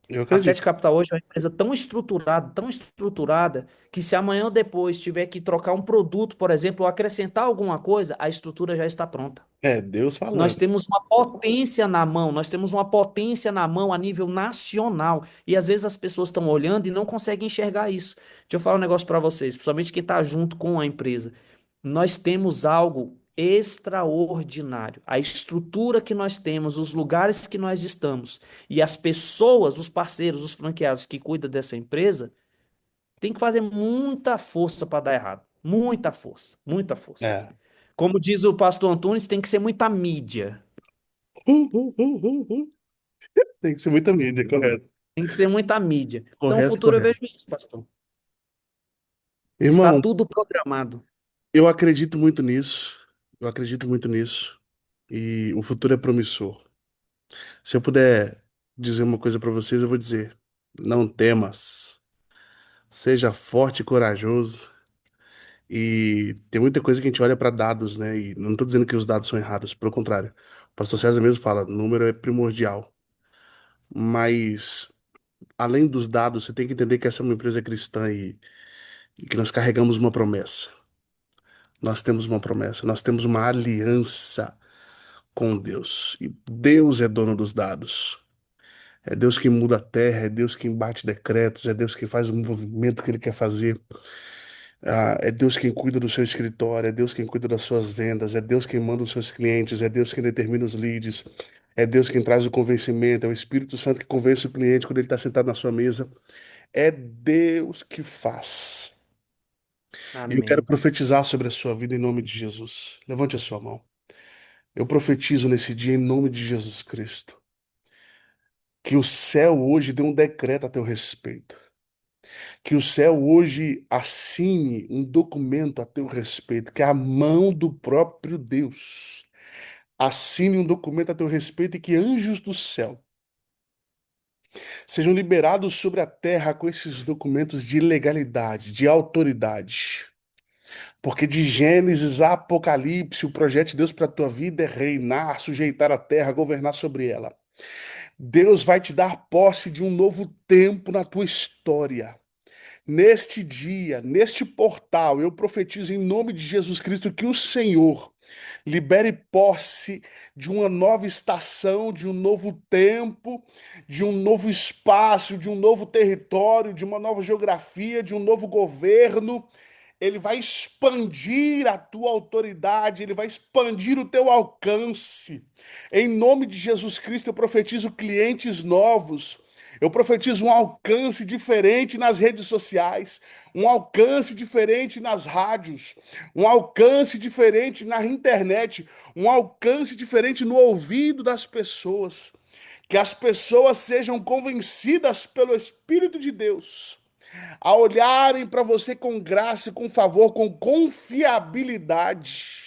Eu A Sete acredito. Capital hoje é uma empresa tão estruturada, que se amanhã ou depois tiver que trocar um produto, por exemplo, ou acrescentar alguma coisa, a estrutura já está pronta. É Deus Nós falando. temos uma potência na mão, nós temos uma potência na mão a nível nacional. E às vezes as pessoas estão olhando e não conseguem enxergar isso. Deixa eu falar um negócio para vocês, principalmente quem está junto com a empresa. Nós temos algo extraordinário. A estrutura que nós temos, os lugares que nós estamos e as pessoas, os parceiros, os franqueados que cuidam dessa empresa, tem que fazer muita força para dar errado. Muita força, muita força. É. Como diz o pastor Antunes, tem que ser muita mídia. Tem que ser muita mídia, correto. Tem que ser muita mídia. Então, o Correto, futuro eu correto. vejo isso, pastor. Está Irmão, tudo programado. eu acredito muito nisso. Eu acredito muito nisso. E o futuro é promissor. Se eu puder dizer uma coisa para vocês, eu vou dizer: não temas. Seja forte e corajoso. E tem muita coisa que a gente olha para dados, né? E não estou dizendo que os dados são errados, pelo contrário. O pastor César mesmo fala, número é primordial. Mas, além dos dados, você tem que entender que essa é uma empresa cristã e que nós carregamos uma promessa. Nós temos uma promessa, nós temos uma aliança com Deus. E Deus é dono dos dados. É Deus que muda a terra, é Deus que embate decretos, é Deus que faz o movimento que Ele quer fazer. É Deus quem cuida do seu escritório, é Deus quem cuida das suas vendas, é Deus quem manda os seus clientes, é Deus quem determina os leads, é Deus quem traz o convencimento, é o Espírito Santo que convence o cliente quando ele está sentado na sua mesa. É Deus que faz. E eu quero Amém. profetizar sobre a sua vida em nome de Jesus. Levante a sua mão. Eu profetizo nesse dia em nome de Jesus Cristo. Que o céu hoje dê um decreto a teu respeito. Que o céu hoje assine um documento a teu respeito. Que a mão do próprio Deus assine um documento a teu respeito e que anjos do céu sejam liberados sobre a terra com esses documentos de legalidade, de autoridade. Porque de Gênesis a Apocalipse, o projeto de Deus para a tua vida é reinar, sujeitar a terra, governar sobre ela. Deus vai te dar posse de um novo tempo na tua história. Neste dia, neste portal, eu profetizo em nome de Jesus Cristo que o Senhor libere posse de uma nova estação, de um novo tempo, de um novo espaço, de um novo território, de uma nova geografia, de um novo governo. Ele vai expandir a tua autoridade, ele vai expandir o teu alcance. Em nome de Jesus Cristo, eu profetizo clientes novos. Eu profetizo um alcance diferente nas redes sociais, um alcance diferente nas rádios, um alcance diferente na internet, um alcance diferente no ouvido das pessoas. Que as pessoas sejam convencidas pelo Espírito de Deus a olharem para você com graça, com favor, com confiabilidade.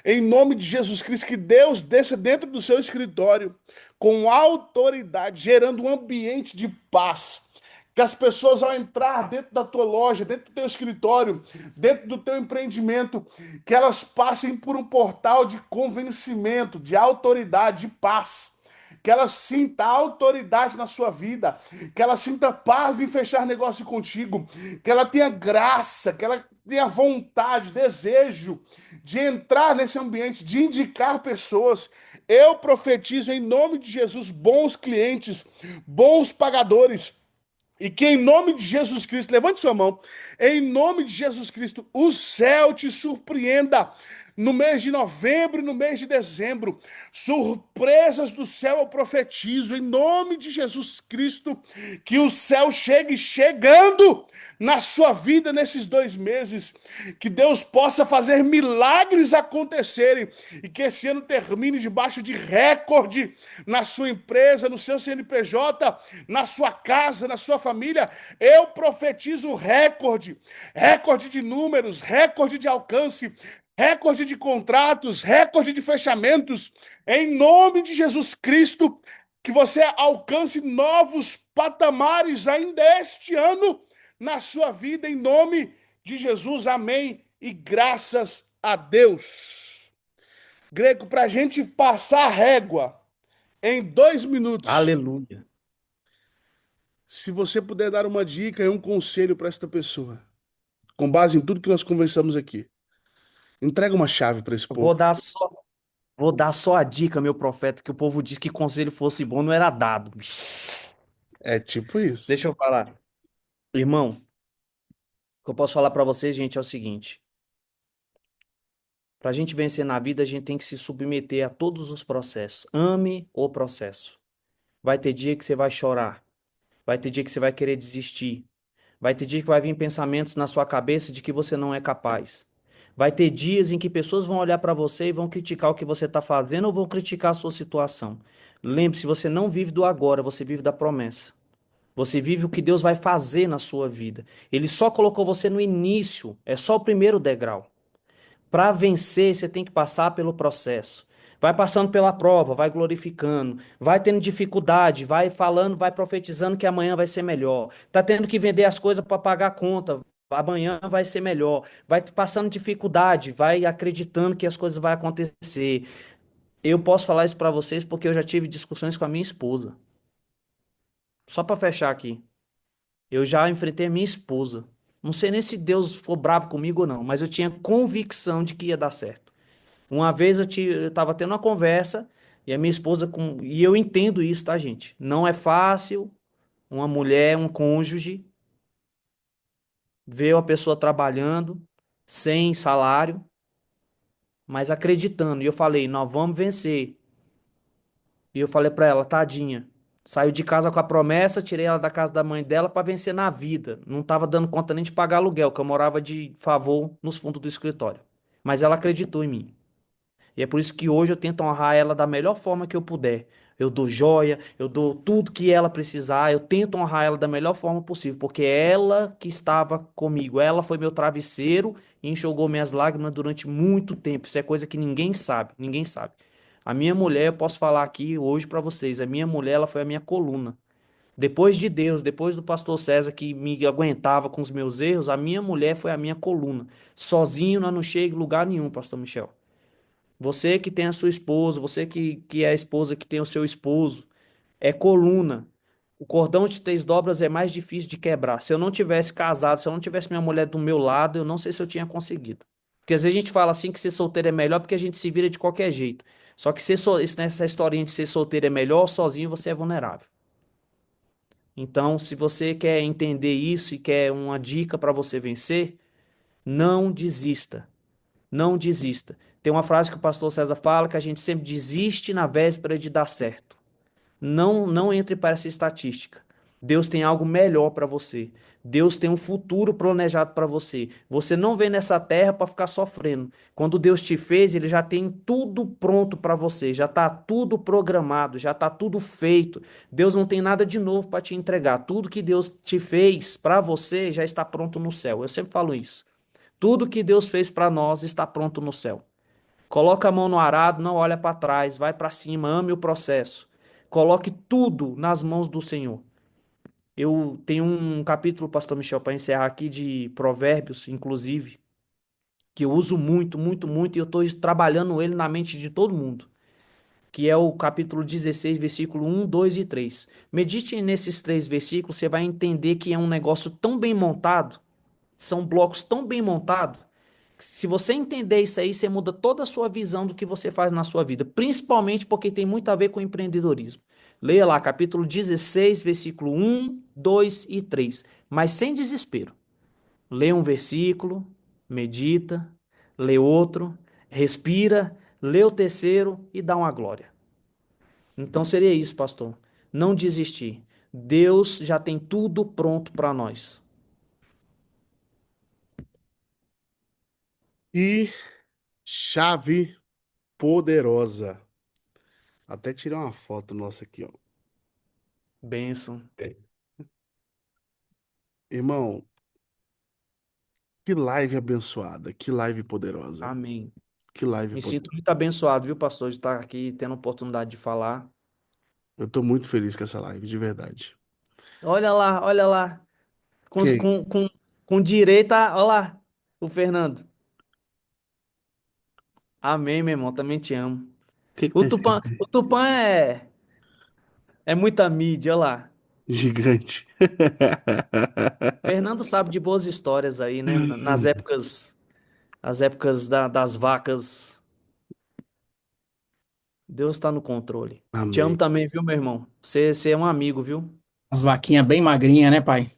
Em nome de Jesus Cristo, que Deus desça dentro do seu escritório com autoridade, gerando um ambiente de paz. Que as pessoas, ao entrar dentro da tua loja, dentro do teu escritório, dentro do teu empreendimento, que elas passem por um portal de convencimento, de autoridade, de paz. que ela sinta autoridade na sua vida, que ela sinta paz em fechar negócio contigo, que ela tenha graça, que ela tenha vontade, desejo de entrar nesse ambiente, de indicar pessoas. Eu profetizo em nome de Jesus bons clientes, bons pagadores. E que em nome de Jesus Cristo, levante sua mão, em nome de Jesus Cristo, o céu te surpreenda no mês de novembro e no mês de dezembro. Surpresas do céu eu profetizo, em nome de Jesus Cristo, que o céu chegue chegando na sua vida nesses 2 meses. Que Deus possa fazer milagres acontecerem e que esse ano termine debaixo de recorde na sua empresa, no seu CNPJ, na sua casa, na sua família. Eu profetizo recorde, recorde de números, recorde de alcance, recorde de contratos, recorde de fechamentos, em nome de Jesus Cristo, que você alcance novos patamares ainda este ano na sua vida, em nome de Jesus, amém, e graças a Deus. Greco, para a gente passar a régua em 2 minutos, Aleluia. se você puder dar uma dica e um conselho para esta pessoa, com base em tudo que nós conversamos aqui, entrega uma chave para esse Vou povo. dar só, vou dar só a dica, meu profeta, que o povo disse que conselho fosse bom não era dado. É tipo isso. Deixa eu falar. Irmão, o que eu posso falar pra vocês, gente, é o seguinte. Pra gente vencer na vida, a gente tem que se submeter a todos os processos. Ame o processo. Vai ter dia que você vai chorar. Vai ter dia que você vai querer desistir. Vai ter dia que vai vir pensamentos na sua cabeça de que você não é capaz. Vai ter dias em que pessoas vão olhar para você e vão criticar o que você está fazendo ou vão criticar a sua situação. Lembre-se, você não vive do agora, você vive da promessa. Você vive o que Deus vai fazer na sua vida. Ele só colocou você no início, é só o primeiro degrau. Para vencer, você tem que passar pelo processo. Vai passando pela prova, vai glorificando, vai tendo dificuldade, vai falando, vai profetizando que amanhã vai ser melhor. Tá tendo que vender as coisas para pagar a conta, amanhã vai ser melhor. Vai passando dificuldade, vai acreditando que as coisas vão acontecer. Eu posso falar isso para vocês porque eu já tive discussões com a minha esposa. Só para fechar aqui. Eu já enfrentei a minha esposa. Não sei nem se Deus ficou bravo comigo ou não, mas eu tinha convicção de que ia dar certo. Uma vez eu tava tendo uma conversa e a minha esposa e eu entendo isso, tá, gente? Não é fácil uma mulher, um cônjuge, ver uma pessoa trabalhando sem salário, mas acreditando. E eu falei, nós vamos vencer. E eu falei pra ela, tadinha. Saiu de casa com a promessa, tirei ela da casa da mãe dela pra vencer na vida. Não tava dando conta nem de pagar aluguel, que eu morava de favor nos fundos do escritório. Mas ela acreditou em mim. E é por isso que hoje eu tento honrar ela da melhor forma que eu puder. Eu dou joia, eu dou tudo que ela precisar, eu tento honrar ela da melhor forma possível, porque é ela que estava comigo, ela foi meu travesseiro e enxugou minhas lágrimas durante muito tempo. Isso é coisa que ninguém sabe, ninguém sabe. A minha mulher, eu posso falar aqui hoje pra vocês, a minha mulher, ela foi a minha coluna. Depois de Deus, depois do pastor César que me aguentava com os meus erros, a minha mulher foi a minha coluna. Sozinho nós não chega em lugar nenhum, pastor Michel. Você que tem a sua esposa, você que é a esposa que tem o seu esposo, é coluna. O cordão de 3 dobras é mais difícil de quebrar. Se eu não tivesse casado, se eu não tivesse minha mulher do meu lado, eu não sei se eu tinha conseguido. Porque às vezes a gente fala assim que ser solteiro é melhor porque a gente se vira de qualquer jeito. Só que nessa historinha de ser solteiro é melhor, sozinho você é vulnerável. Então, se você quer entender isso e quer uma dica para você vencer, não desista. Não desista. Tem uma frase que o pastor César fala que a gente sempre desiste na véspera de dar certo. Não entre para essa estatística. Deus tem algo melhor para você. Deus tem um futuro planejado para você. Você não vem nessa terra para ficar sofrendo. Quando Deus te fez, ele já tem tudo pronto para você, já está tudo programado, já está tudo feito. Deus não tem nada de novo para te entregar. Tudo que Deus te fez para você já está pronto no céu. Eu sempre falo isso. Tudo que Deus fez para nós está pronto no céu. Coloca a mão no arado, não olha para trás, vai para cima, ame o processo. Coloque tudo nas mãos do Senhor. Eu tenho um capítulo, pastor Michel, para encerrar aqui de Provérbios, inclusive, que eu uso muito, muito, muito, e eu estou trabalhando ele na mente de todo mundo. que é o capítulo 16, versículo 1, 2 e 3. Medite nesses três versículos, você vai entender que é um negócio tão bem montado, são blocos tão bem montados, que se você entender isso aí, você muda toda a sua visão do que você faz na sua vida, principalmente porque tem muito a ver com empreendedorismo. Leia lá, capítulo 16, versículo 1, 2 e 3, mas sem desespero. Lê um versículo, medita, lê outro, respira, lê o terceiro e dá uma glória. Então seria isso, pastor. Não desistir. Deus já tem tudo pronto para nós. E chave poderosa. Até tirar uma foto nossa aqui, ó. Bênção. Irmão, que live abençoada, que live poderosa, Amém. que live Me sinto poderosa. muito abençoado, viu, pastor, de estar aqui tendo a oportunidade de falar. Eu tô muito feliz com essa live, de verdade. Olha lá, olha lá. Com, Quem? com, com, com direita, olha lá, o Fernando. Amém, meu irmão. Também te amo. Quem que O tá Tupã, o Tupã é muita mídia, olha lá. gigante? Fernando sabe de boas histórias aí, né? As épocas das vacas. Deus está no controle. Te amo Amém. também, viu, meu irmão? Você é um amigo, viu? As vaquinhas bem magrinhas, né, pai?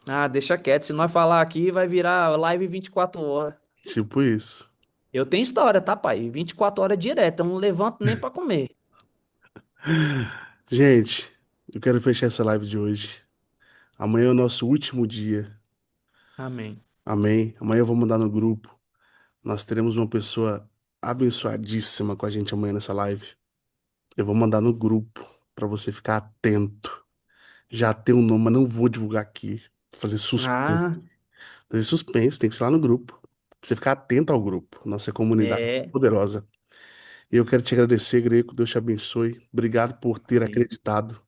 Ah, deixa quieto. Se nós falar aqui, vai virar live 24 horas. Tipo isso. Eu tenho história, tá, pai? 24 horas direto. Eu não levanto nem pra comer. Gente, eu quero fechar essa live de hoje. Amanhã é o nosso último dia. Amém. Amém. Amanhã eu vou mandar no grupo. Nós teremos uma pessoa abençoadíssima com a gente amanhã nessa live. Eu vou mandar no grupo para você ficar atento. Já tem um nome, mas não vou divulgar aqui. Fazer suspense. Ah, Fazer suspense, tem que ser lá no grupo. Pra você ficar atento ao grupo. Nossa comunidade é. poderosa. E eu quero te agradecer, Greco. Deus te abençoe. Obrigado por ter Amém. acreditado.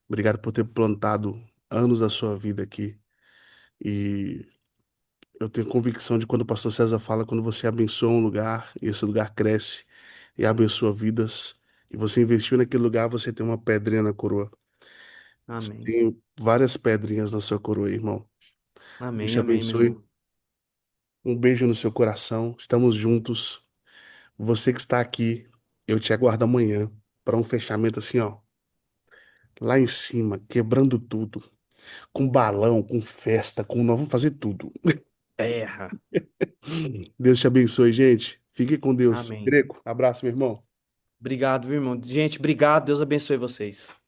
Obrigado por ter plantado anos da sua vida aqui. E eu tenho convicção de quando o pastor César fala, quando você abençoa um lugar, e esse lugar cresce e abençoa vidas, e você investiu naquele lugar, você tem uma pedrinha na coroa. Você Amém. tem várias pedrinhas na sua coroa, irmão. Deus Amém, te amém, meu abençoe. irmão. Um beijo no seu coração. Estamos juntos. Você que está aqui, eu te aguardo amanhã para um fechamento assim, ó, lá em cima, quebrando tudo, com balão, com festa, com nós vamos fazer tudo. Terra. Deus te abençoe, gente. Fique com Deus. Amém. Greco, abraço, meu irmão. Obrigado, viu, irmão? Gente, obrigado. Deus abençoe vocês.